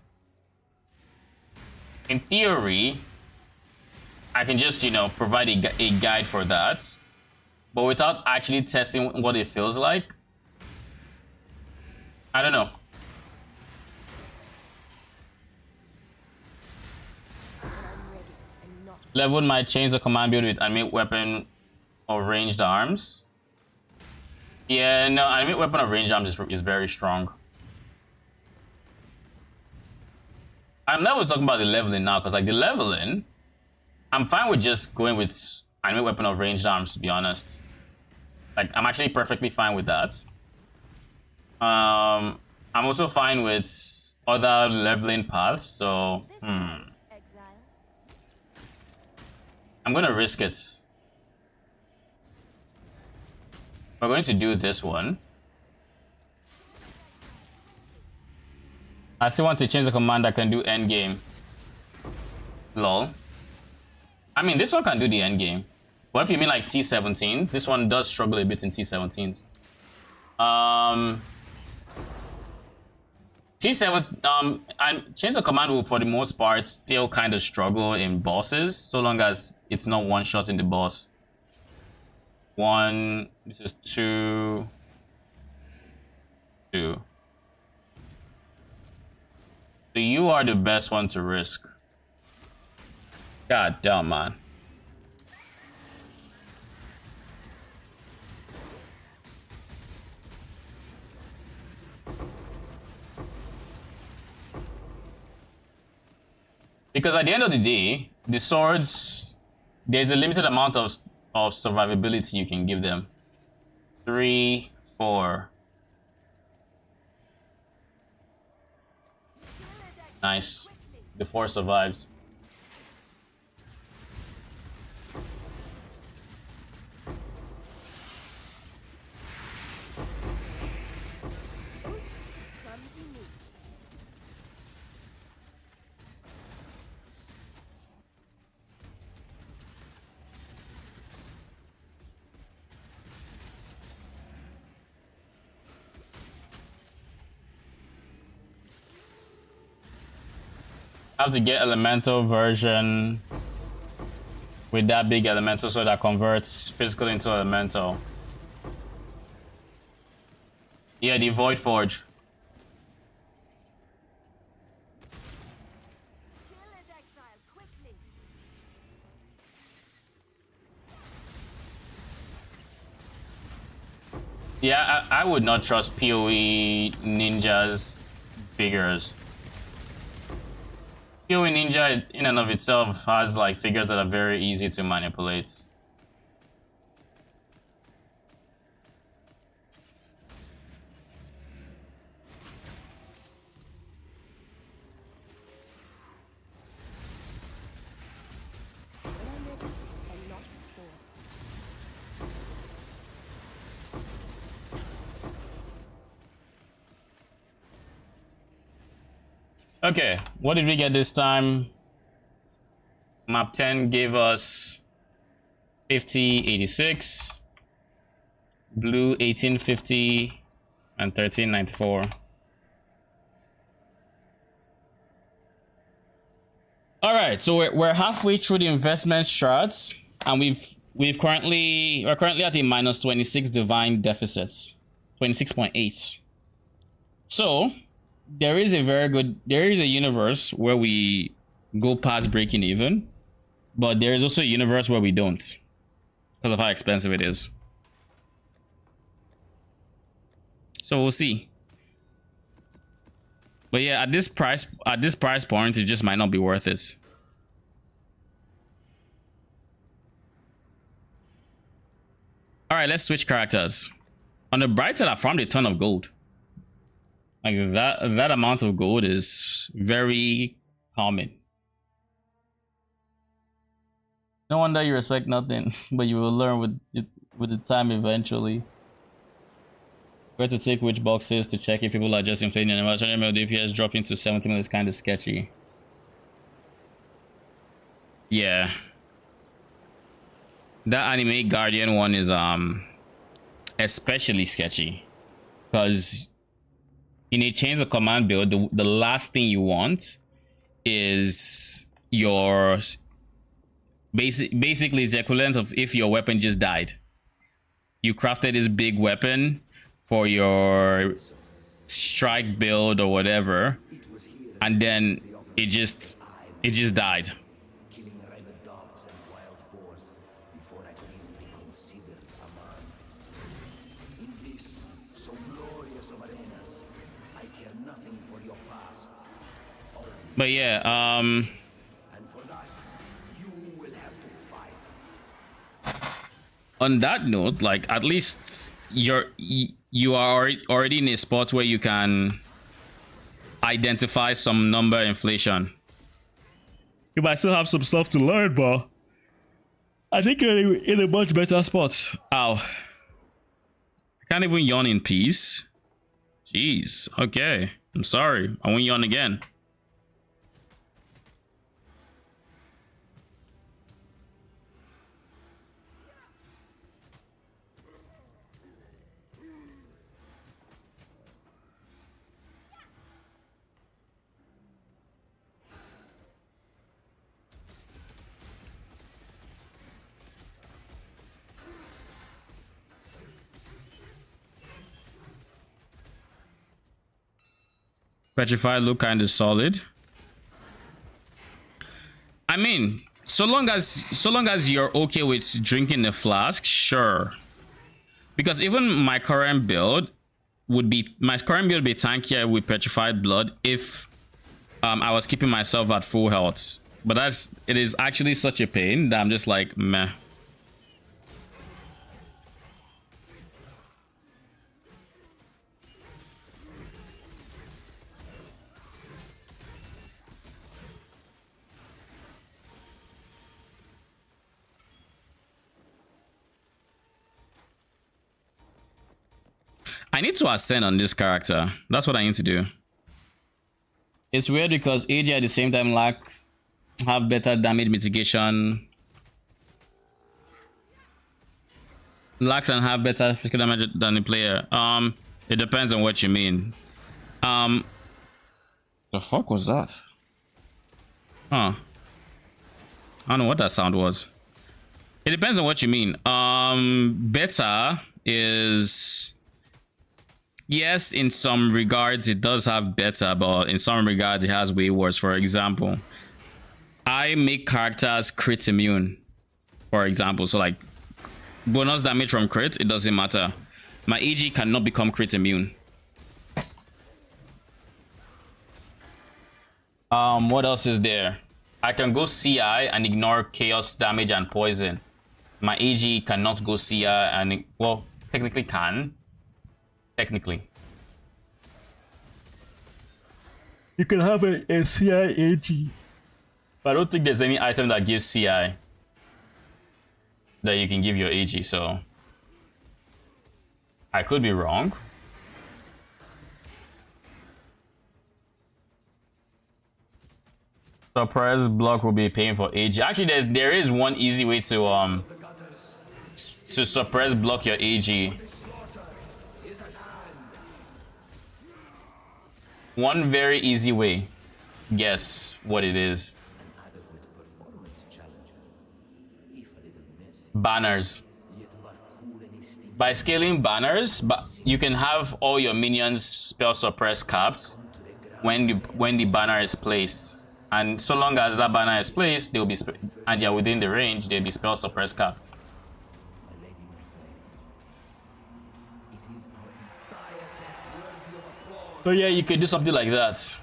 in theory, I can just, you know, provide a guide for that, but without actually testing what it feels like. I don't know. Leveled my chains of command build with enemy weapon or ranged arms. Yeah, no, enemy weapon or ranged arms is very strong. I'm never talking about the leveling now, because like the leveling, I'm fine with just going with enemy weapon or ranged arms, to be honest. Like, I'm actually perfectly fine with that. I'm also fine with other leveling paths, so I'm gonna risk it. We're going to do this one. I still want to change the command that can do endgame. Lol. I mean, this one can do the endgame. What if you mean like T17s? This one does struggle a bit in T17s. T7, and change the command will, for the most part, still kind of struggle in bosses, so long as it's not one shot in the boss. One, this is two, 2. So you are the best one to risk. God damn, man. Because at the end of the day, the swords, there's a limited amount of survivability you can give them. 3, 4. Nice. The 4 survives. Have to get elemental version with that big elemental so that converts physical into elemental. Yeah, the Void Forge. Yeah, I would not trust PoE ninjas figures. PoE Ninja in and of itself has like figures that are very easy to manipulate. Okay, what did we get this time? Map 10 gave us 5086, blue 1850, and 1394. All right, so we're halfway through the investment strats, and we're currently at a minus 26 divine deficit, 26.8. So there is a universe where we go past breaking even, but there is also a universe where we don't because of how expensive it is. So we'll see. But yeah, at this price point, it just might not be worth it. All right, let's switch characters. On the bright side, I found a ton of gold. Like that amount of gold is very common. No wonder you respect nothing, but you will learn with the time eventually. Where to take which boxes to check if people are just inflating and 20 mil DPS dropping to 70 mil is kind of sketchy. Yeah. That anime Guardian one is especially sketchy. Because in a change of command build, the last thing you want is your basically it's the equivalent of if your weapon just died. You crafted this big weapon for your strike build or whatever, and then it just died. But yeah, on that note, like at least you are already in a spot where you can identify some number inflation. You might still have some stuff to learn, but I think you're in a much better spot. Ow. I can't even yawn in peace. Jeez. Okay. I'm sorry. I won't yawn again. Petrified look kind of solid. I mean, so long as you're okay with drinking the flask, sure. Because even my current build would be tankier with petrified blood if I was keeping myself at full health. But it is actually such a pain that I'm just like meh. I need to ascend on this character. That's what I need to do. It's weird because AG at the same time have better damage mitigation. Lacks and have better physical damage than the player. It depends on what you mean. The fuck was that? Huh. I don't know what that sound was. It depends on what you mean. Better is... Yes, in some regards it does have better, but in some regards it has way worse. For example, I make characters crit immune, for example. So like bonus damage from crit, it doesn't matter. My AG cannot become crit immune. What else is there? I can go CI and ignore chaos damage and poison. My AG cannot go CI and, well, technically can. Technically. You can have a CI AG. But I don't think there's any item that gives CI that you can give your AG, so I could be wrong. Suppress block will be paying for AG. Actually, there is one easy way to suppress block your AG. One very easy way. Guess what it is. Banners. By scaling banners, but you can have all your minions spell suppress capped when the banner is placed. And so long as that banner is placed, they'll be and you're within the range, they'll be spell suppress capped. So yeah, you could do something like that.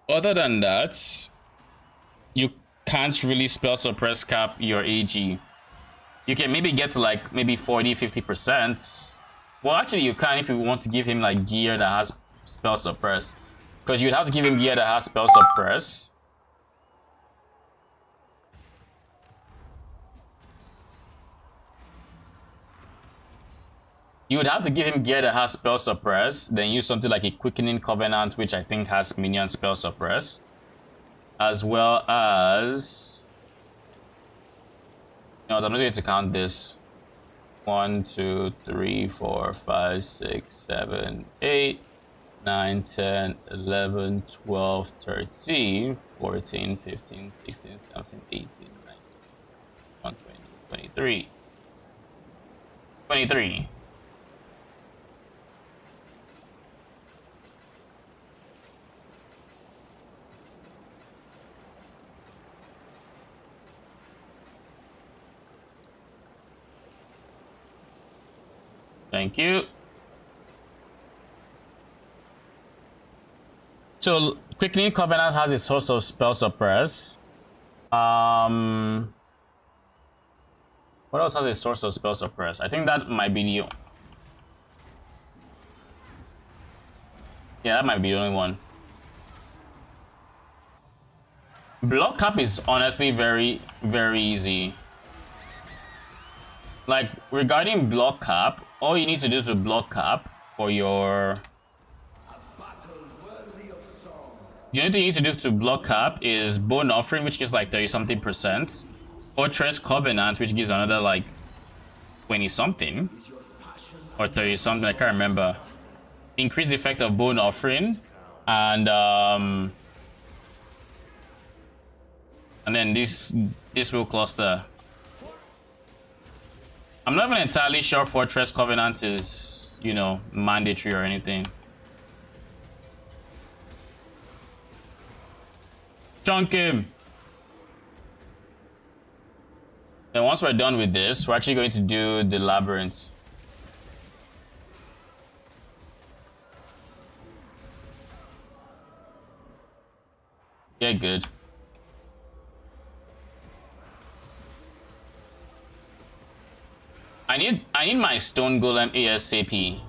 Other than that, you can't really spell suppress cap your AG. You can maybe get to like maybe 40-50%. Well, actually you can if you want to give him like gear that has spell suppress. Because you'd have to give him gear that has spell suppress. You would have to give him gear that has spell suppress, then use something like a quickening covenant, which I think has minion spell suppress, as well as... No, I'm not going to count this. 1, 2, 3, 4, 5, 6, 7, 8, 9, 10, 11, 12, 13, 14, 15, 16, 17, 18, 19, 20, 23. 23. Thank you. So, Quickening Covenant has a source of spell suppress. What else has a source of spell suppress? I think that might be the... Yeah, that might be the only one. Block cap is honestly very, very easy. Like, regarding block cap, all you need to do to block cap for your... The only thing you need to do to block cap is Bone Offering, which gives like 30-something%. Fortress Covenant, which gives another like 20-something. Or 30-something, I can't remember. Increase the effect of Bone Offering. And And then this will cluster. I'm not even entirely sure Fortress Covenant is, you know, mandatory or anything. Chunk him. Then once we're done with this, we're actually going to do the labyrinth. Yeah, good. I need my stone golem ASAP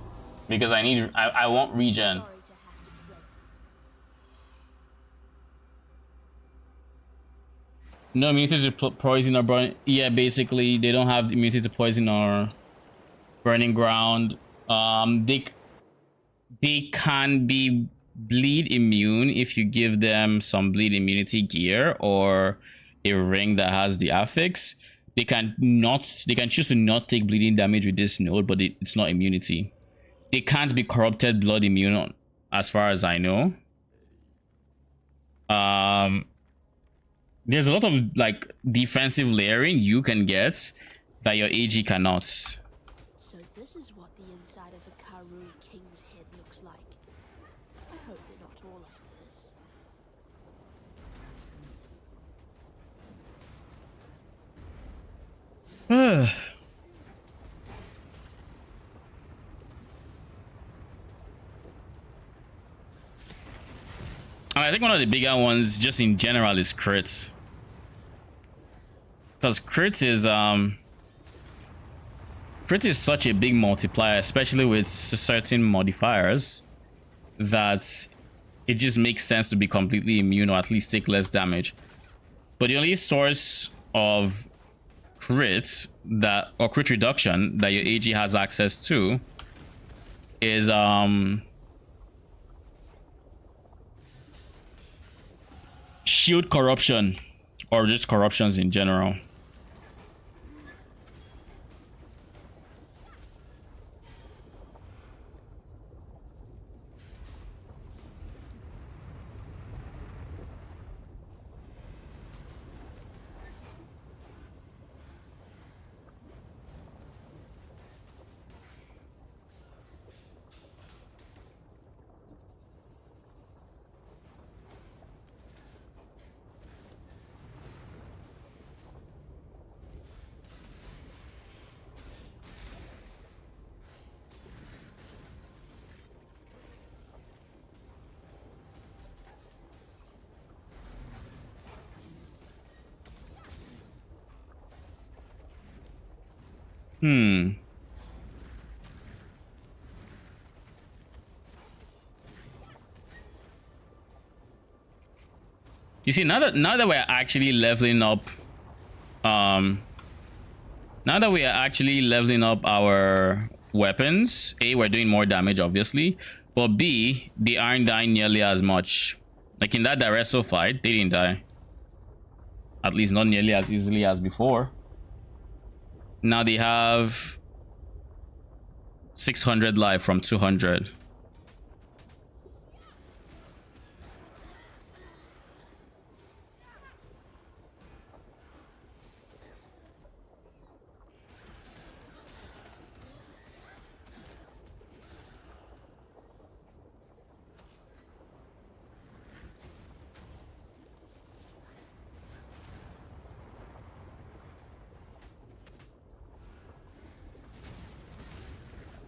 because I want regen. Sorry to have to close. No immunity to poison or burn. Yeah, basically they don't have immunity to poison or burning ground. They can be bleed immune if you give them some bleed immunity gear or a ring that has the affix. They can choose to not take bleeding damage with this node, but it's not immunity. They can't be corrupted blood immune as far as I know. There's a lot of like defensive layering you can get that your AG cannot. So this is what the inside of a Karui king's head looks like. I hope they're not all like this. And I think one of the bigger ones just in general is crits. Because crit is such a big multiplier, especially with certain modifiers, that it just makes sense to be completely immune or at least take less damage. But the only source of crit or crit reduction that your AG has access to is shield corruption or just corruptions in general. You see, now that we're actually leveling up, now that we are actually leveling up our weapons, A, we're doing more damage, obviously, but B, they aren't dying nearly as much. Like in that Daresso fight, they didn't die. At least not nearly as easily as before. Now they have 600 life from 200.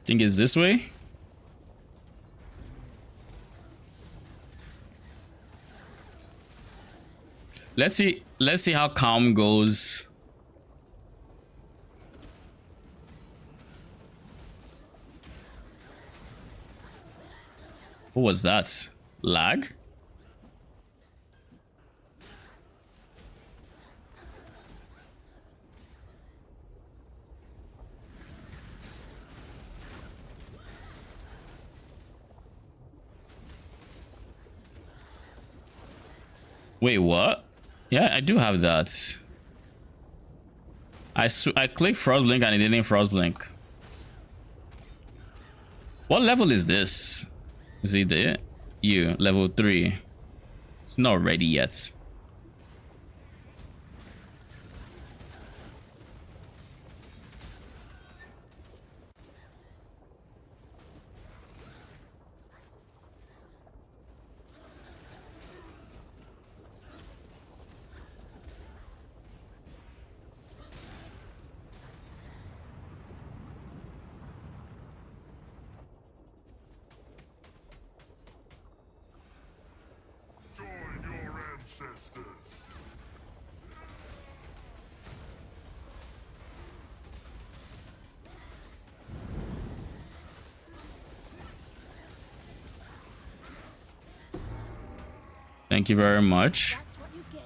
Think it's this way. Let's see how calm goes. What was that? Lag? Wait, what? Yeah, I do have that. I clicked Frostblink and it didn't Frostblink. What level is this? Is it the level 3? It's not ready yet. ancestors. Thank you very much. That's what you get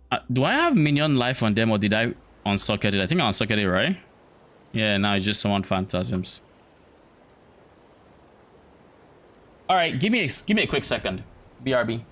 for Do I have minion life on them, or did I unsocket it? I think I unsocket it, right? Yeah, now it's just summon phantasms. All right, give me a quick second. BRB.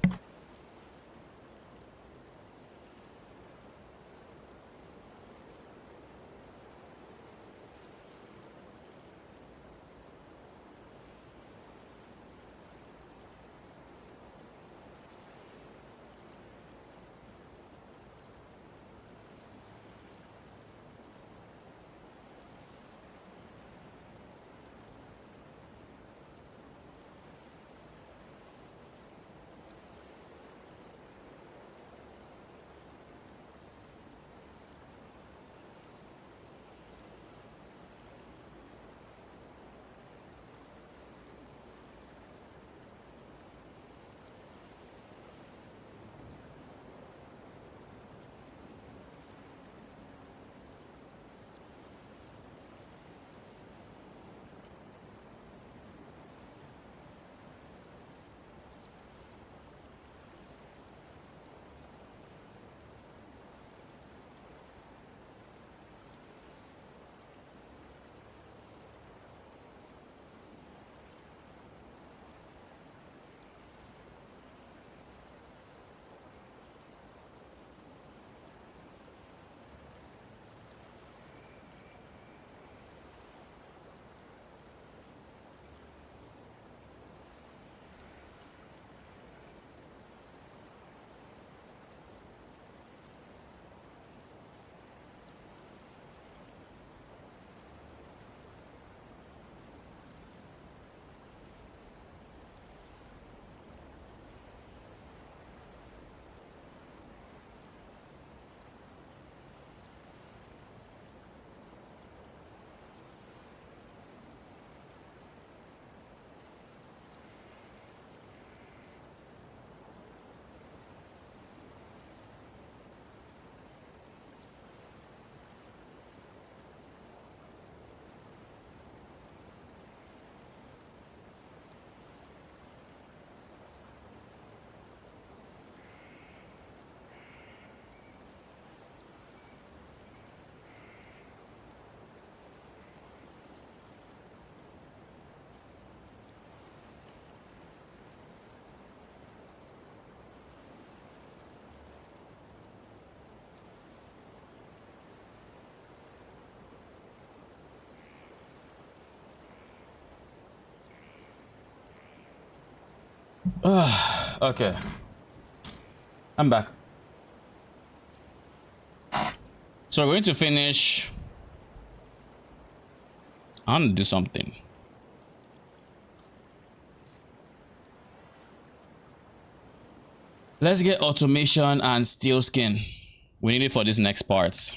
Okay. I'm back. So we're going to finish. I want to do something. Let's get automation and steel skin. We need it for this next part.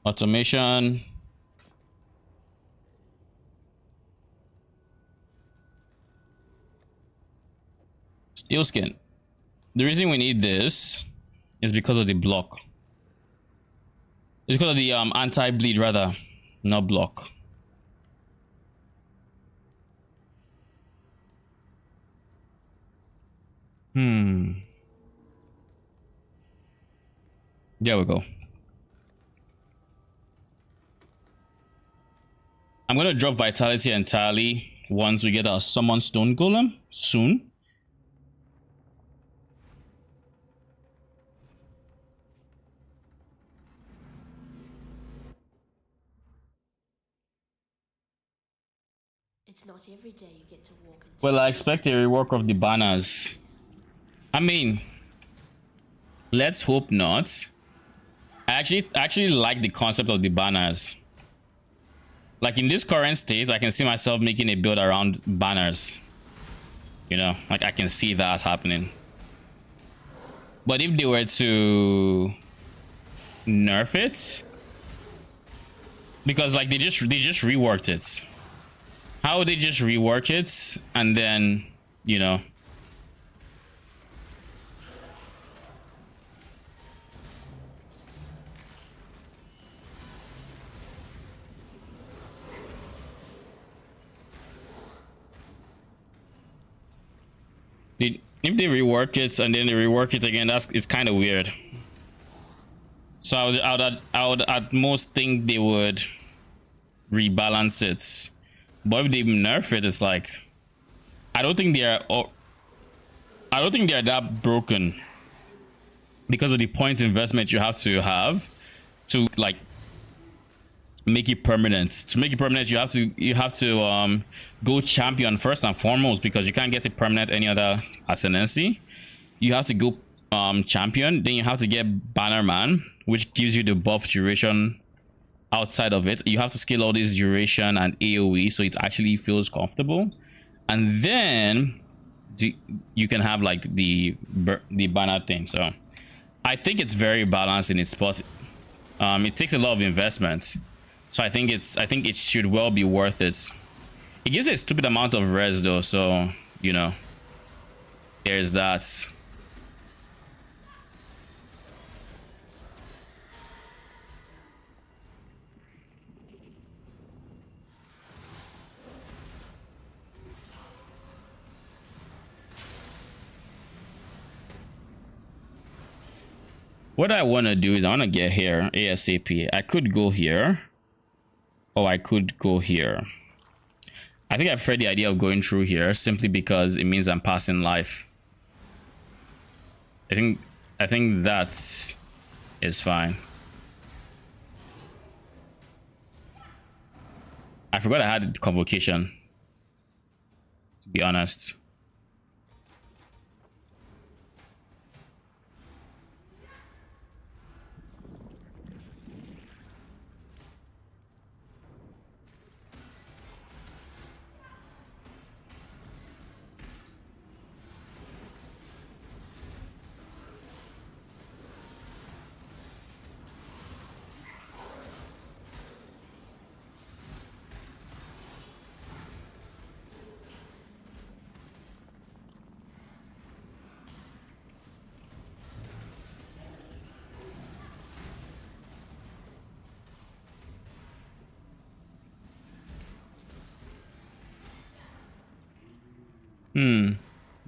Automation. Steel skin. The reason we need this is because of the block. It's because of the anti-bleed rather, not block. There we go. I'm gonna drop vitality entirely once we get our summon stone golem soon. It's not every day you get to walk into. Well, I expect a rework of the banners. I mean, let's hope not. I actually like the concept of the banners. Like in this current state, I can see myself making a build around banners. You know, like I can see that happening. But if they were to nerf it, because like they just reworked it. How would they just rework it and then, you know? If they rework it and then they rework it again, it's kind of weird. So I would at most think they would rebalance it. But if they nerf it, it's like I don't think they're that broken because of the point investment you have to like make it permanent. To make it permanent, you have to go champion first and foremost, because you can't get it permanent any other ascendancy. You have to go champion, then you have to get bannerman, which gives you the buff duration outside of it. You have to scale all this duration and AoE so it actually feels comfortable, and then you can have like the banner thing. So I think it's very balanced in its spot. It takes a lot of investment, so I think it should well be worth it. It gives a stupid amount of res though, so you know, there's that. What I want to do is I want to get here ASAP. I could go here, or I could go here. I think I prefer the idea of going through here simply because it means I'm passing life. I think that is fine. I forgot I had convocation, to be honest.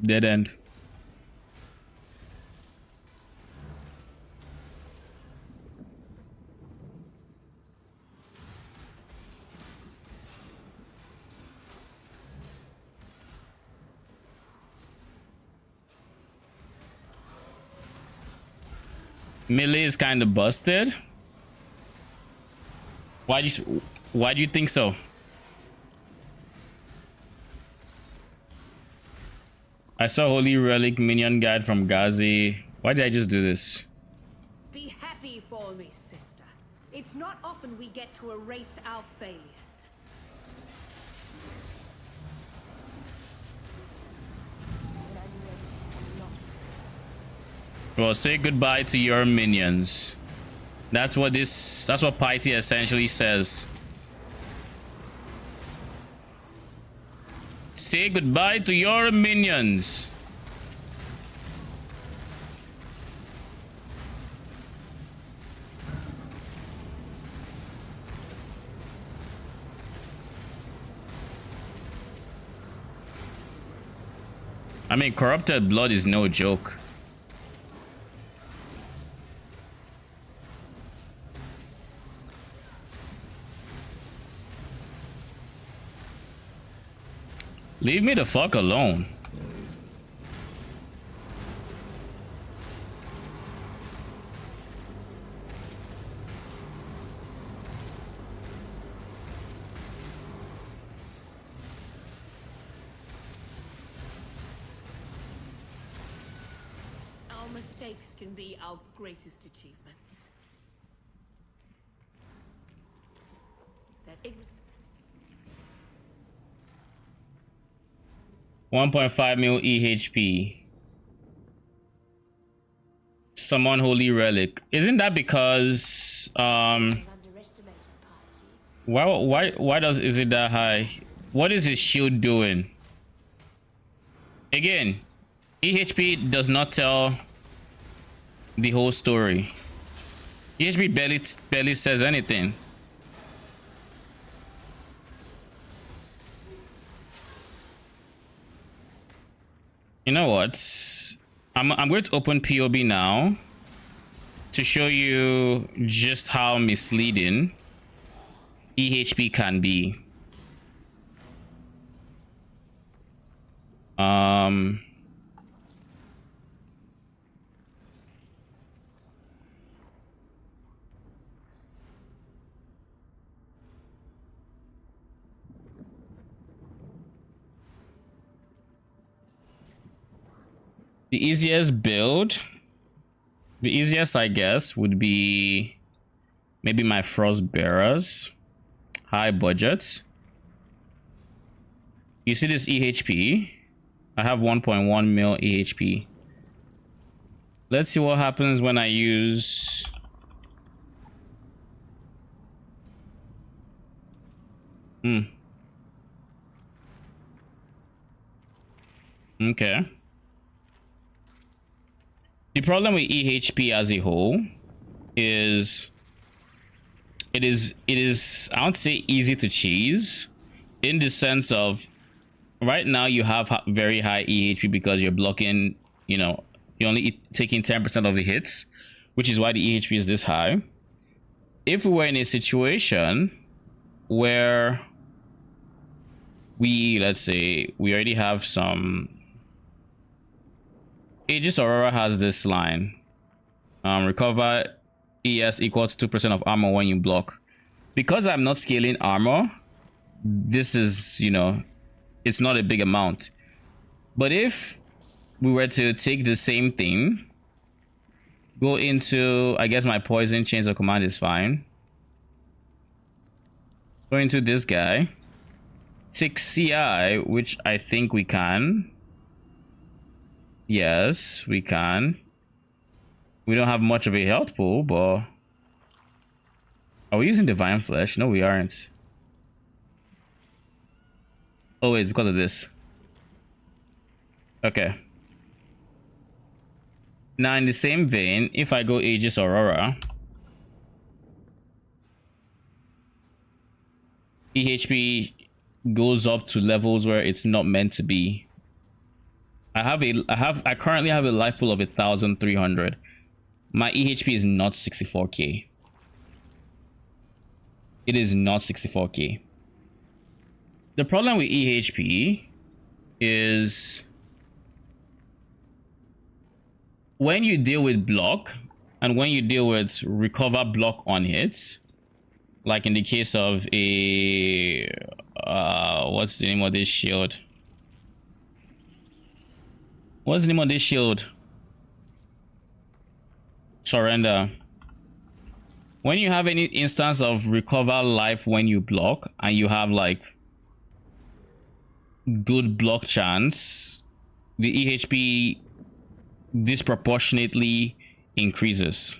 Dead end. Melee is kind of busted. Why do you think so? I saw Holy Relic minion guide from Ghazi. Why did I just do this? Be happy for me, sister. It's not often we get to erase our failures. Well, say goodbye to your minions. That's what Piety essentially says. Say goodbye to your minions. I mean, corrupted blood is no joke. Leave me the fuck alone. Our mistakes can be our greatest achievements. That it was 1.5 mil EHP. Summon Holy Relic. Isn't that because Underestimating piety. why is it that high? What is his shield doing? Again, EHP does not tell the whole story. EHP barely says anything. You know what? I'm going to open POB now to show you just how misleading EHP can be. The easiest build, the easiest I guess, would be maybe my Frost Bearers, high budget. You see this EHP? I have 1.1 mil EHP. Let's see what happens when I use okay. The problem with EHP as a whole is it is I don't say easy to cheese, in the sense of right now you have very high EHP because you're blocking, you know, you're only taking 10% of the hits, which is why the EHP is this high. If we were in a situation where let's say we already have some Aegis Aurora has this line, recover ES equals 2% of armor when you block. Because I'm not scaling armor, this is, you know, it's not a big amount. But if we were to take the same thing, go into, I guess my poison chains of command is fine, go into this guy, take CI, which I think we can. Yes, we can. We don't have much of a health pool, but are we using Divine Flesh? No, we aren't. Oh wait, because of this. Okay. Now in the same vein, if I go Aegis Aurora, EHP goes up to levels where it's not meant to be. I currently have a life pool of 1,300. My EHP is not 64k. It is not 64k. The problem with EHP is when you deal with block and when you deal with recover block on hits, like in the case of a what's the name of this shield? What's the name of this shield? Surrender. When you have any instance of recover life when you block and you have like good block chance, the EHP disproportionately increases.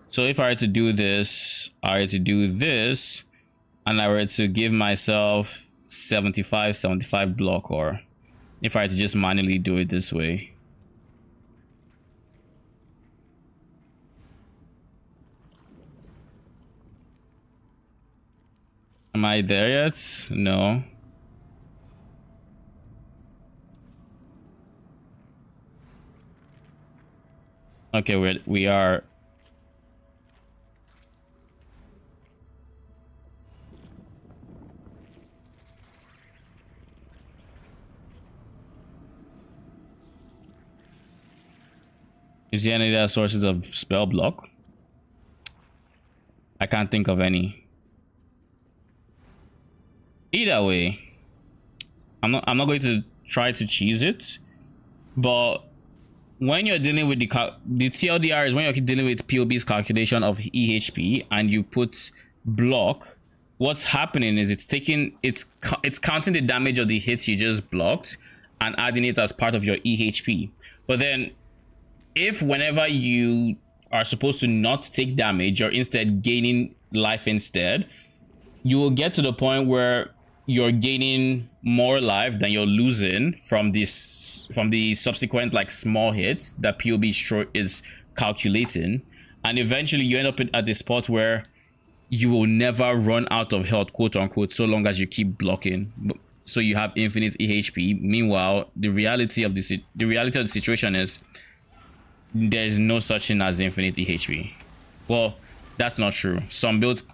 So if I were to do this, I were to do this, and I were to give myself 75 block, or if I were to just manually do it this way. Am I there yet? No. Okay, we are. Is there any other sources of spell block? I can't think of any. Either way, I'm not going to try to cheese it, but when you're dealing with the TLDR is when you're dealing with POB's calculation of EHP and you put block, what's happening is it's counting the damage of the hits you just blocked and adding it as part of your EHP. But then if whenever you are supposed to not take damage, you're instead gaining life instead, you will get to the point where you're gaining more life than you're losing from the subsequent like small hits that PoB is calculating, and eventually you end up at the spot where you will never run out of health, quote unquote, so long as you keep blocking. So you have infinite EHP. Meanwhile, the reality of the situation is there is no such thing as infinite EHP. Well, that's not true. Some builds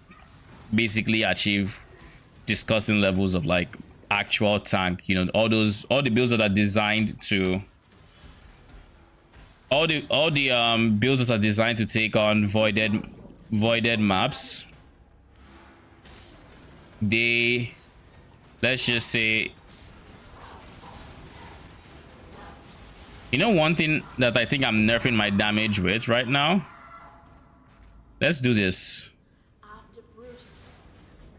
basically achieve disgusting levels of like actual tank. You know, all the builds that are designed to builds that are designed to take on voided maps. They, let's just say, you know, one thing that I think I'm nerfing my damage with right now. Let's do this. After Brutus,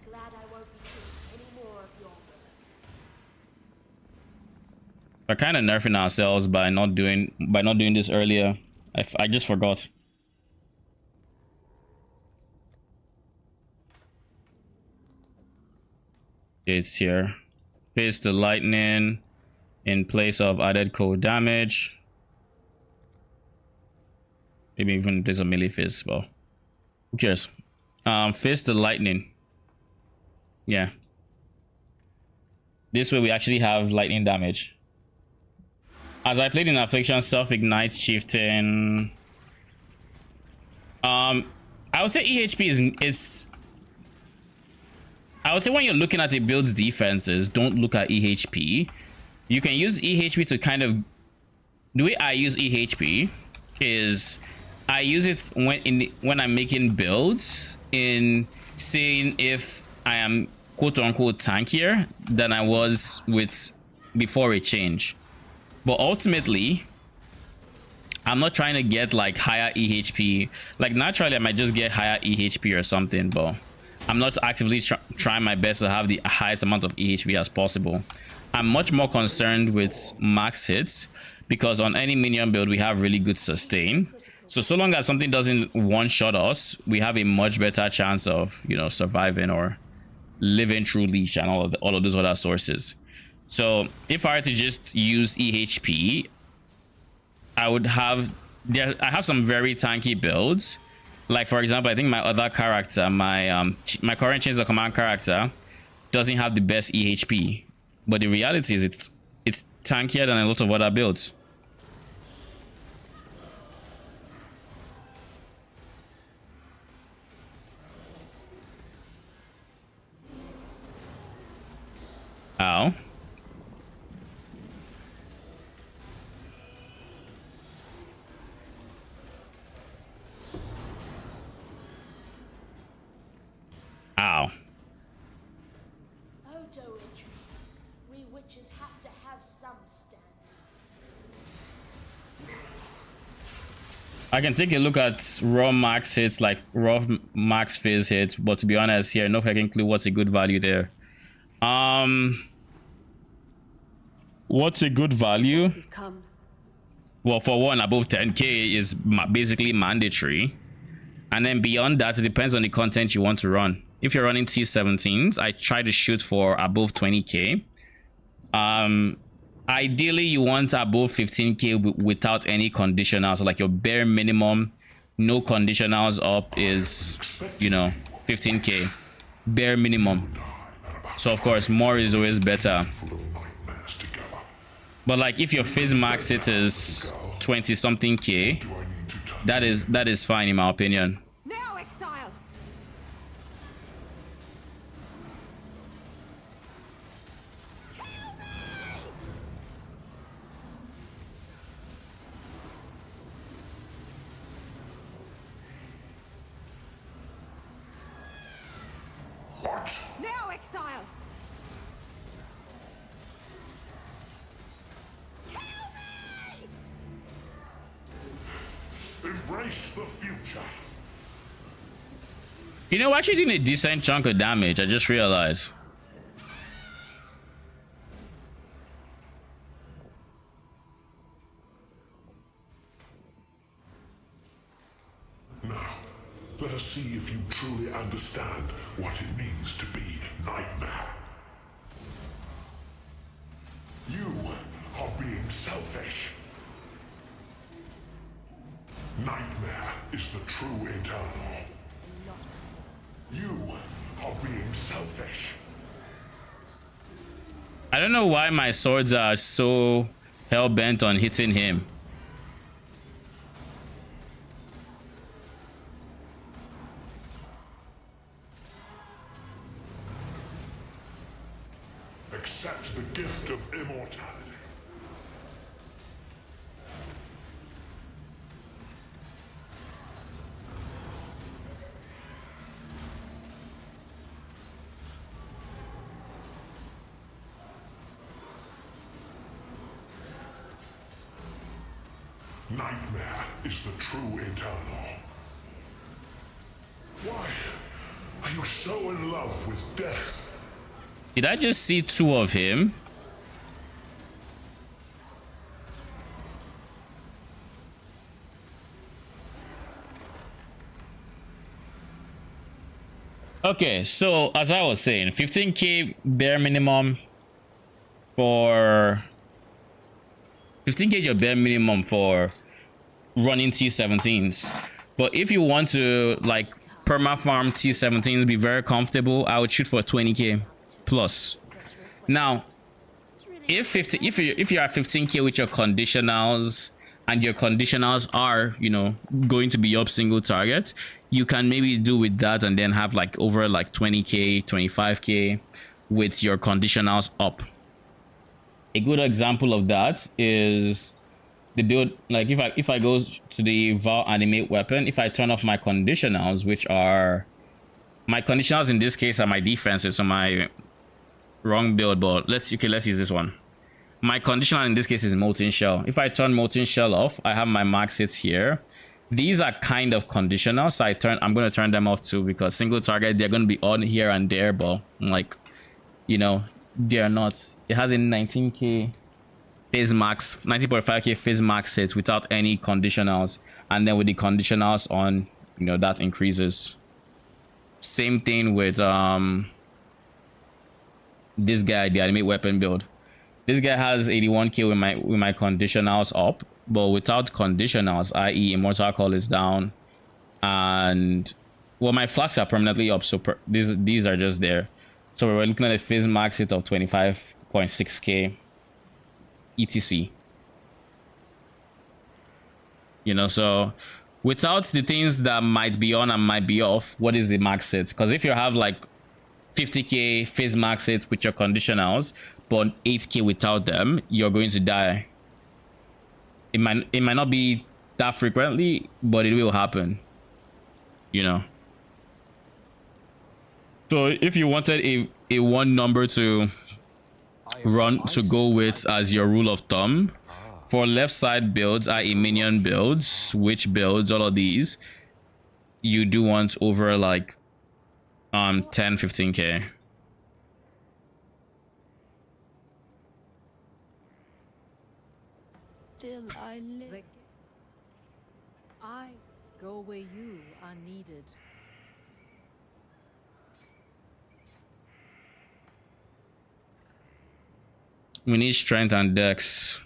glad I won't be seeing any more of your work. We're kind of nerfing ourselves by not doing this earlier. I just forgot. It's here. Fist the lightning in place of added cold damage. Maybe even in place of melee fist. Well, who cares? Fist the lightning. Yeah. This way we actually have lightning damage. As I played in Affliction, self-ignite shifting. I would say EHP is I would say when you're looking at the build's defenses, don't look at EHP. You can use EHP to kind of, the way I use EHP is I use it when I'm making builds in seeing if I am quote unquote tankier than I was with before a change. But ultimately, I'm not trying to get like higher EHP. Like naturally I might just get higher EHP or something, but I'm not actively trying my best to have the highest amount of EHP as possible. I'm much more concerned with max hits because on any minion build we have really good sustain. So long as something doesn't one-shot us, we have a much better chance of, you know, surviving or living through leash and all of those other sources. So if I were to just use EHP, I have some very tanky builds. Like for example, I think my other character, my current Chains of Command character, doesn't have the best EHP. But the reality is it's tankier than a lot of other builds. Ow. Ow. Oh, Doetry, we witches have to have some standards. I can take a look at raw max hits, like raw max phase hits, but to be honest here, no fucking clue what's a good value there. What's a good value? Well, for one, above 10k is basically mandatory, and then beyond that, it depends on the content you want to run. If you're running T17s, I try to shoot for above 20k. Ideally, you want above 15k without any conditionals. So like your bare minimum, no conditionals up is, you know, 15k. Bare minimum. So of course, more is always better. But like if your phase max hit is 20 something k, that is fine in my opinion. Now, exile. What? Now, exile. Embrace the future. You know, actually doing a decent chunk of damage. I just realized. Now, let us see if you truly understand what it means to be Nightmare. You are being selfish. Nightmare is the true eternal. You are being selfish. I don't know why my swords are so hell-bent on hitting him. Accept the gift of immortality. Nightmare is the true eternal. Why are you so in love with death? Did I just see two of him? Okay, so as I was saying, 15k bare minimum for 15k is your bare minimum for running T17s. But if you want to like perma farm T17s, be very comfortable, I would shoot for 20k plus. Now, if you are 15k with your conditionals and your conditionals are, you know, going to be up single target, you can maybe do with that and then have like over like 20k 25k with your conditionals up. A good example of that is the build. Like if I go to the Vow animate weapon, if I turn off my conditionals, which are my conditionals in this case are my defenses, so my wrong build, but let's use this one. My conditional in this case is Molten Shell. If I turn Molten Shell off, I have my max hits here. These are kind of conditional, so I'm going to turn them off too, because single target, they're going to be on here and there, but like, you know, they're not. It has a 19k phase max, 19.5k phase max hits without any conditionals, and then with the conditionals on, you know, that increases. Same thing with this guy, the animate weapon build. This guy has 81k with my conditionals up, but without conditionals, i.e. Immortal Call is down, and well, my flasks are permanently up, so these are just there. So we're looking at a phase max hit of 25.6k etc. You know, so without the things that might be on and might be off, what is the max hit? Because if you have like 50k phase max hits with your conditionals but 8k without them, you're going to die. It might not be that frequently, but it will happen, you know. So if you wanted a one number to go with as your rule of thumb for left side builds, i.e. minion builds, witch builds, all of these, you do want over like 10-15k. Still I live. I go where you are needed. We need strength and dex.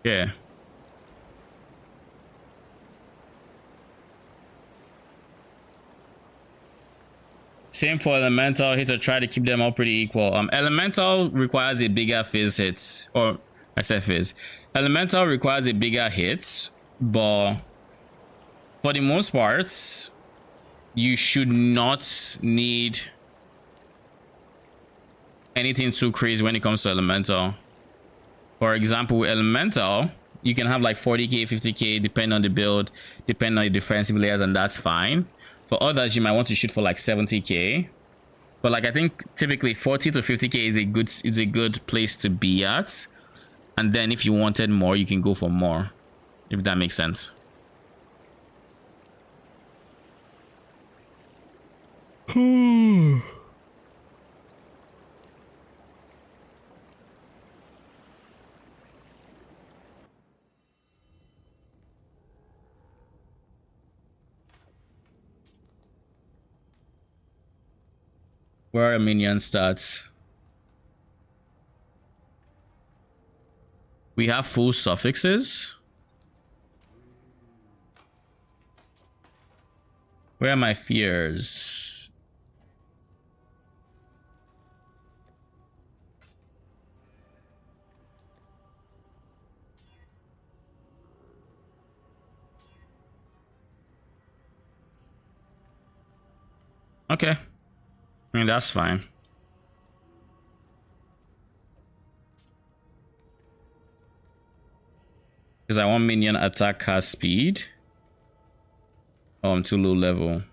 Yeah. Same for elemental. Hit to try to keep them all pretty equal. Elemental requires a bigger phase hits, or I said phase. Elemental requires a bigger hit, but for the most part, you should not need anything too crazy when it comes to elemental. For example, with elemental, you can have like 40k, 50k, depending on the build, depending on the defensive layers, and that's fine. For others, you might want to shoot for like 70k. But like I think typically 40 to 50k is a good place to be at. And then if you wanted more, you can go for more. If that makes sense. Where are minion stats? We have full suffixes. Where are my fears? Okay. I mean, that's fine. Because I want minion attack has speed. Oh, I'm too low level.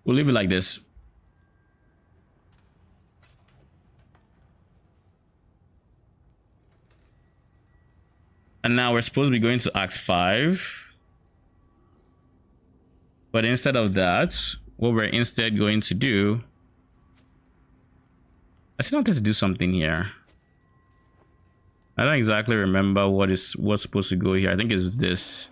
We'll leave it like this. And now we're supposed to be going to Act 5. But instead of that, what we're instead going to do... I still wanted to do something here. I don't exactly remember what's supposed to go here. I think it's this.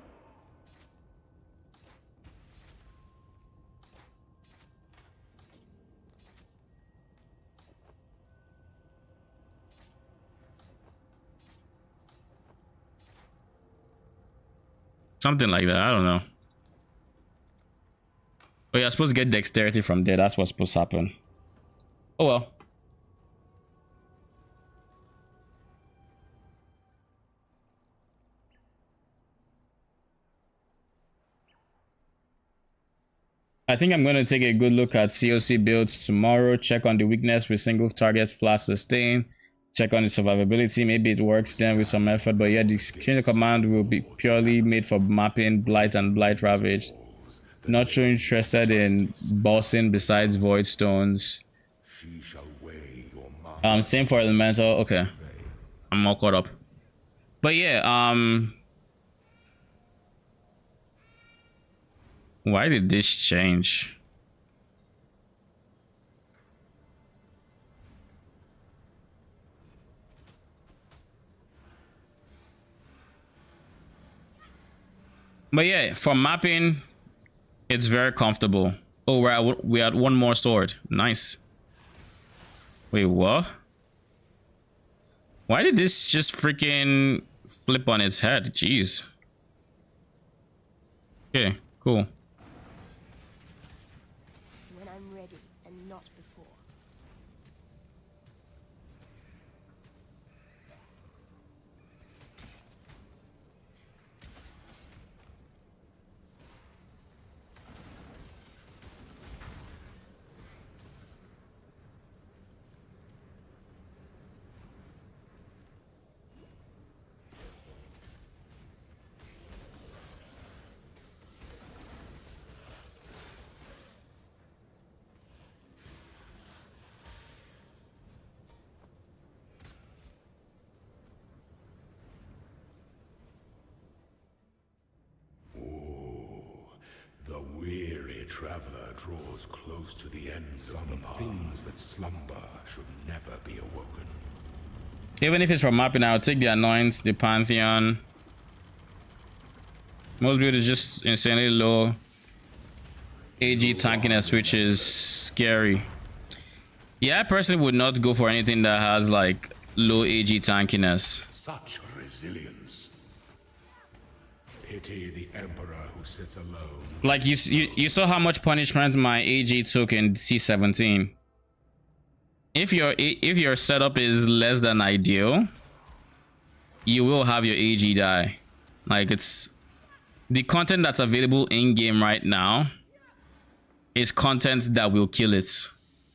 Something like that. I don't know. But you're supposed to get dexterity from there. That's what's supposed to happen. Oh well. I think I'm going to take a good look at COC builds tomorrow. Check on the weakness with single target flash sustain. Check on the survivability. Maybe it works then with some effort. But yeah, the change of command will be purely made for mapping Blight and Blight Ravaged. Not too interested in bossing besides Void Stones. Same for Elemental. Okay. I'm all caught up. But yeah, why did this change? But yeah, for mapping, it's very comfortable. Oh, we had one more sword. Nice. Wait, what? Why did this just freaking flip on its head? Jeez. Okay, cool. When I'm ready and not before. The weary traveler draws close to the end. Some things that slumber should never be awoken. Even if it's from mapping, I'll take the Annoyance, the Pantheon. Most build is just insanely low AG tankiness, which is scary. Yeah, I personally would not go for anything that has like low AG tankiness. Such resilience. Pity the emperor who sits alone. Like you saw how much punishment my AG took in C17. If your setup is less than ideal, you will have your AG die. Like, it's the content that's available in game right now is content that will kill it,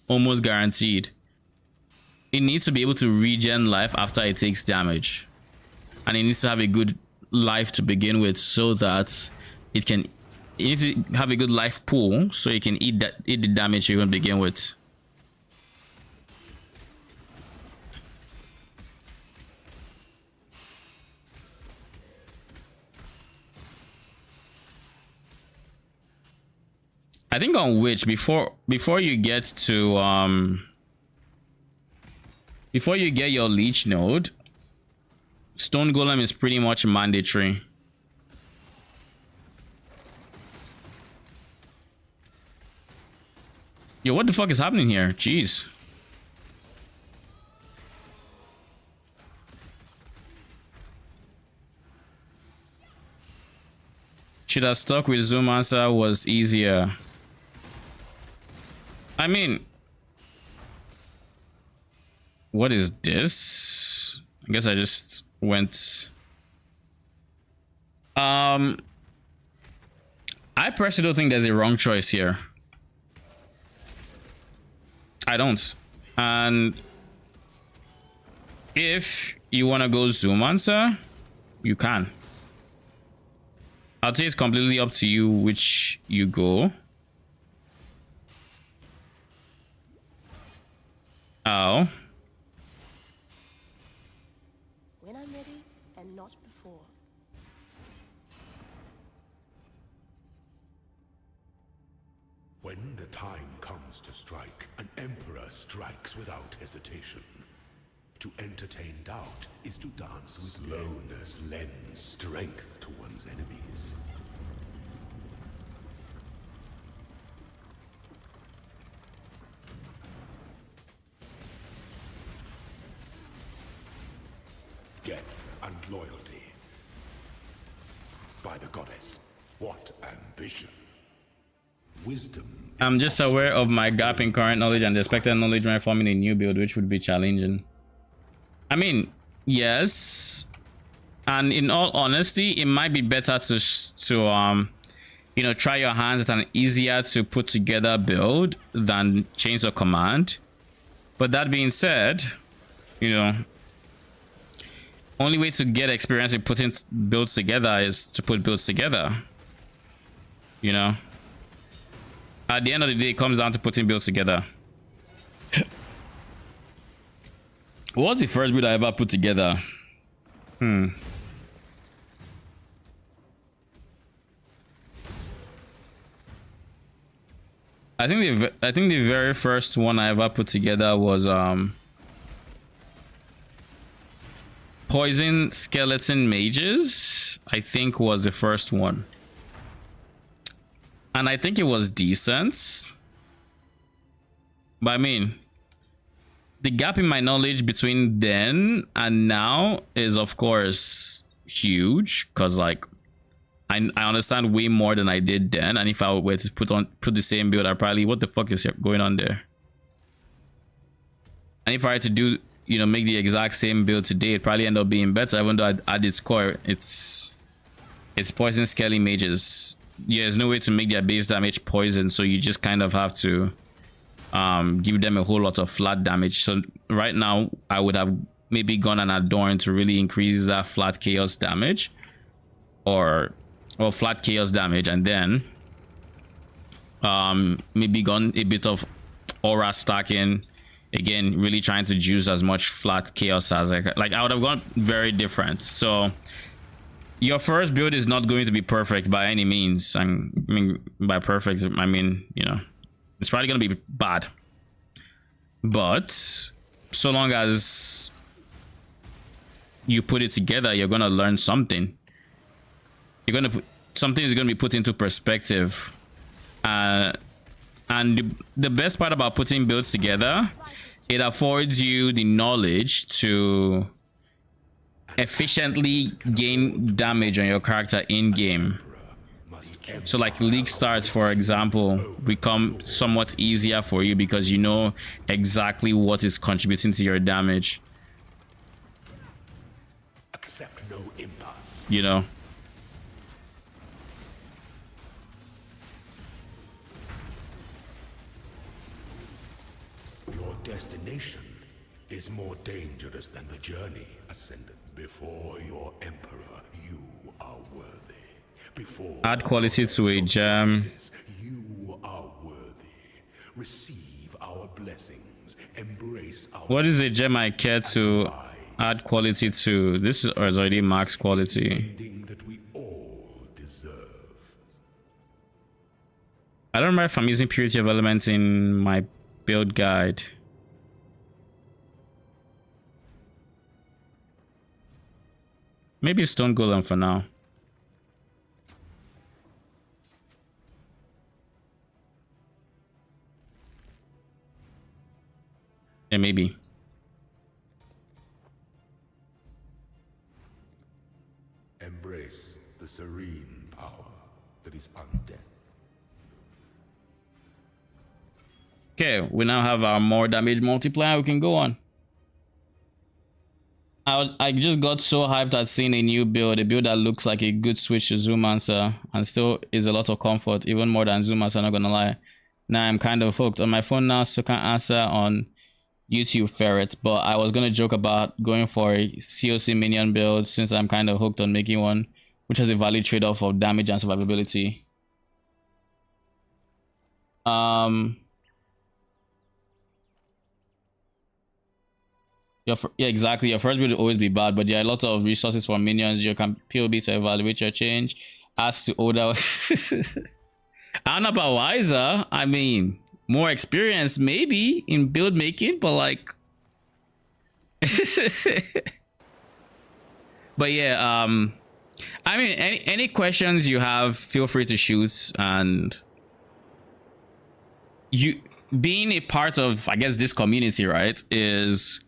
almost guaranteed. It needs to be able to regen life after it takes damage, and it needs to have a good life to begin with, so that it needs to have a good life pool so it can eat the damage you even begin with. I think on Witch, before you get to before you get your leech node, Stone Golem is pretty much mandatory. Yo, what the fuck is happening here? Jeez. Should have stuck with Zoom answer, was easier. I mean, what is this? I guess I just went. I personally don't think there's a wrong choice here. I don't. And if you want to go Zoom answer, you can. I'll say it's completely up to you which you go. Oh. When I'm ready, and not before. When the time comes to strike, an emperor strikes without hesitation. To entertain doubt is to dance with slowness lends strength to one's enemies. Death and loyalty. By the goddess, what ambition. Wisdom. I'm just aware of my gap in current knowledge and the expected knowledge when forming a new build, which would be challenging. I mean, yes, and in all honesty, it might be better to you know, try your hands at an easier to put together build than Chains of Command. But that being said, you know, only way to get experience in putting builds together is to put builds together. You know, at the end of the day, it comes down to putting builds together. What was the first build I ever put together? I think the very first one I ever put together was Poison Skeleton Mages. I think was the first one, and I think it was decent. But I mean, the gap in my knowledge between then and now is of course huge, because like I understand way more than I did then, and if I were to put the same build, I probably, what the fuck is going on there? And if I had to do, you know, make the exact same build today, it probably end up being better, even though at its core it's Poison Skelly Mages. Yeah, there's no way to make their base damage poison, so you just kind of have to give them a whole lot of flat damage. So right now I would have maybe gone and Adorn to really increase that flat chaos damage, or flat chaos damage, and then maybe gone a bit of aura stacking again, really trying to juice as much flat chaos as I would have gone very different. So your first build is not going to be perfect by any means. I mean, by perfect I mean, you know, it's probably going to be bad, but so long as you put it together, you're going to learn something. You're going to put something is going to be put into perspective, and the best part about putting builds together, it affords you the knowledge to efficiently gain damage on your character in game. So like league starts, for example, become somewhat easier for you because you know exactly what is contributing to your damage. Accept no impasse. You know. Your destination is more dangerous than the journey, Ascendant. Before your Emperor, you are worthy. Before Add quality to a gem. you are worthy. Receive our blessings. Embrace our. What is a gem I care to add quality to? This is already max quality. ending that we all deserve. I don't remember if I'm using purity of elements in my build guide. Maybe stone golem for now. Yeah, maybe. Embrace the serene power that is undead. Okay, we now have our more damage multiplier. We can go on. I just got so hyped at seeing a new build, a build that looks like a good switch to Zoomancer and still is a lot of comfort, even more than Zoomancer, not gonna lie. Now I'm kind of hooked on my phone now, so can't answer on YouTube Ferret, but I was gonna joke about going for a COC minion build since I'm kind of hooked on making one, which has a value trade-off of damage and survivability. Yeah, exactly. Your first build will always be bad, but there are a lot of resources for minions. You can PoB to evaluate your change. As to order, I don't know about wiser. I mean, more experience maybe in build making, but like, but yeah. I mean, any questions you have, feel free to shoot. And you being a part of, I guess, this community, right, is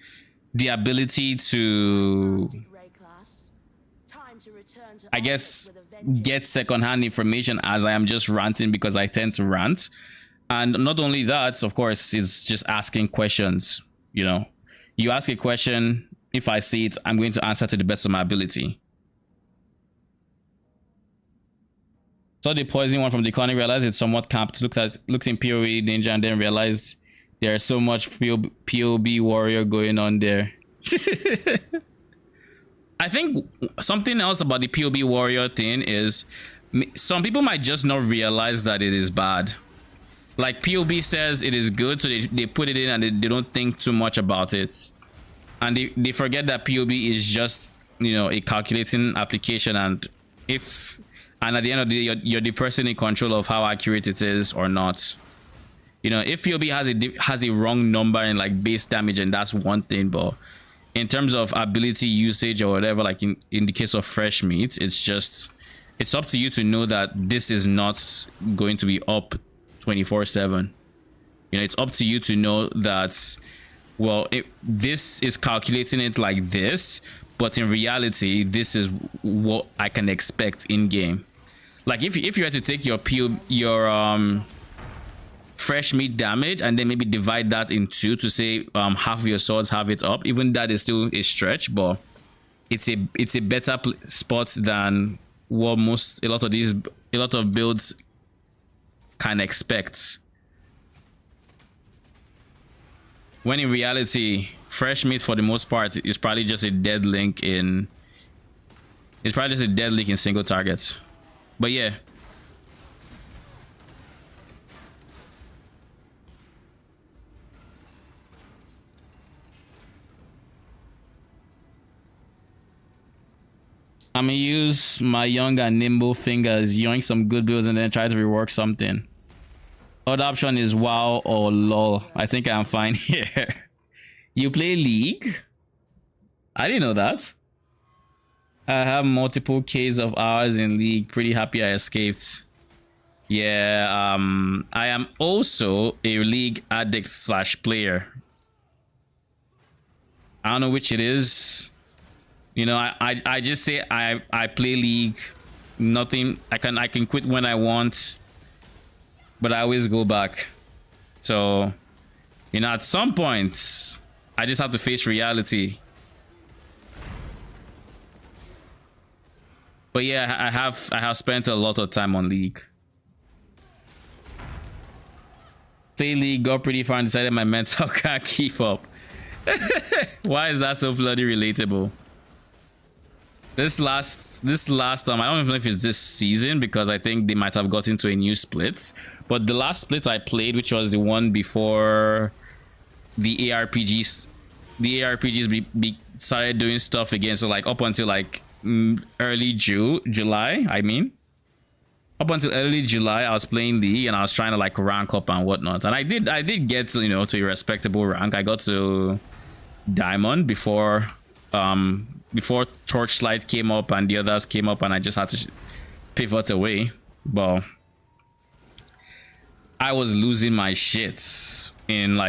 the ability to, I guess, get secondhand information as I am just ranting because I tend to rant. And not only that, of course, is just asking questions. You know, you ask a question, if I see it, I'm going to answer to the best of my ability. Saw the poison one from the corner, realized it's somewhat camped, looked in PoE danger, and then realized there's so much PoB warrior going on there. I think something else about the PoB warrior thing is some people might just not realize that it is bad. Like PoB says it is good, so they put it in and they don't think too much about it. And they forget that PoB is just, you know, a calculating application, and at the end of the day, you're the person in control of how accurate it is or not. You know, if PoB has a wrong number in like base damage, and that's one thing, but in terms of ability usage or whatever, like in the case of fresh meat, it's up to you to know that this is not going to be up 24/7. You know, it's up to you to know that, well, this is calculating it like this, but in reality, this is what I can expect in game. Like if you had to take your fresh meat damage and then maybe divide that in two to say half of your swords have it up, even that is still a stretch, but it's a better spot than what a lot of builds can expect. When in reality, fresh meat for the most part is probably just a dead link in single targets. But yeah. I'm gonna use my young and nimble fingers, yoink some good builds, and then try to rework something. Other option is WoW or LOL. I think I'm fine here. You play League? I didn't know that. I have multiple Ks of hours in League. Pretty happy I escaped. Yeah, I am also a League addict / player. I don't know which it is. You know, I just say I play League. Nothing. I can quit when I want, but I always go back. So, you know, at some point, I just have to face reality. But yeah, I have spent a lot of time on League. Play League, got pretty far and decided my mental can't keep up. Why is that so bloody relatable? This last I don't even know if it's this season because I think they might have gotten to a new split. But the last split I played, which was the one before the ARPGs, started doing stuff again. So like up until like early July, I mean. Up until early July, I was playing League and I was trying to like rank up and whatnot. And I did get to, you know, to a respectable rank. I got to Diamond before Torchlight came up and the others came up, and I just had to pivot away. But I was losing my shit in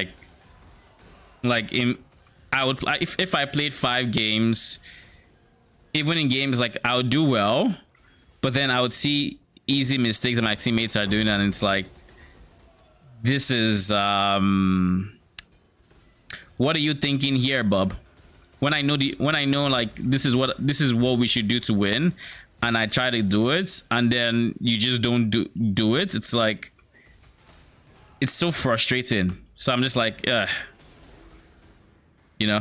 if I played 5 games, even in games like I would do well, but then I would see easy mistakes that my teammates are doing, and it's like, this is what are you thinking here, bub? When I know like this is what we should do to win, and I try to do it, and then you just don't do it. It's like, it's so frustrating. So I'm just like, you know.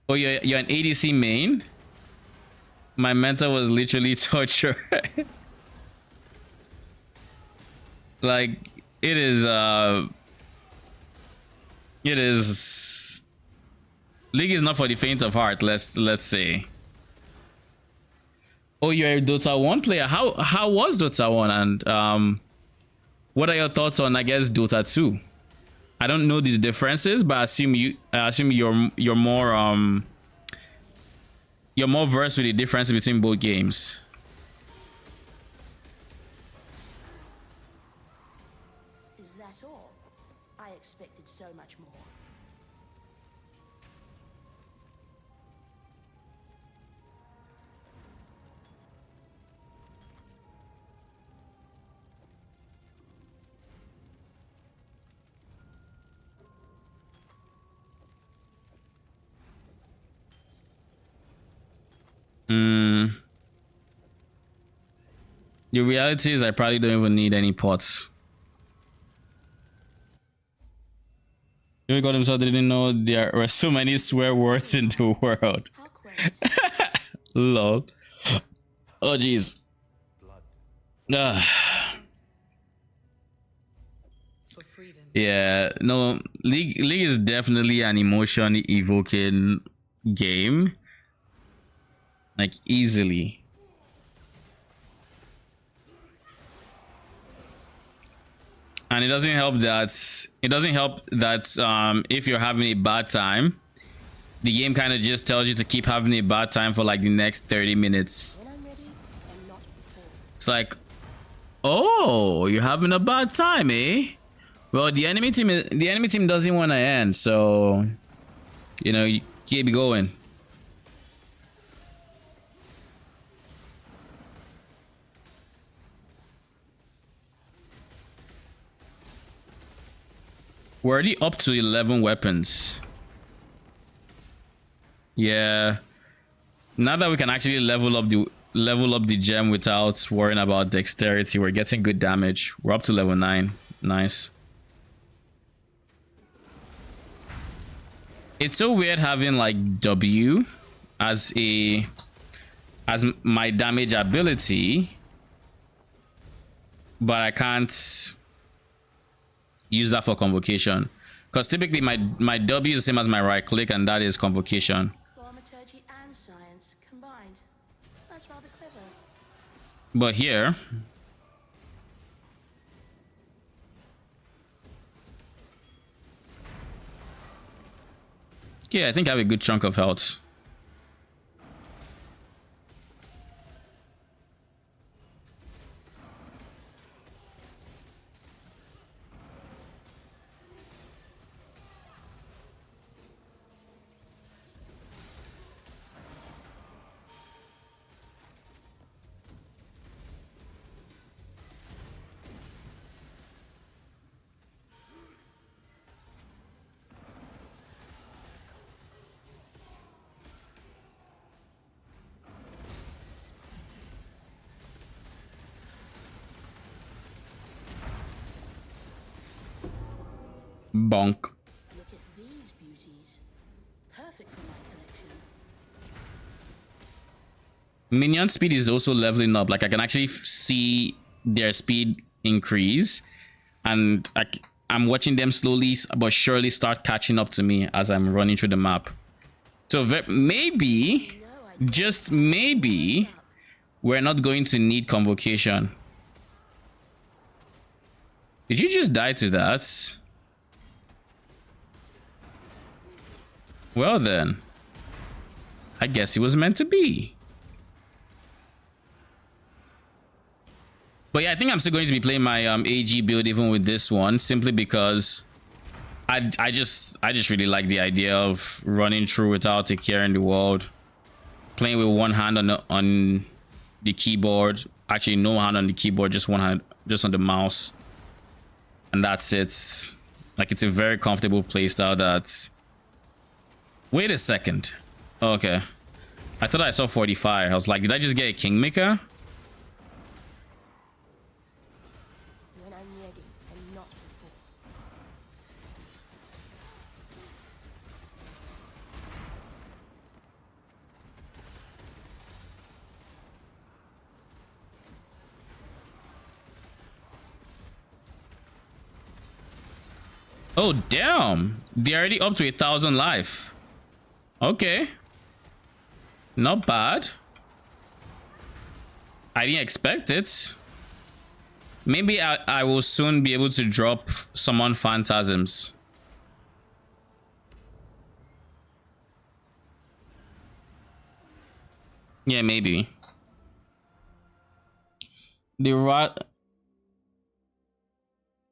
Oh, you're an ADC main? My mentor was literally torture. Like, it is League is not for the faint of heart, let's say. Oh, you're a Dota 1 player. How was Dota 1, and what are your thoughts on, I guess, Dota 2? I don't know the differences, but I assume you're more versed with the difference between both games. Is that all? I expected so much more. The reality is I probably don't even need any pots. He got himself didn't know there were so many swear words in the world. How quaint. Lol. Oh jeez. For freedom. Yeah, no, League is definitely an emotion evoking game. Like, easily. And it doesn't help that if you're having a bad time, the game kind of just tells you to keep having a bad time for like the next 30 minutes. When I'm ready, and not before. It's like, oh, you're having a bad time, eh? Well, the enemy team doesn't want to end, so you know, you keep going. We're already up to 11 weapons. Yeah. Now that we can actually level up the gem without worrying about dexterity, we're getting good damage. We're up to level 9. Nice. It's so weird having like W as my damage ability, but I can't use that for convocation, because typically my W is the same as my right click, and that is convocation. Thaumaturgy and science combined. That's rather clever. But here, yeah, I think I have a good chunk of health. Bonk. Look at these beauties. Perfect for my collection. Minion speed is also leveling up. Like I can actually see their speed increase, and I'm watching them slowly but surely start catching up to me as I'm running through the map. So maybe, just maybe, we're not going to need convocation. Did you just die to that? Well then, I guess it was meant to be. But yeah, I think I'm still going to be playing my AG build even with this one, simply because I just really like the idea of running through without a care in the world, playing with one hand on the keyboard. Actually, no hand on the keyboard, just one hand, just on the mouse, and that's it. Like, it's a very comfortable playstyle. That. Wait a second. Okay, I thought I saw 45. I was like, did I just get a Kingmaker? When I'm ready and not before. Oh damn! They're already up to 1,000 life. Okay, not bad. I didn't expect it. Maybe I will soon be able to drop summon phantasms. Yeah, maybe. The rat.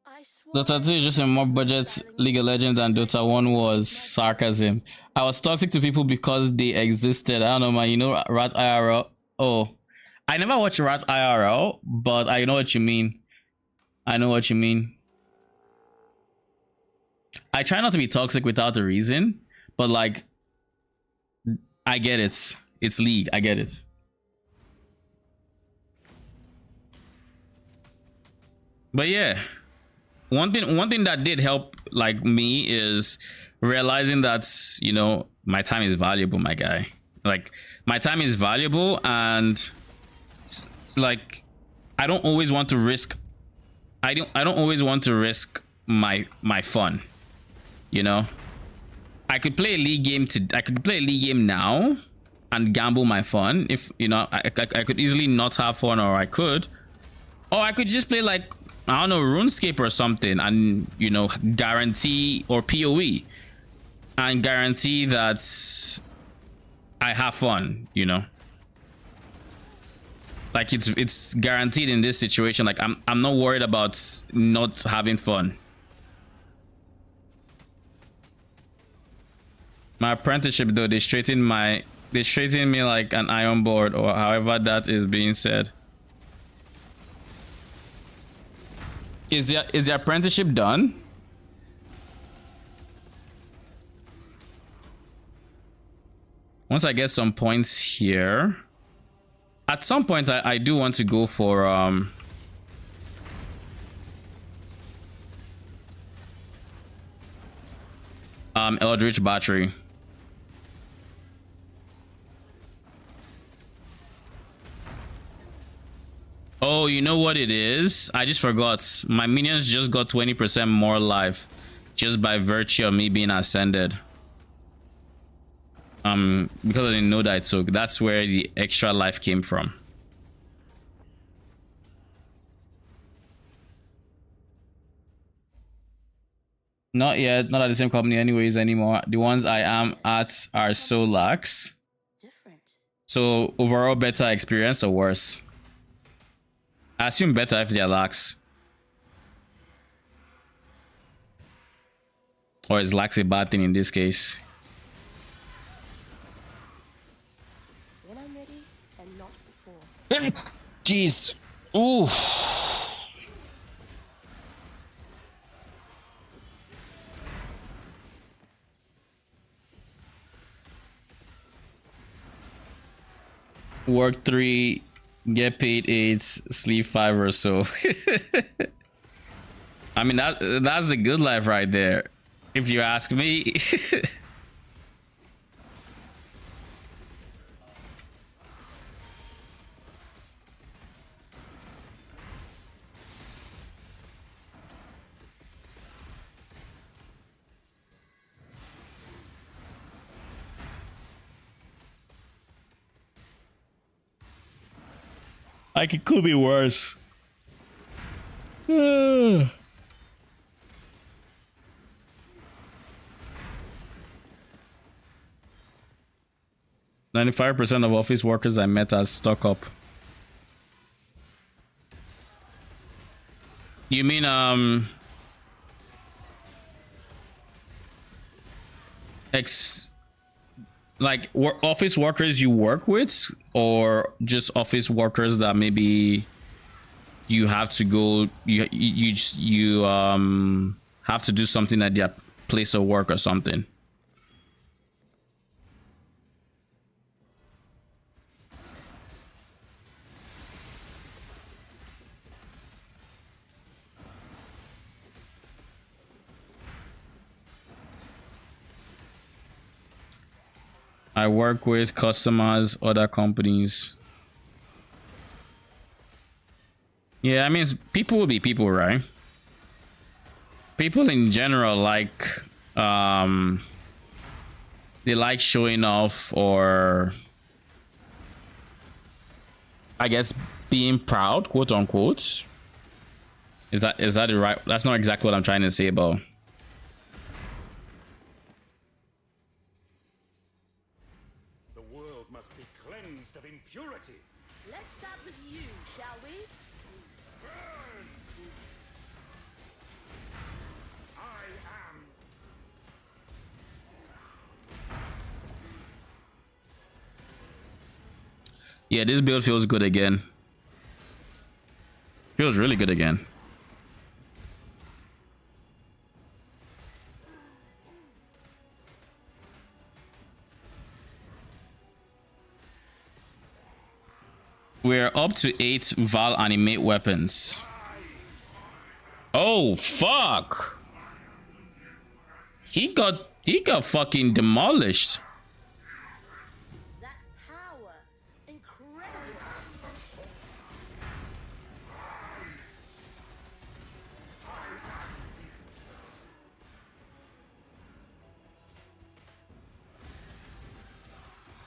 I swear Dota 2 is just a more budget League of Legends than Dota 1 was. Sarcasm. I was toxic to people because they existed. I don't know, man. You know Rat IRL? Oh, I never watched Rat IRL, but I know what you mean. I know what you mean. I try not to be toxic without a reason, but like, I get it. It's League. I get it. But yeah. One thing that did help like me is realizing that, you know, my time is valuable, my guy. Like, my time is valuable, and like, I don't always want to risk I don't always want to risk my fun, you know. I could play a league game now and gamble my fun. If, you know, I could easily not have fun, or I could just play like, I don't know, RuneScape or something, and, you know, guarantee, or PoE, and guarantee that I have fun, you know. Like, it's guaranteed in this situation. Like, I'm not worried about not having fun. My apprenticeship though, they straighten me like an iron board, or however that is being said. Is the apprenticeship done? Once I get some points here, at some point I do want to go for Eldritch Battery. Oh, you know what it is? I just forgot. My minions just got 20% more life just by virtue of me being ascended. Because of the node I took. That's where the extra life came from. Not yet. Not at the same company anyways anymore. The ones I am at are so lax. different. So overall better experience or worse? I assume better if they're lax. Or is lax a bad thing in this case? When I'm ready and not before. Jeez. Ooh. Work 3, get paid 8, sleep 5 or so. I mean, that's the good life right there. if you ask me. Like, it could be worse. 95% of office workers I met are stuck up. You mean like office workers you work with, or just office workers that maybe you have to go, you have to do something at their place of work or something? I work with customers, other companies. Yeah, I mean, people will be people, right? People in general, like, they like showing off, or I guess being proud, quote unquote. Is that the right? That's not exactly what I'm trying to say, but Of impurity. Let's start with you, shall we? Burn! I am. yeah, this build feels good again. Feels really good again. We're up to 8 Val animate weapons. Oh fuck! He got fucking demolished. That power, incredible.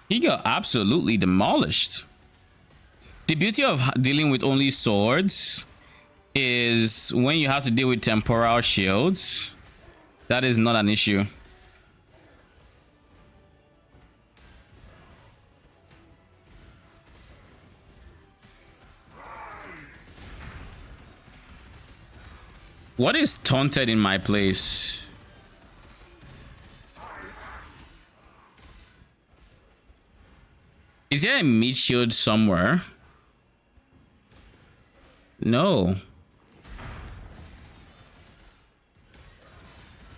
He got absolutely demolished. The beauty of dealing with only swords is when you have to deal with temporal shields, that is not an issue. What is taunted in my place? Is there a meat shield somewhere? No.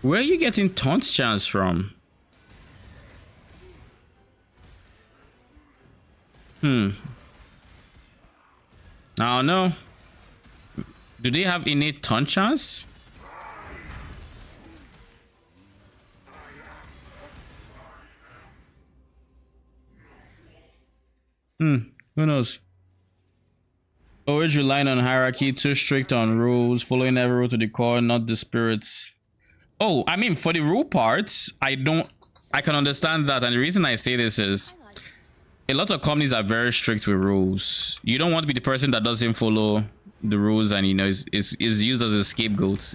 Where are you getting taunt chance from? I don't know. Do they have innate taunt chance? Who knows? Always relying on hierarchy, too strict on rules, following every rule to the core, not the spirits. Oh, I mean, for the rule parts, I can understand that, and the reason I say this is a lot of companies are very strict with rules. You don't want to be the person that doesn't follow the rules and, you know, is used as a scapegoat.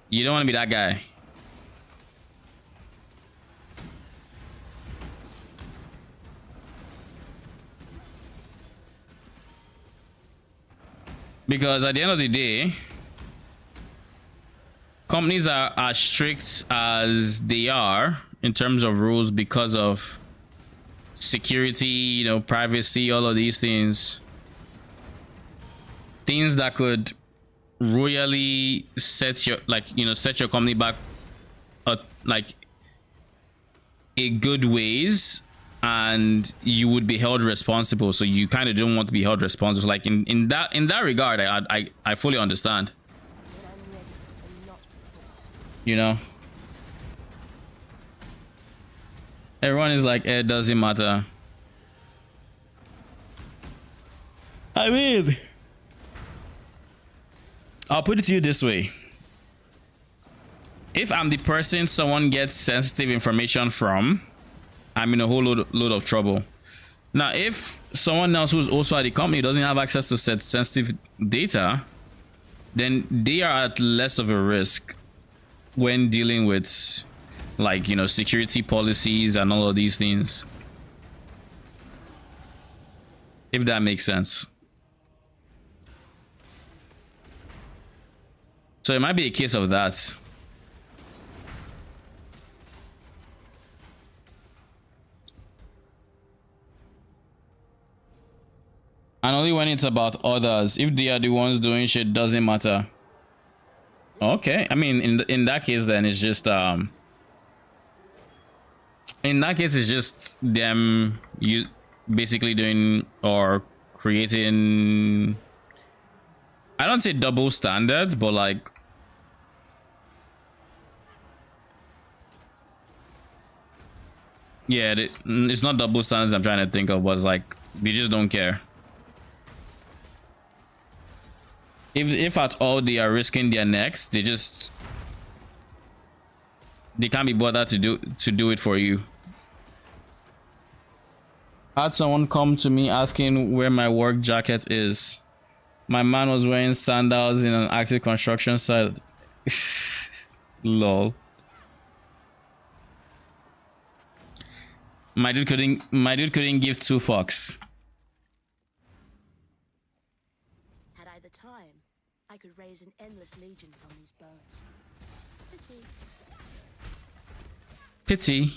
You don't want to be that guy. Because at the end of the day, companies are as strict as they are in terms of rules because of security, you know, privacy, all of these things. Things that could royally set your, like, you know, set your company back like a good ways, and you would be held responsible. So you kind of don't want to be held responsible. Like in that regard, I fully understand. But I'm ready, and not before. You know? Everyone is like, it doesn't matter. I mean, I'll put it to you this way. If I'm the person someone gets sensitive information from, I'm in a whole load of trouble. Now, if someone else who's also at the company doesn't have access to sensitive data, then they are at less of a risk when dealing with, like, you know, security policies and all of these things. If that makes sense. So it might be a case of that. And only when it's about others. If they are the ones doing shit, doesn't matter. Okay, I mean, in that case, then it's just in that case, it's just them you basically doing or creating. I don't say double standards, but like, yeah, it's not double standards I'm trying to think of, but it's like they just don't care. If at all they are risking their necks, they can't be bothered to do it for you. I had someone come to me asking where my work jacket is. My man was wearing sandals in an active construction site. Lol. My dude couldn't give two fucks. Had I the time, I could raise an endless legion from these bones. Pity. Pity.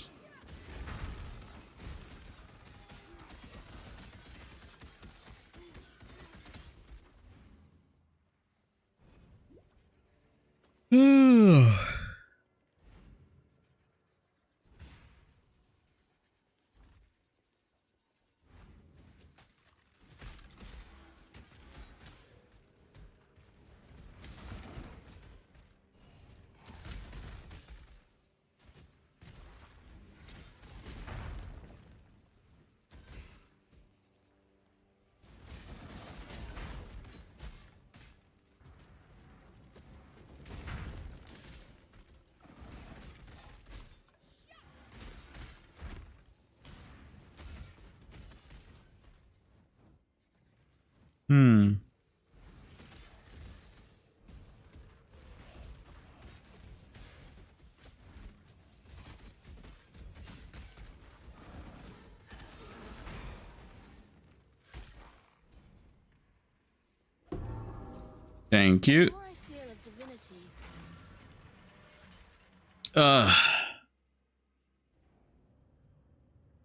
Thank you. The more I feel of divinity,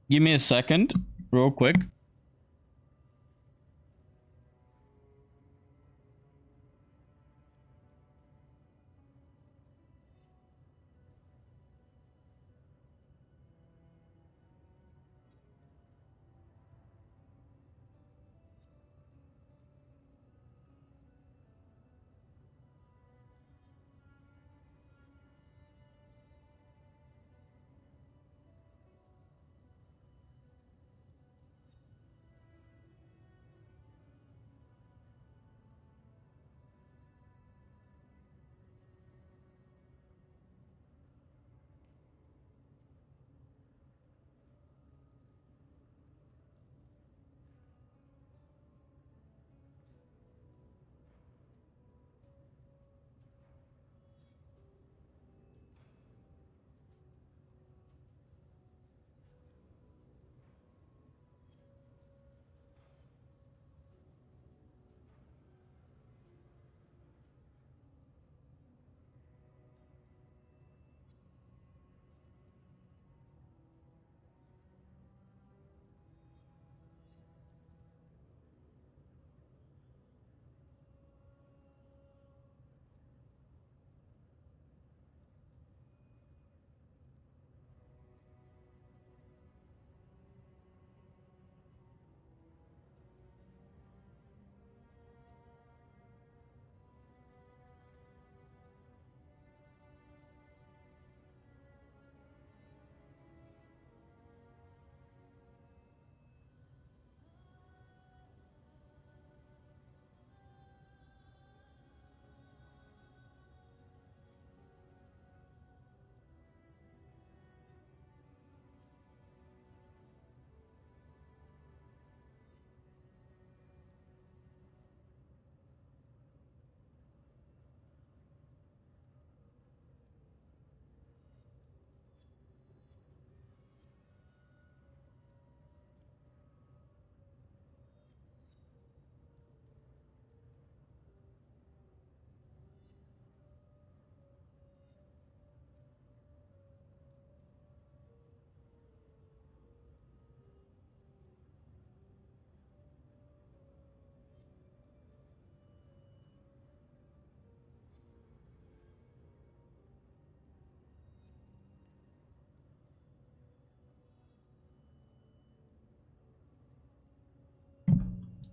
Give me a second, real quick.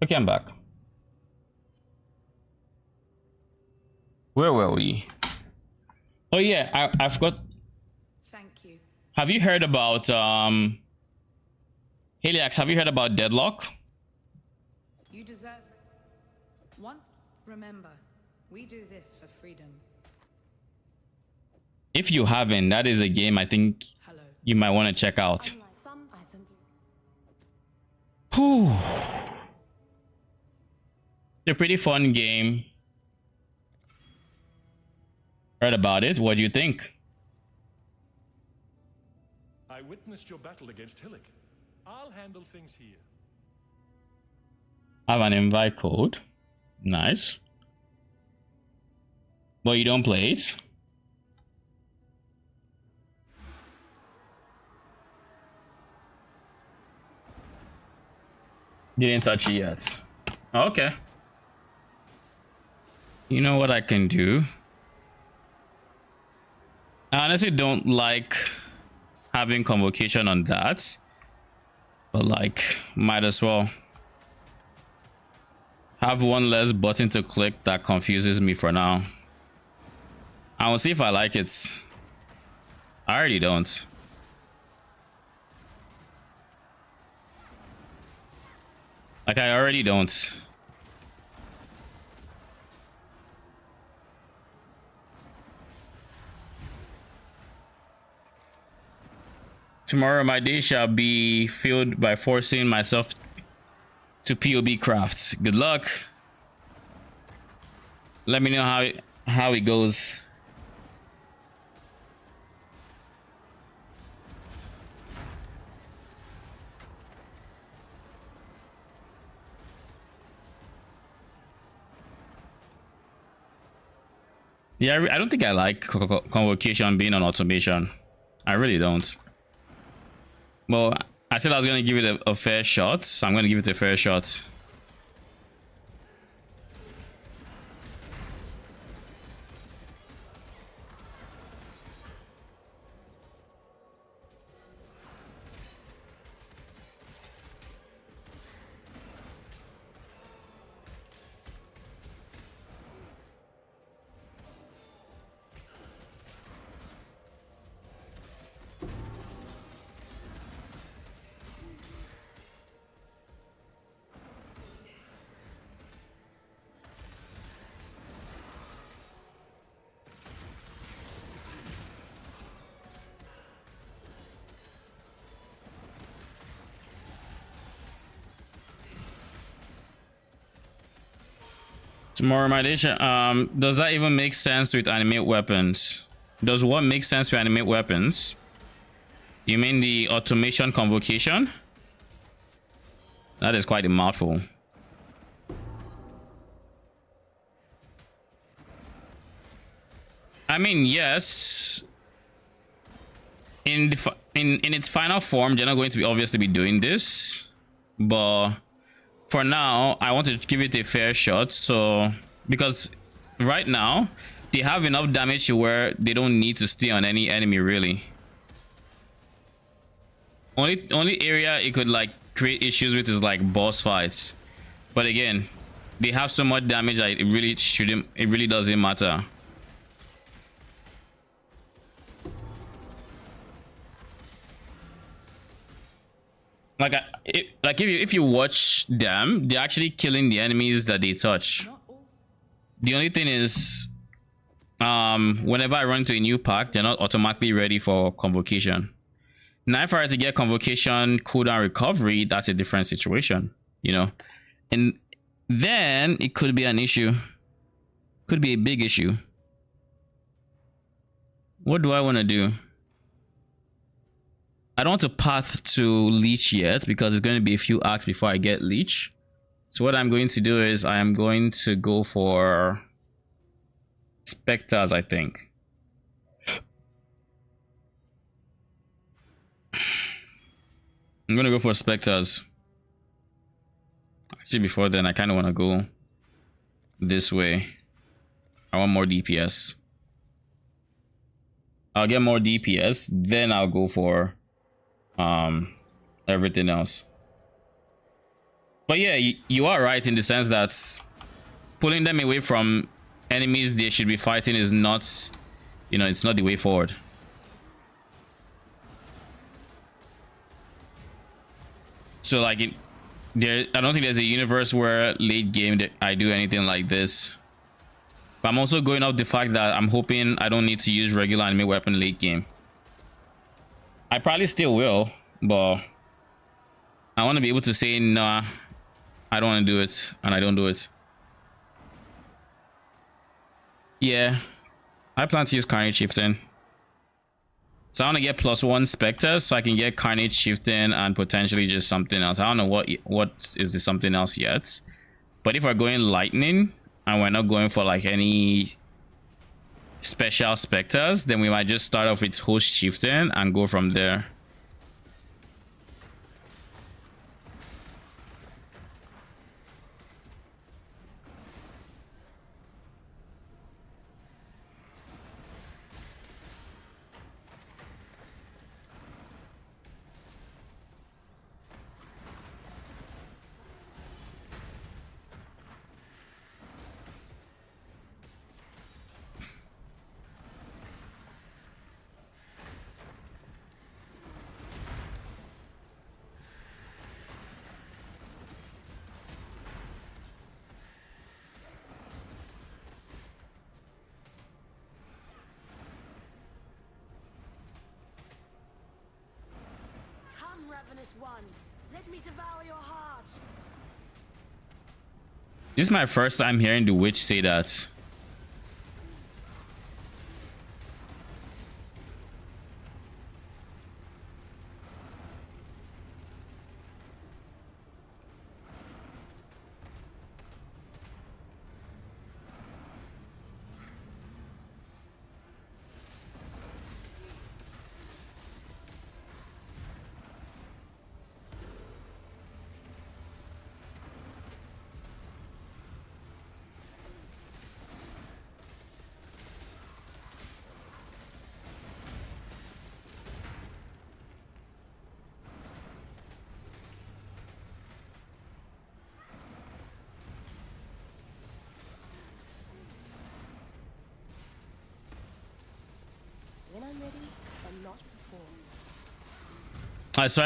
Okay, I'm back. Where were we? Oh yeah, I forgot. Thank you. Have you heard about Heliax, have you heard about Deadlock? You deserve it. Once, remember, we do this for freedom. If you haven't, that is a game I think Hello. you might want to check out. Unlike some, I simply... Whew. It's a pretty fun game. Heard about it. What do you think? I witnessed your battle against Hillick. I'll handle things here. I have an invite code. Nice. But you don't play it? Didn't touch it yet. Okay. You know what I can do? I honestly don't like having convocation on that, but like might as well have one less button to click that confuses me for now. I will see if I like it. I already don't. Like I already don't. Tomorrow my day shall be filled by forcing myself to PoB crafts. Good luck. Let me know how it goes. Yeah, I don't think I like convocation being on automation. I really don't. Well, I said I was going to give it a fair shot, so I'm going to give it a fair shot. Tomorrow, my day. Does that even make sense with animate weapons? Does what make sense with animate weapons? You mean the automation convocation? That is quite a mouthful. I mean, yes. In its final form, they're not going to be obviously be doing this, but for now, I want to give it a fair shot. So, because right now, they have enough damage to where they don't need to stay on any enemy, really. Only area it could, like, create issues with is, like, boss fights. But again, they have so much damage that it really doesn't matter. Like, if you watch them, they're actually killing the enemies that they touch. The only thing is, whenever I run to a new pack, they're not automatically ready for convocation. Now, if I were to get convocation cooldown recovery, that's a different situation, you know. And then it could be an issue. Could be a big issue. What do I want to do? I don't want to path to leech yet because it's going to be a few acts before I get leech. So what I'm going to do is I am going to go for specters, I think. I'm going to go for specters. Actually, before then, I kind of want to go this way. I want more DPS. I'll get more DPS, then I'll go for everything else. But yeah, you are right in the sense that pulling them away from enemies they should be fighting is not, you know, it's not the way forward. So like I don't think there's a universe where late game that I do anything like this. But I'm also going off the fact that I'm hoping I don't need to use regular enemy weapon late game. I probably still will, but I want to be able to say, nah, I don't want to do it, and I don't do it. Yeah, I plan to use Carnage Chieftain. So I want to get +1 Spectre so I can get Carnage Chieftain and potentially just something else. I don't know what is the something else yet. But if we're going Lightning and we're not going for like any special Spectres, then we might just start off with Host Chieftain and go from there. Come, ravenous one. Let me devour your heart. This is my first time hearing the witch say that. When I'm ready, but not before. So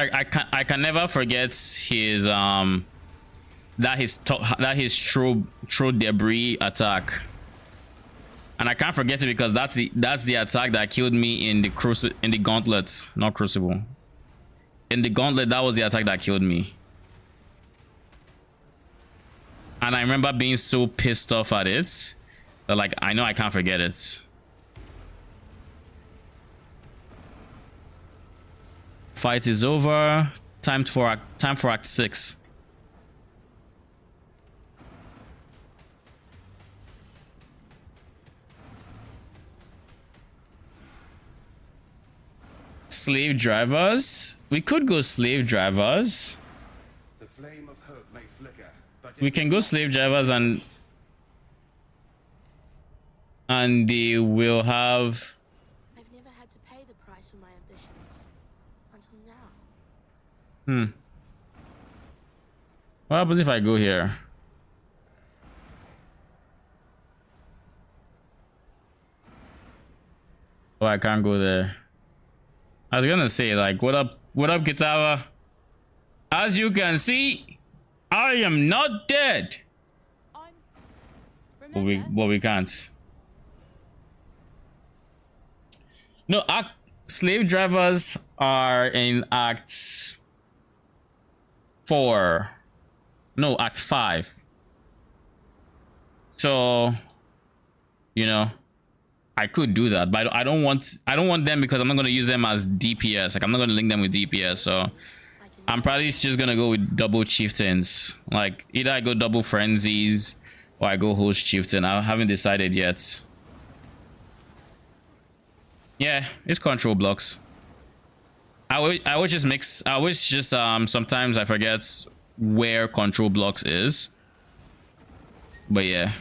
I can never forget his that his true debris attack, and I can't forget it because that's the attack that killed me in the gauntlet, not crucible. In the gauntlet, that was the attack that killed me, and I remember being so pissed off at it that like I know I can't forget it. Fight is over. Time for Act 6. Slave drivers. We could go slave drivers. The flame of hope may flicker, but We can go slave drivers and they will have. I've never had to pay the price for my ambitions. Until now. What happens if I go here? Oh, I can't go there. I was gonna say, like, what up, Kitava? As you can see, I am not dead. But we can't. No, slave drivers are in Act 4. No, Act 5. So, you know, I could do that, but I don't want them because I'm not going to use them as DPS. Like, I'm not going to link them with DPS. So I'm probably just going to go with double chieftains. Like, either I go double frenzies or I go host chieftain. I haven't decided yet. Yeah, it's control blocks. I always just mix. I always just sometimes I forget where control blocks is. But yeah.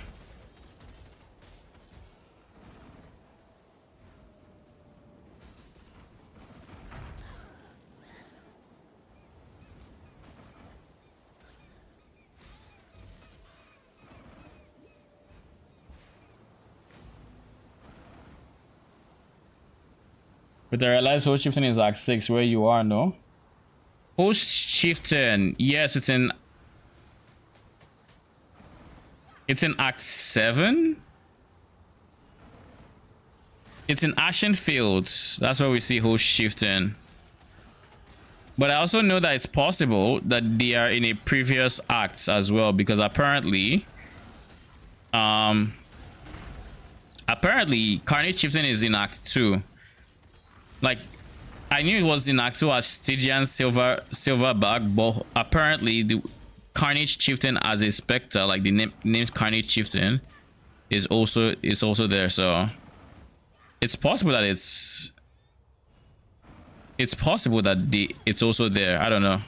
But I realize host chieftain is Act 6 where you are, no? Host chieftain, yes, it's in Act 7. It's in Ashen Fields. That's where we see host chieftain. But I also know that it's possible that they are in a previous acts as well, because apparently Carnage Chieftain is in Act 2. Like, I knew it was in Act 2 as Stygian Silverback, but apparently the Carnage Chieftain as a specter, like the name Carnage Chieftain, is also there. So it's possible that it's possible that it's also there. I don't know.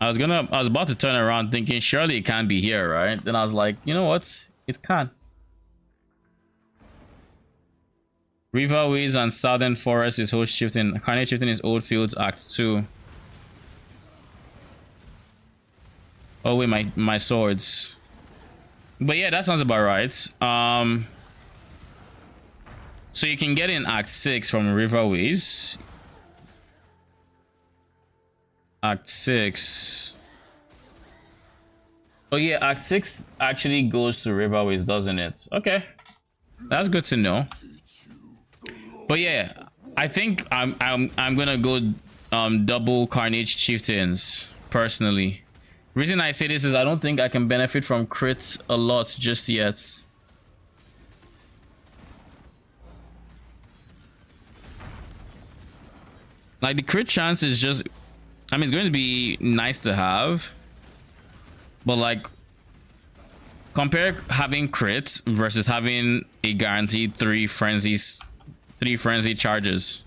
I was about to turn around thinking surely it can't be here, right? Then I was like, you know what? It can. Riverways and Southern Forest is host chieftain. Carnage chieftain is Old Fields Act 2. Oh wait, my swords. But yeah, that sounds about right. So you can get in Act 6 from Riverways. Act 6. Oh yeah, Act 6 actually goes to Riverways, doesn't it? Okay, that's good to know. But yeah, I think I'm gonna go double Carnage Chieftains personally. Reason I say this is I don't think I can benefit from crits a lot just yet. Like the crit chance is just, I mean, it's going to be nice to have, but like compare having crit versus having a guaranteed 3 frenzy charges.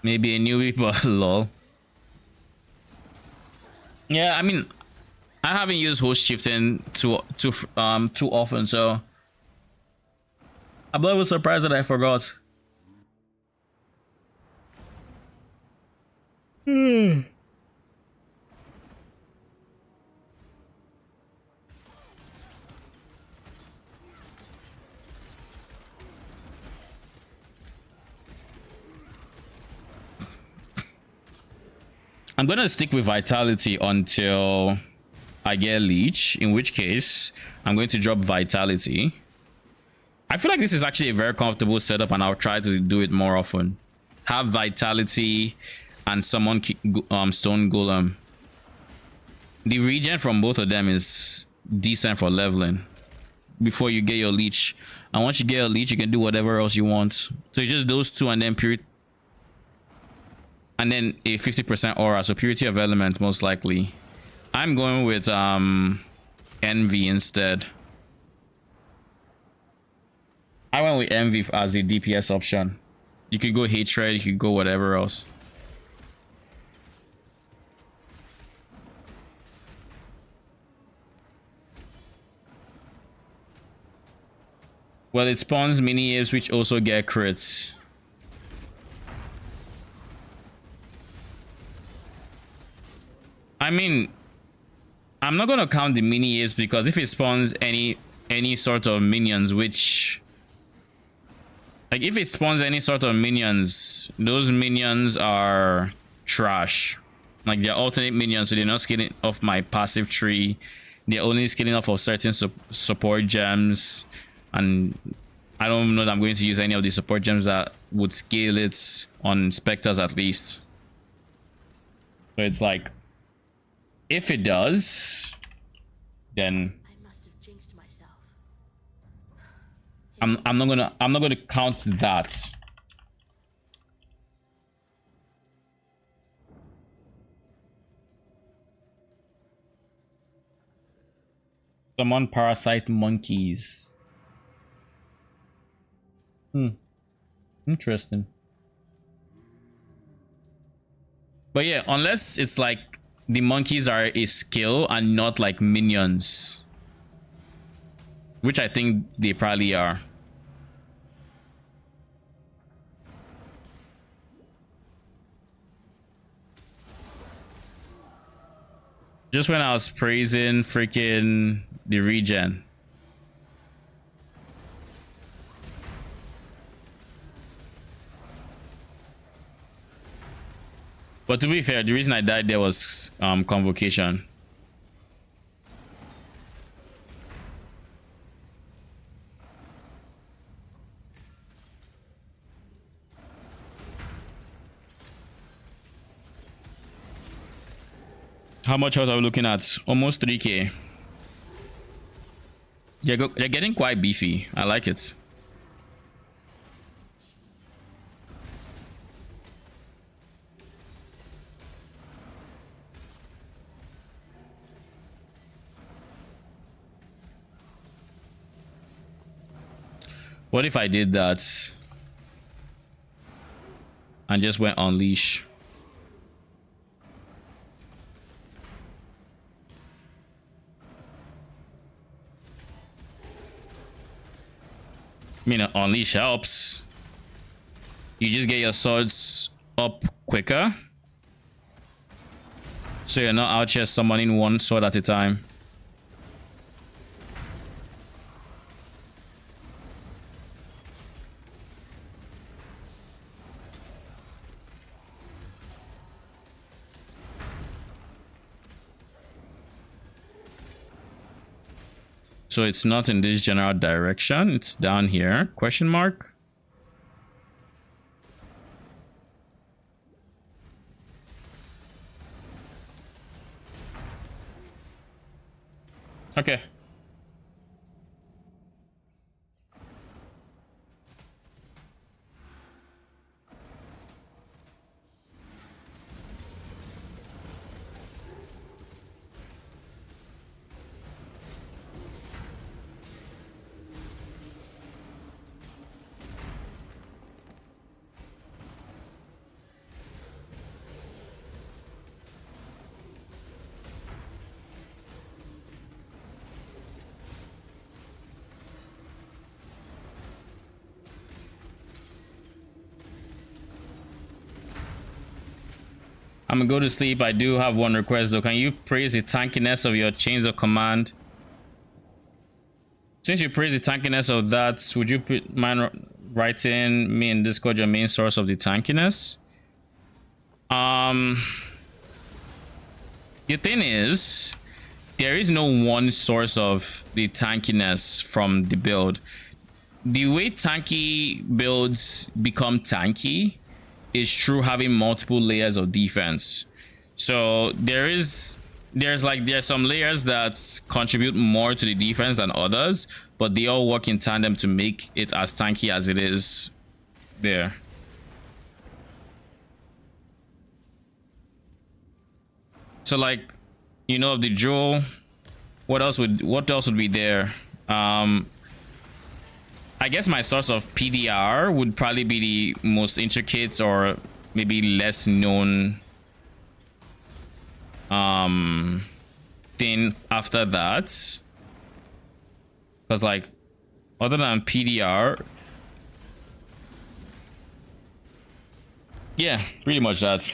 Maybe a newbie, but lol. Yeah, I mean, I haven't used host chieftain too often, so I'm a little surprised that I forgot. I'm gonna stick with vitality until I get leech, in which case I'm going to drop vitality. I feel like this is actually a very comfortable setup, and I'll try to do it more often. Have vitality and summon stone golem. The regen from both of them is decent for leveling before you get your leech, and once you get a leech you can do whatever else you want. So it's just those two, and then purity, and then a 50% aura, so purity of element most likely. I'm going with envy instead. I went with envy as a DPS option. You could go hatred, you could go whatever else. Well, it spawns mini apes which also get crits. I mean, I'm not gonna count the mini apes because if it spawns any sort of minions, which, like, if it spawns any sort of minions, those minions are trash. Like, they're alternate minions, so they're not scaling off my passive tree. They're only scaling off of certain support gems, and I don't know that I'm going to use any of the support gems that would scale it on specters at least. So it's like, if it does, then I must have jinxed myself. I'm not gonna count that. Summon parasite monkeys. Interesting. But yeah, unless it's like the monkeys are a skill and not like minions, which I think they probably are. Just when I was praising freaking the regen. But to be fair, the reason I died there was convocation. How much else are we looking at? Almost 3k. Yeah, they're getting quite beefy. I like it. What if I did that and just went unleash? I mean, unleash helps. You just get your swords up quicker, so you're not out here summoning one sword at a time. So it's not in this general direction, it's down here, question mark. Okay. I'm gonna go to sleep. I do have one request though. Can you praise the tankiness of your chains of command? Since you praise the tankiness of that, would you mind writing me in Discord your main source of the tankiness? The thing is, there is no one source of the tankiness from the build. The way tanky builds become tanky is through having multiple layers of defense. So there's some layers that contribute more to the defense than others, but they all work in tandem to make it as tanky as it is there. So like, you know, of the jewel, what else would be there? I guess my source of PDR would probably be the most intricate or maybe less known thing after that. Because like, other than PDR, yeah, pretty much that.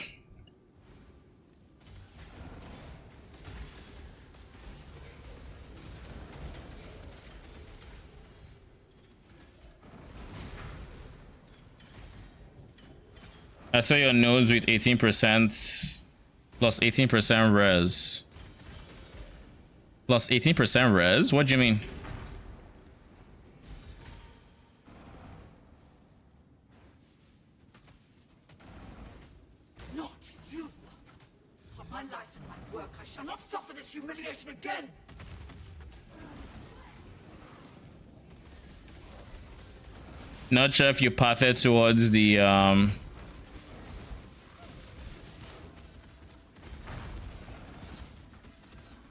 I saw your nodes with 18% plus 18% res. Plus 18% res? What do you mean? Not you! For my life and my work, I shall not suffer this humiliation again! Not sure if you pathed towards the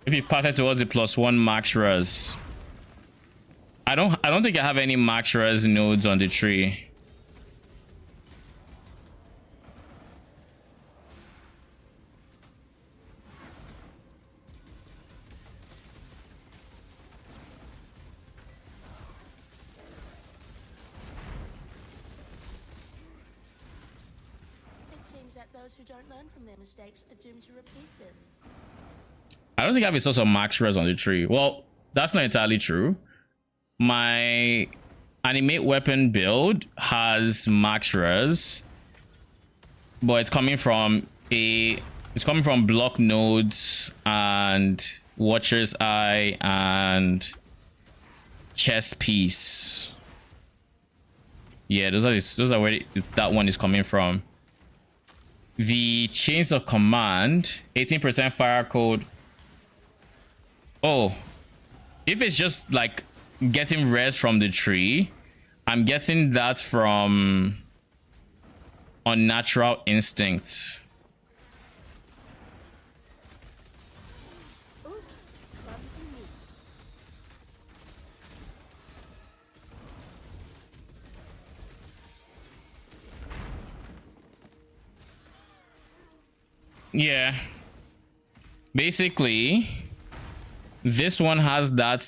If you path it towards the +1 max res. I don't think I have any max res nodes on the tree. It seems that those who don't learn from their mistakes are doomed to repeat them. I don't think I have a source of max res on the tree. Well, that's not entirely true. My animate weapon build has max res, but it's coming from block nodes and Watcher's Eye and chest piece. Yeah, those are where that one is coming from. The chains of command, 18% fire code. Oh, if it's just like getting res from the tree, I'm getting that from Unnatural Instinct. Oops, clumsy me. Yeah. Basically, this one has that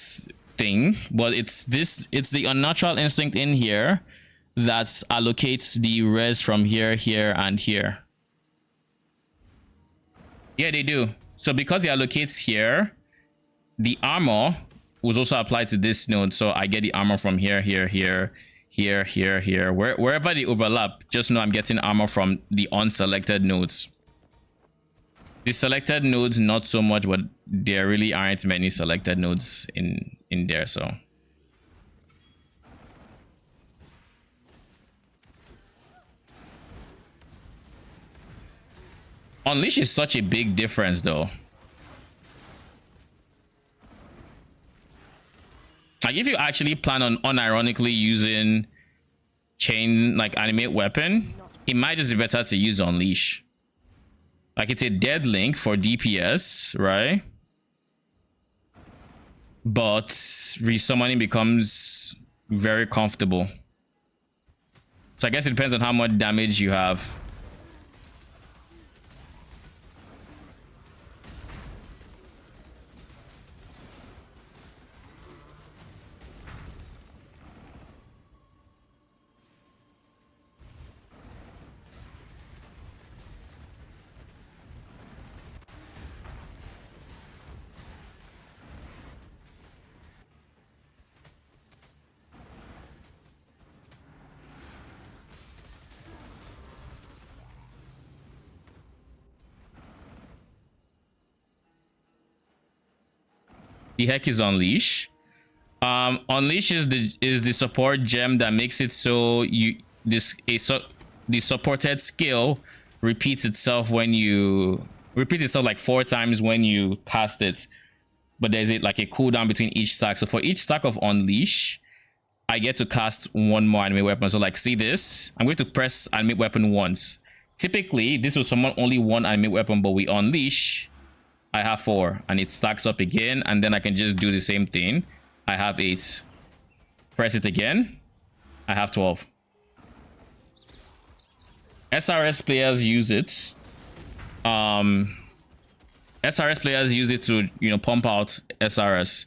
thing, but it's the Unnatural Instinct in here that allocates the res from here, here, and here. Yeah, they do. So because it allocates here, the armor was also applied to this node. So I get the armor from here, here, here, here, here, here. Wherever they overlap, just know I'm getting armor from the unselected nodes. The selected nodes, not so much, but there really aren't many selected nodes in there, so. Unleash is such a big difference, though. Like, if you actually plan on unironically using chain, like animate weapon, it might just be better to use Unleash. Like, it's a dead link for DPS, right? But resummoning becomes very comfortable. So I guess it depends on how much damage you have. The heck is Unleash? Unleash is the support gem that makes it so the supported skill repeats itself like 4 times when you cast it. But there's like a cooldown between each stack. So for each stack of Unleash, I get to cast one more animate weapon. So like, see this? I'm going to press animate weapon once. Typically, this will summon only one animate weapon, but we Unleash, I have 4, and it stacks up again, and then I can just do the same thing. I have 8. Press it again, I have 12. SRS players use it. SRS players use it to, pump out SRS.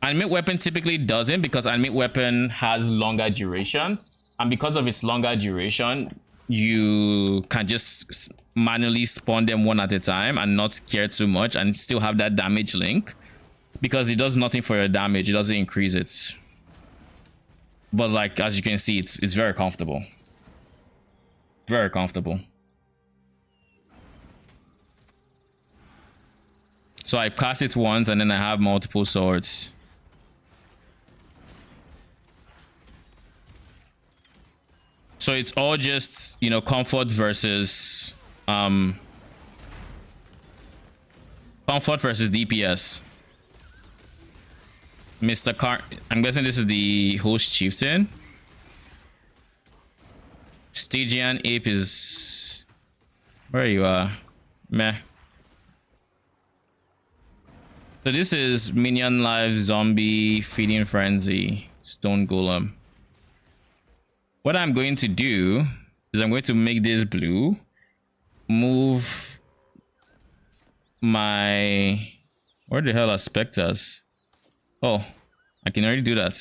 Animate weapon typically doesn't, because animate weapon has longer duration, and because of its longer duration, you can just manually spawn them one at a time and not care too much and still have that damage link, because it does nothing for your damage. It doesn't increase it. But like, as you can see, it's very comfortable. It's very comfortable. So I cast it once and then I have multiple swords. So it's all just, comfort versus DPS. Mr. Car, I'm guessing this is the host chieftain. Stygian ape is where you are. Meh. So this is Minion Life, Zombie, Feeding Frenzy, Stone Golem. What I'm going to do is I'm going to make this blue, move my... Where the hell are Spectres? Oh, I can already do that.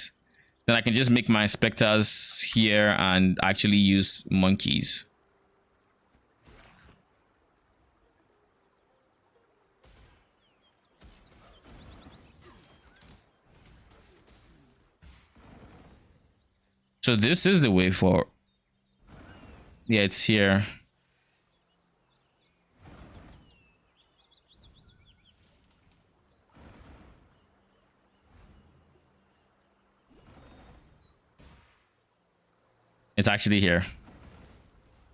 Then I can just make my Spectres here and actually use monkeys. So this is the way forward. Yeah, it's here. It's actually here.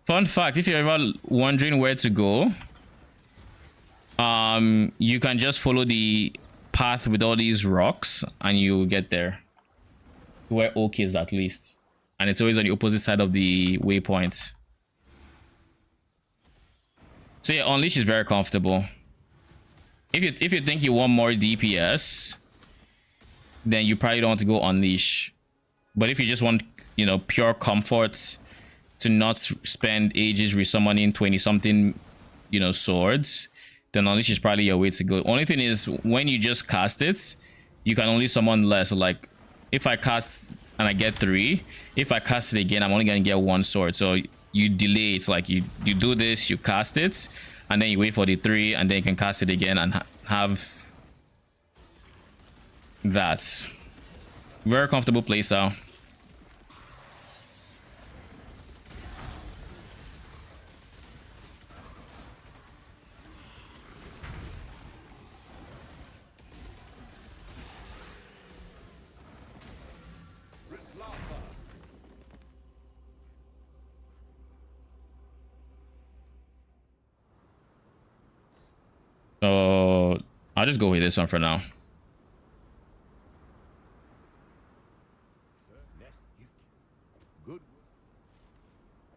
Fun fact, if you're ever wondering where to go, you can just follow the path with all these rocks and you'll get there. Where Oak is, at least. And it's always on the opposite side of the waypoint. So yeah, Unleash is very comfortable. If you think you want more DPS, then you probably don't want to go Unleash. But if you just want, you know, pure comfort to not spend ages resummoning 20-something, you know, swords, then Unleash is probably your way to go. Only thing is, when you just cast it, you can only summon less. So like, if I cast and I get 3, if I cast it again, I'm only gonna get 1 sword. So you delay it. Like you do this, you cast it, and then you wait for the 3, and then you can cast it again and have that. Very comfortable playstyle. So I'll just go with this one for now.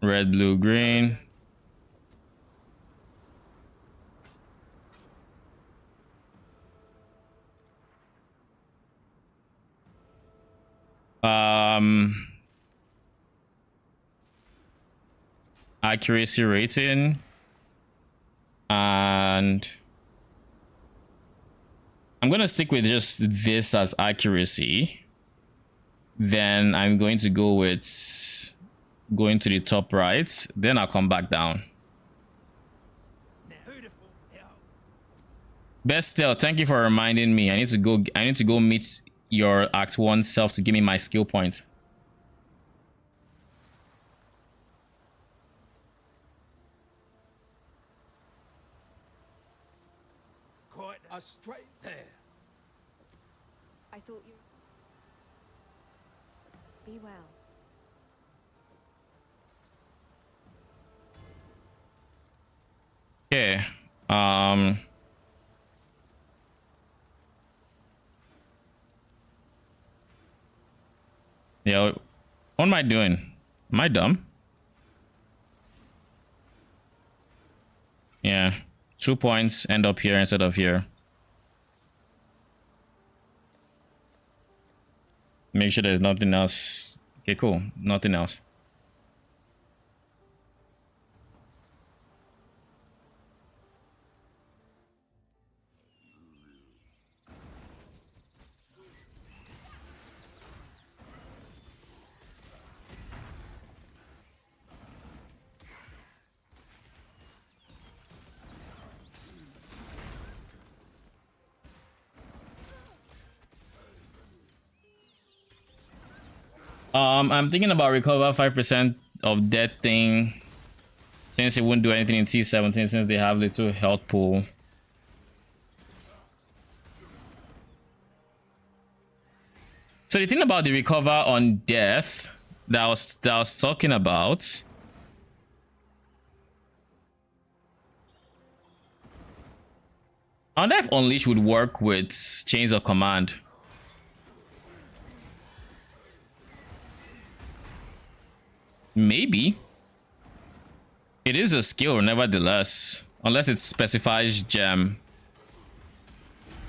Red, blue, green. Accuracy rating, and I'm gonna stick with just this as accuracy. Then I'm going to go with going to the top right, then I'll come back down. Bestel, thank you for reminding me. I need to go meet your Act 1 self to give me my skill points. Quite a straight there. I thought you... Be well. Okay. Yeah, what am I doing? Am I dumb? Yeah, 2 points end up here instead of here. Make sure there's nothing else. Okay, cool. Nothing else. I'm thinking about recover 5% of death thing, since it wouldn't do anything in T17 since they have little health pool. So the thing about the recover on death that I was talking about, I wonder if Unleash would work with Chains of Command. Maybe. It is a skill nevertheless, unless it specifies gem.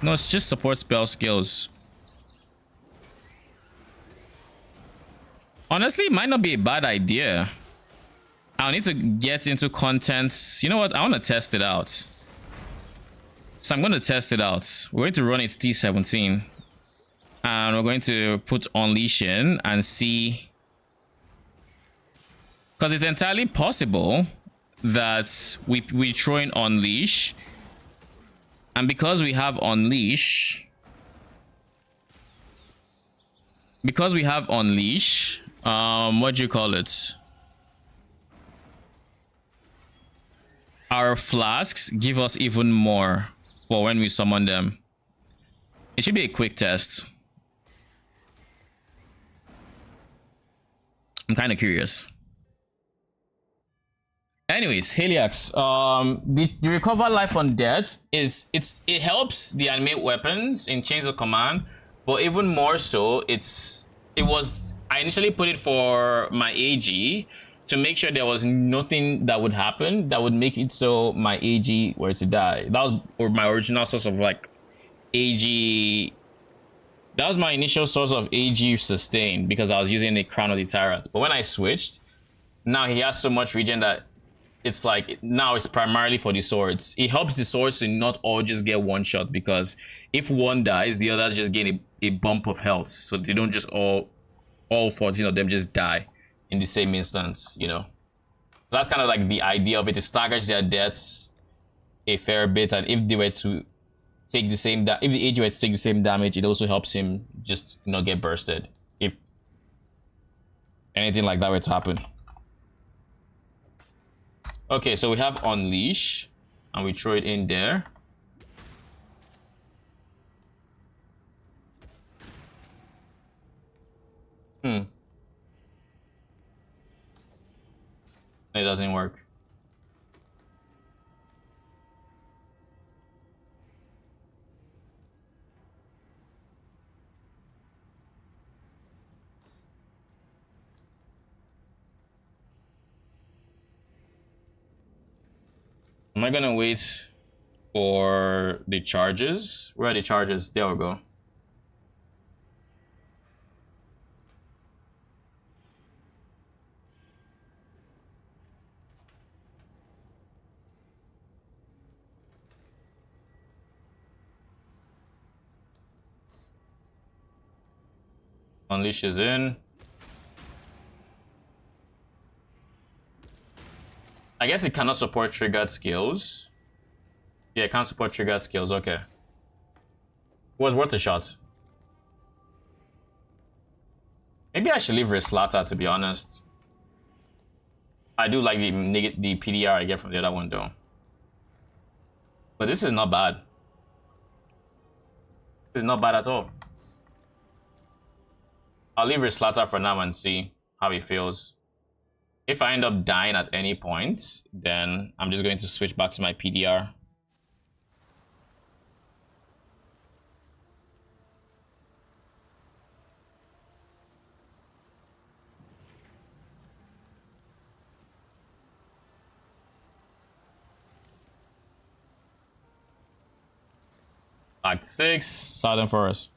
No, it's just support spell skills. Honestly, it might not be a bad idea. I'll need to get into content. You know what? I want to test it out. So I'm going to test it out. We're going to run it T17. And we're going to put Unleash in and see. Because it's entirely possible that we throw in Unleash. And because we have Unleash. What do you call it? Our flasks give us even more for when we summon them. It should be a quick test. I'm kind of curious. Anyways, Heliax. The recover life on death it helps the animate weapons in chains of command, but even more so, I initially put it for my AG to make sure there was nothing that would happen that would make it so my AG were to die. That was my original source of like AG. That was my initial source of AG sustain because I was using the Crown of the Tyrant. But when I switched, now he has so much regen that it's like now it's primarily for the swords. It helps the swords to not all just get one shot, because if one dies, the others just gain a bump of health, so they don't just all 14 of them just die in the same instance, you know. That's kind of like the idea of it. It staggers their deaths a fair bit, and if they were to take the same if the AG were to take the same damage, it also helps him just not get bursted if anything like that were to happen. Okay, so we have Unleash and we throw it in there. It doesn't work. Am I gonna wait for the charges? Where are the charges? There we go. Unleash is in. I guess it cannot support triggered skills. Yeah, it can't support triggered skills. Okay. It was worth a shot. Maybe I should leave Rislata, to be honest. I do like the PDR I get from the other one though. But this is not bad. This is not bad at all. I'll leave Rislata for now and see how he feels. If I end up dying at any point, then I'm just going to switch back to my PDR. Act 6, Southern Forest.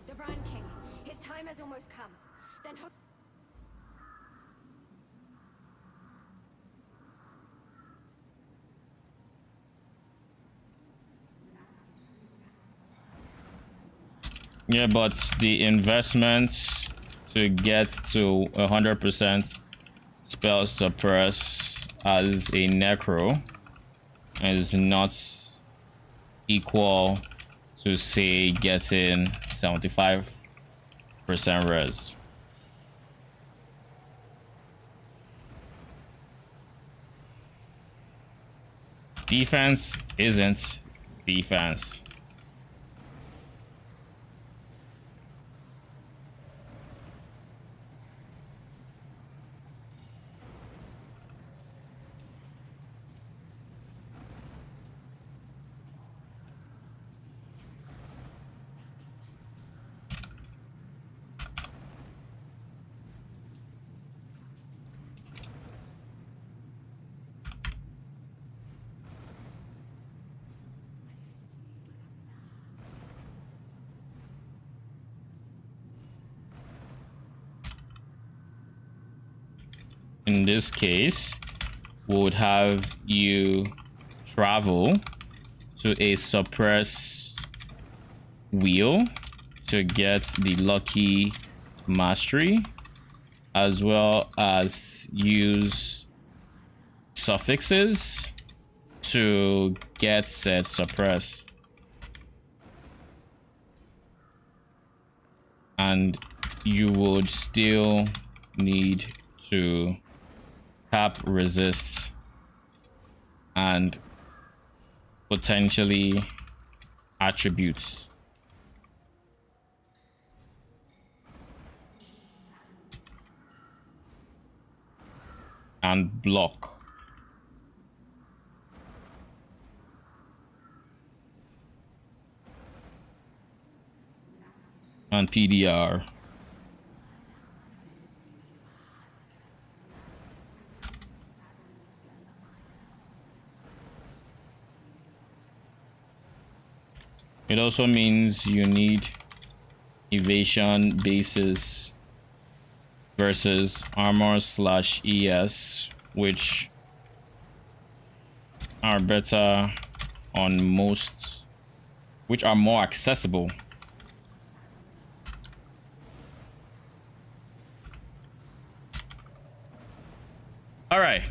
The Brand King. His time has almost come. Then Yeah, but the investment to get to 100% spell suppress as a necro is not equal to, say, getting 75% res. Defense isn't defense. in this case would have you travel to a suppress wheel to get the lucky mastery, as well as use suffixes to get said suppress. And you would still need to tap resist and potentially attributes. And block. And PDR. It also means you need evasion bases versus armor/ES, which are better on most, which are more accessible. All right.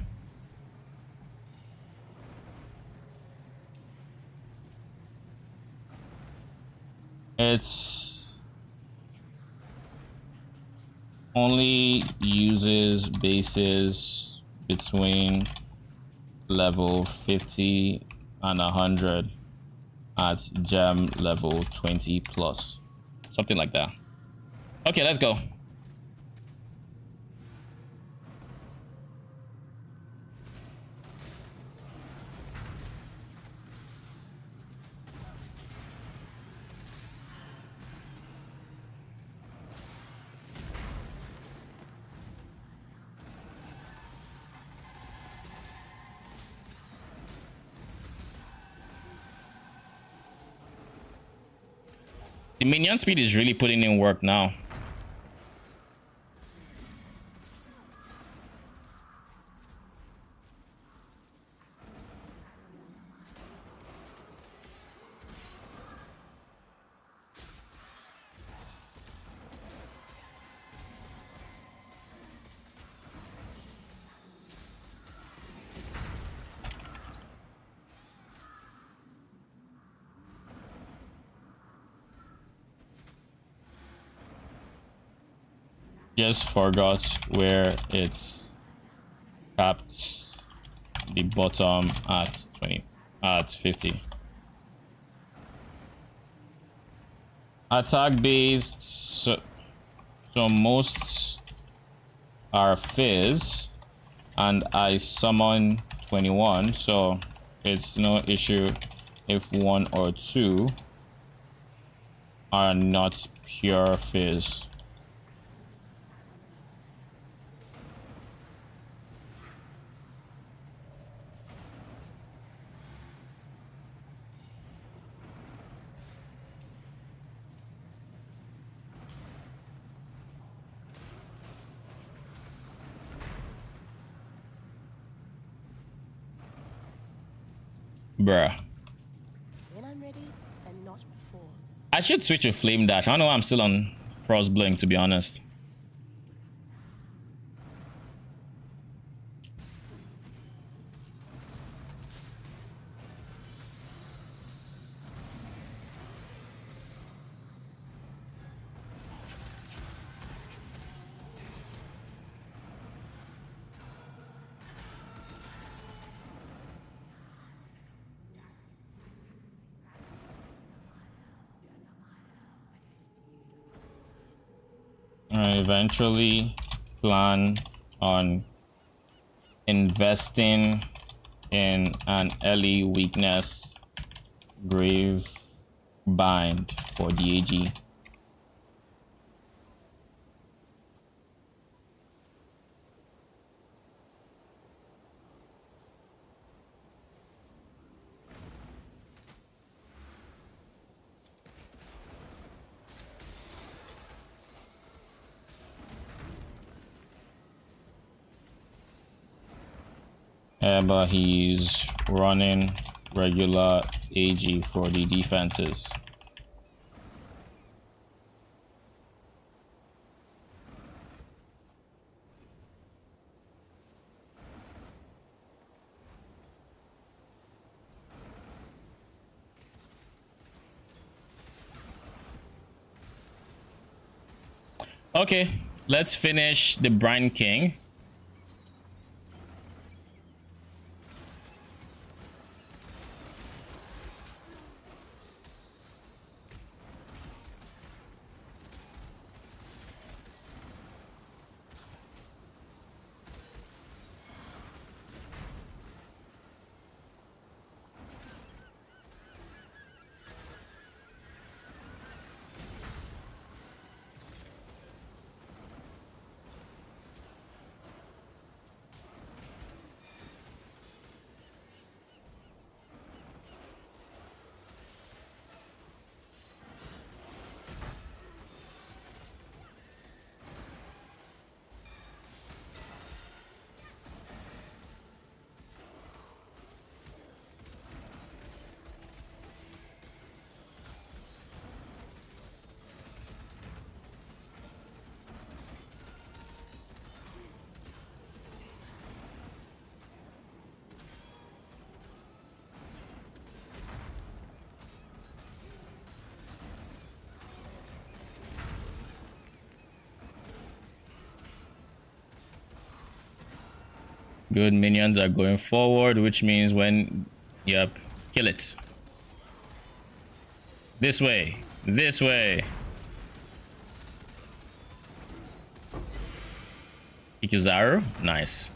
It's only uses bases between level 50 and 100 at gem level 20 plus. Something like that. Okay, let's go. The minion speed is really putting in work now. Just forgot where it's tapped the bottom at 50. Attack based, so most are fizz, and I summon 21, so it's no issue if 1 or 2 are not pure fizz. Bruh. When I'm ready, and not before. I should switch to Flame Dash. I don't know why I'm still on Frost Blink, to be honest. I eventually plan on investing in an early weakness grave bind for the AG. But he's running regular AG for the defenses. Okay, let's finish the Brine King. Good, minions are going forward, which means when, yep, kill it. This way, this way. Ikizaru, nice.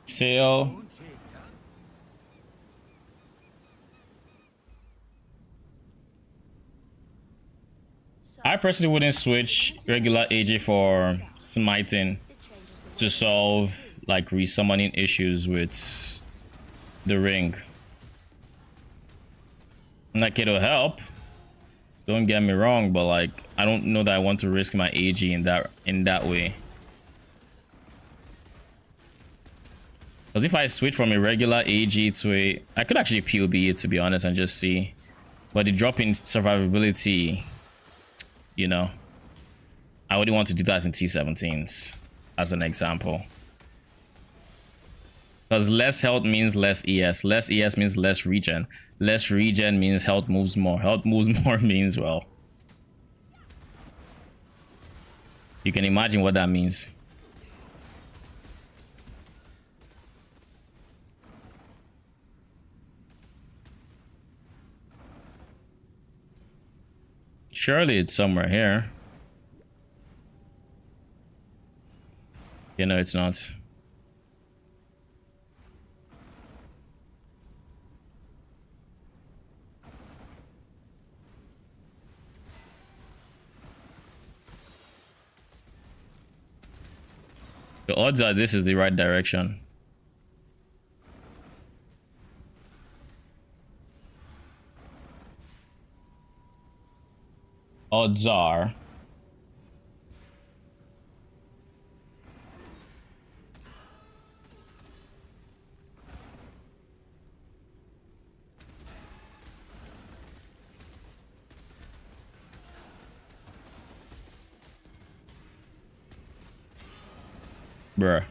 Sail. I personally wouldn't switch regular AJ for smiting to solve like resummoning issues with the ring. Like, it'll help, don't get me wrong, but like I don't know that I want to risk my AG in that way. Because if I switch from a regular AG to a, I could actually PoB it, to be honest, and just see. But the drop in survivability, you know, I wouldn't want to do that in T17s, as an example. Because less health means less ES. Less ES means less regen. Less regen means health moves more. Health moves more means, well, you can imagine what that means. Surely it's somewhere here. You know, it's not. The odds are this is the right direction. Odds are. Bruh.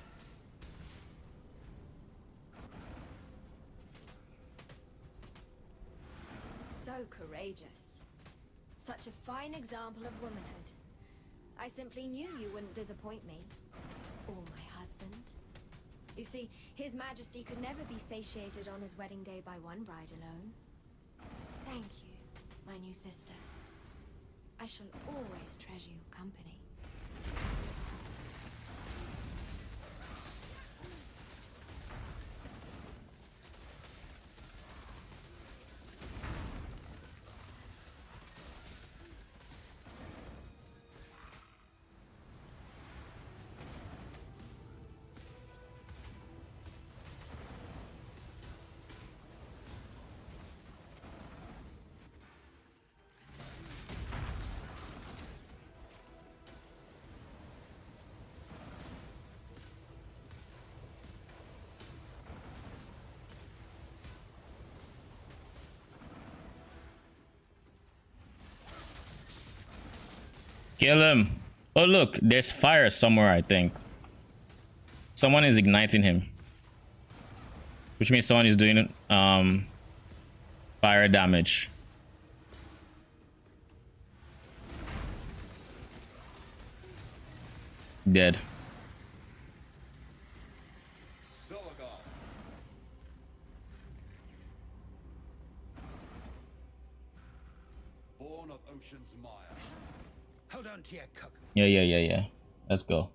So courageous. Such a fine example of womanhood. I simply knew you wouldn't disappoint me. Or my husband. You see, His Majesty could never be satiated on his wedding day by one bride alone. Thank you, my new sister. I shall always treasure your company. Kill him. Oh, look, there's fire somewhere, I think. Someone is igniting him. Which means someone is doing fire damage. Dead. Born of Ocean's Mire. Hold on to your cook. Yeah. Let's go.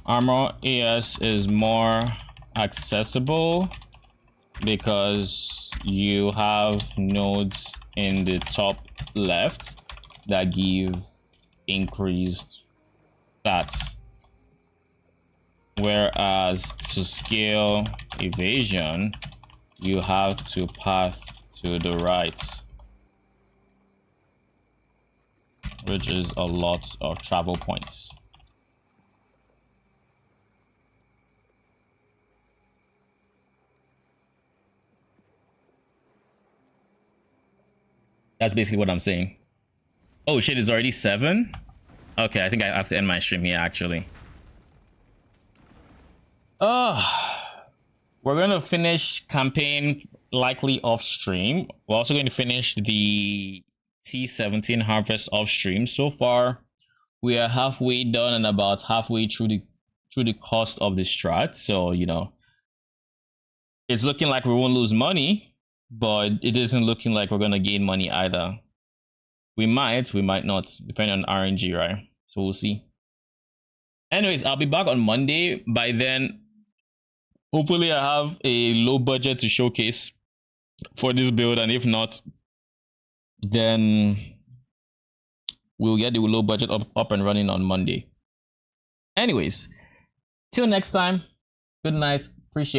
Armor ES is more accessible because you have nodes in the top left that give increased stats, whereas to scale evasion you have to path to the right, which is a lot of travel points. That's basically what I'm saying. Oh shit, it's already 7? Okay, I think I have to end my stream here actually. We're gonna finish campaign likely off stream. We're also going to finish the T17 harvest off stream. So far, we are halfway done and about halfway through the cost of the strat. So, you know, it's looking like we won't lose money, but it isn't looking like we're gonna gain money either. We might not, depending on RNG, right? So we'll see. Anyways, I'll be back on Monday. By then, hopefully I have a low budget to showcase for this build, and if not, then we'll get the low budget up and running on Monday. Anyways, till next time, good night. Appreciate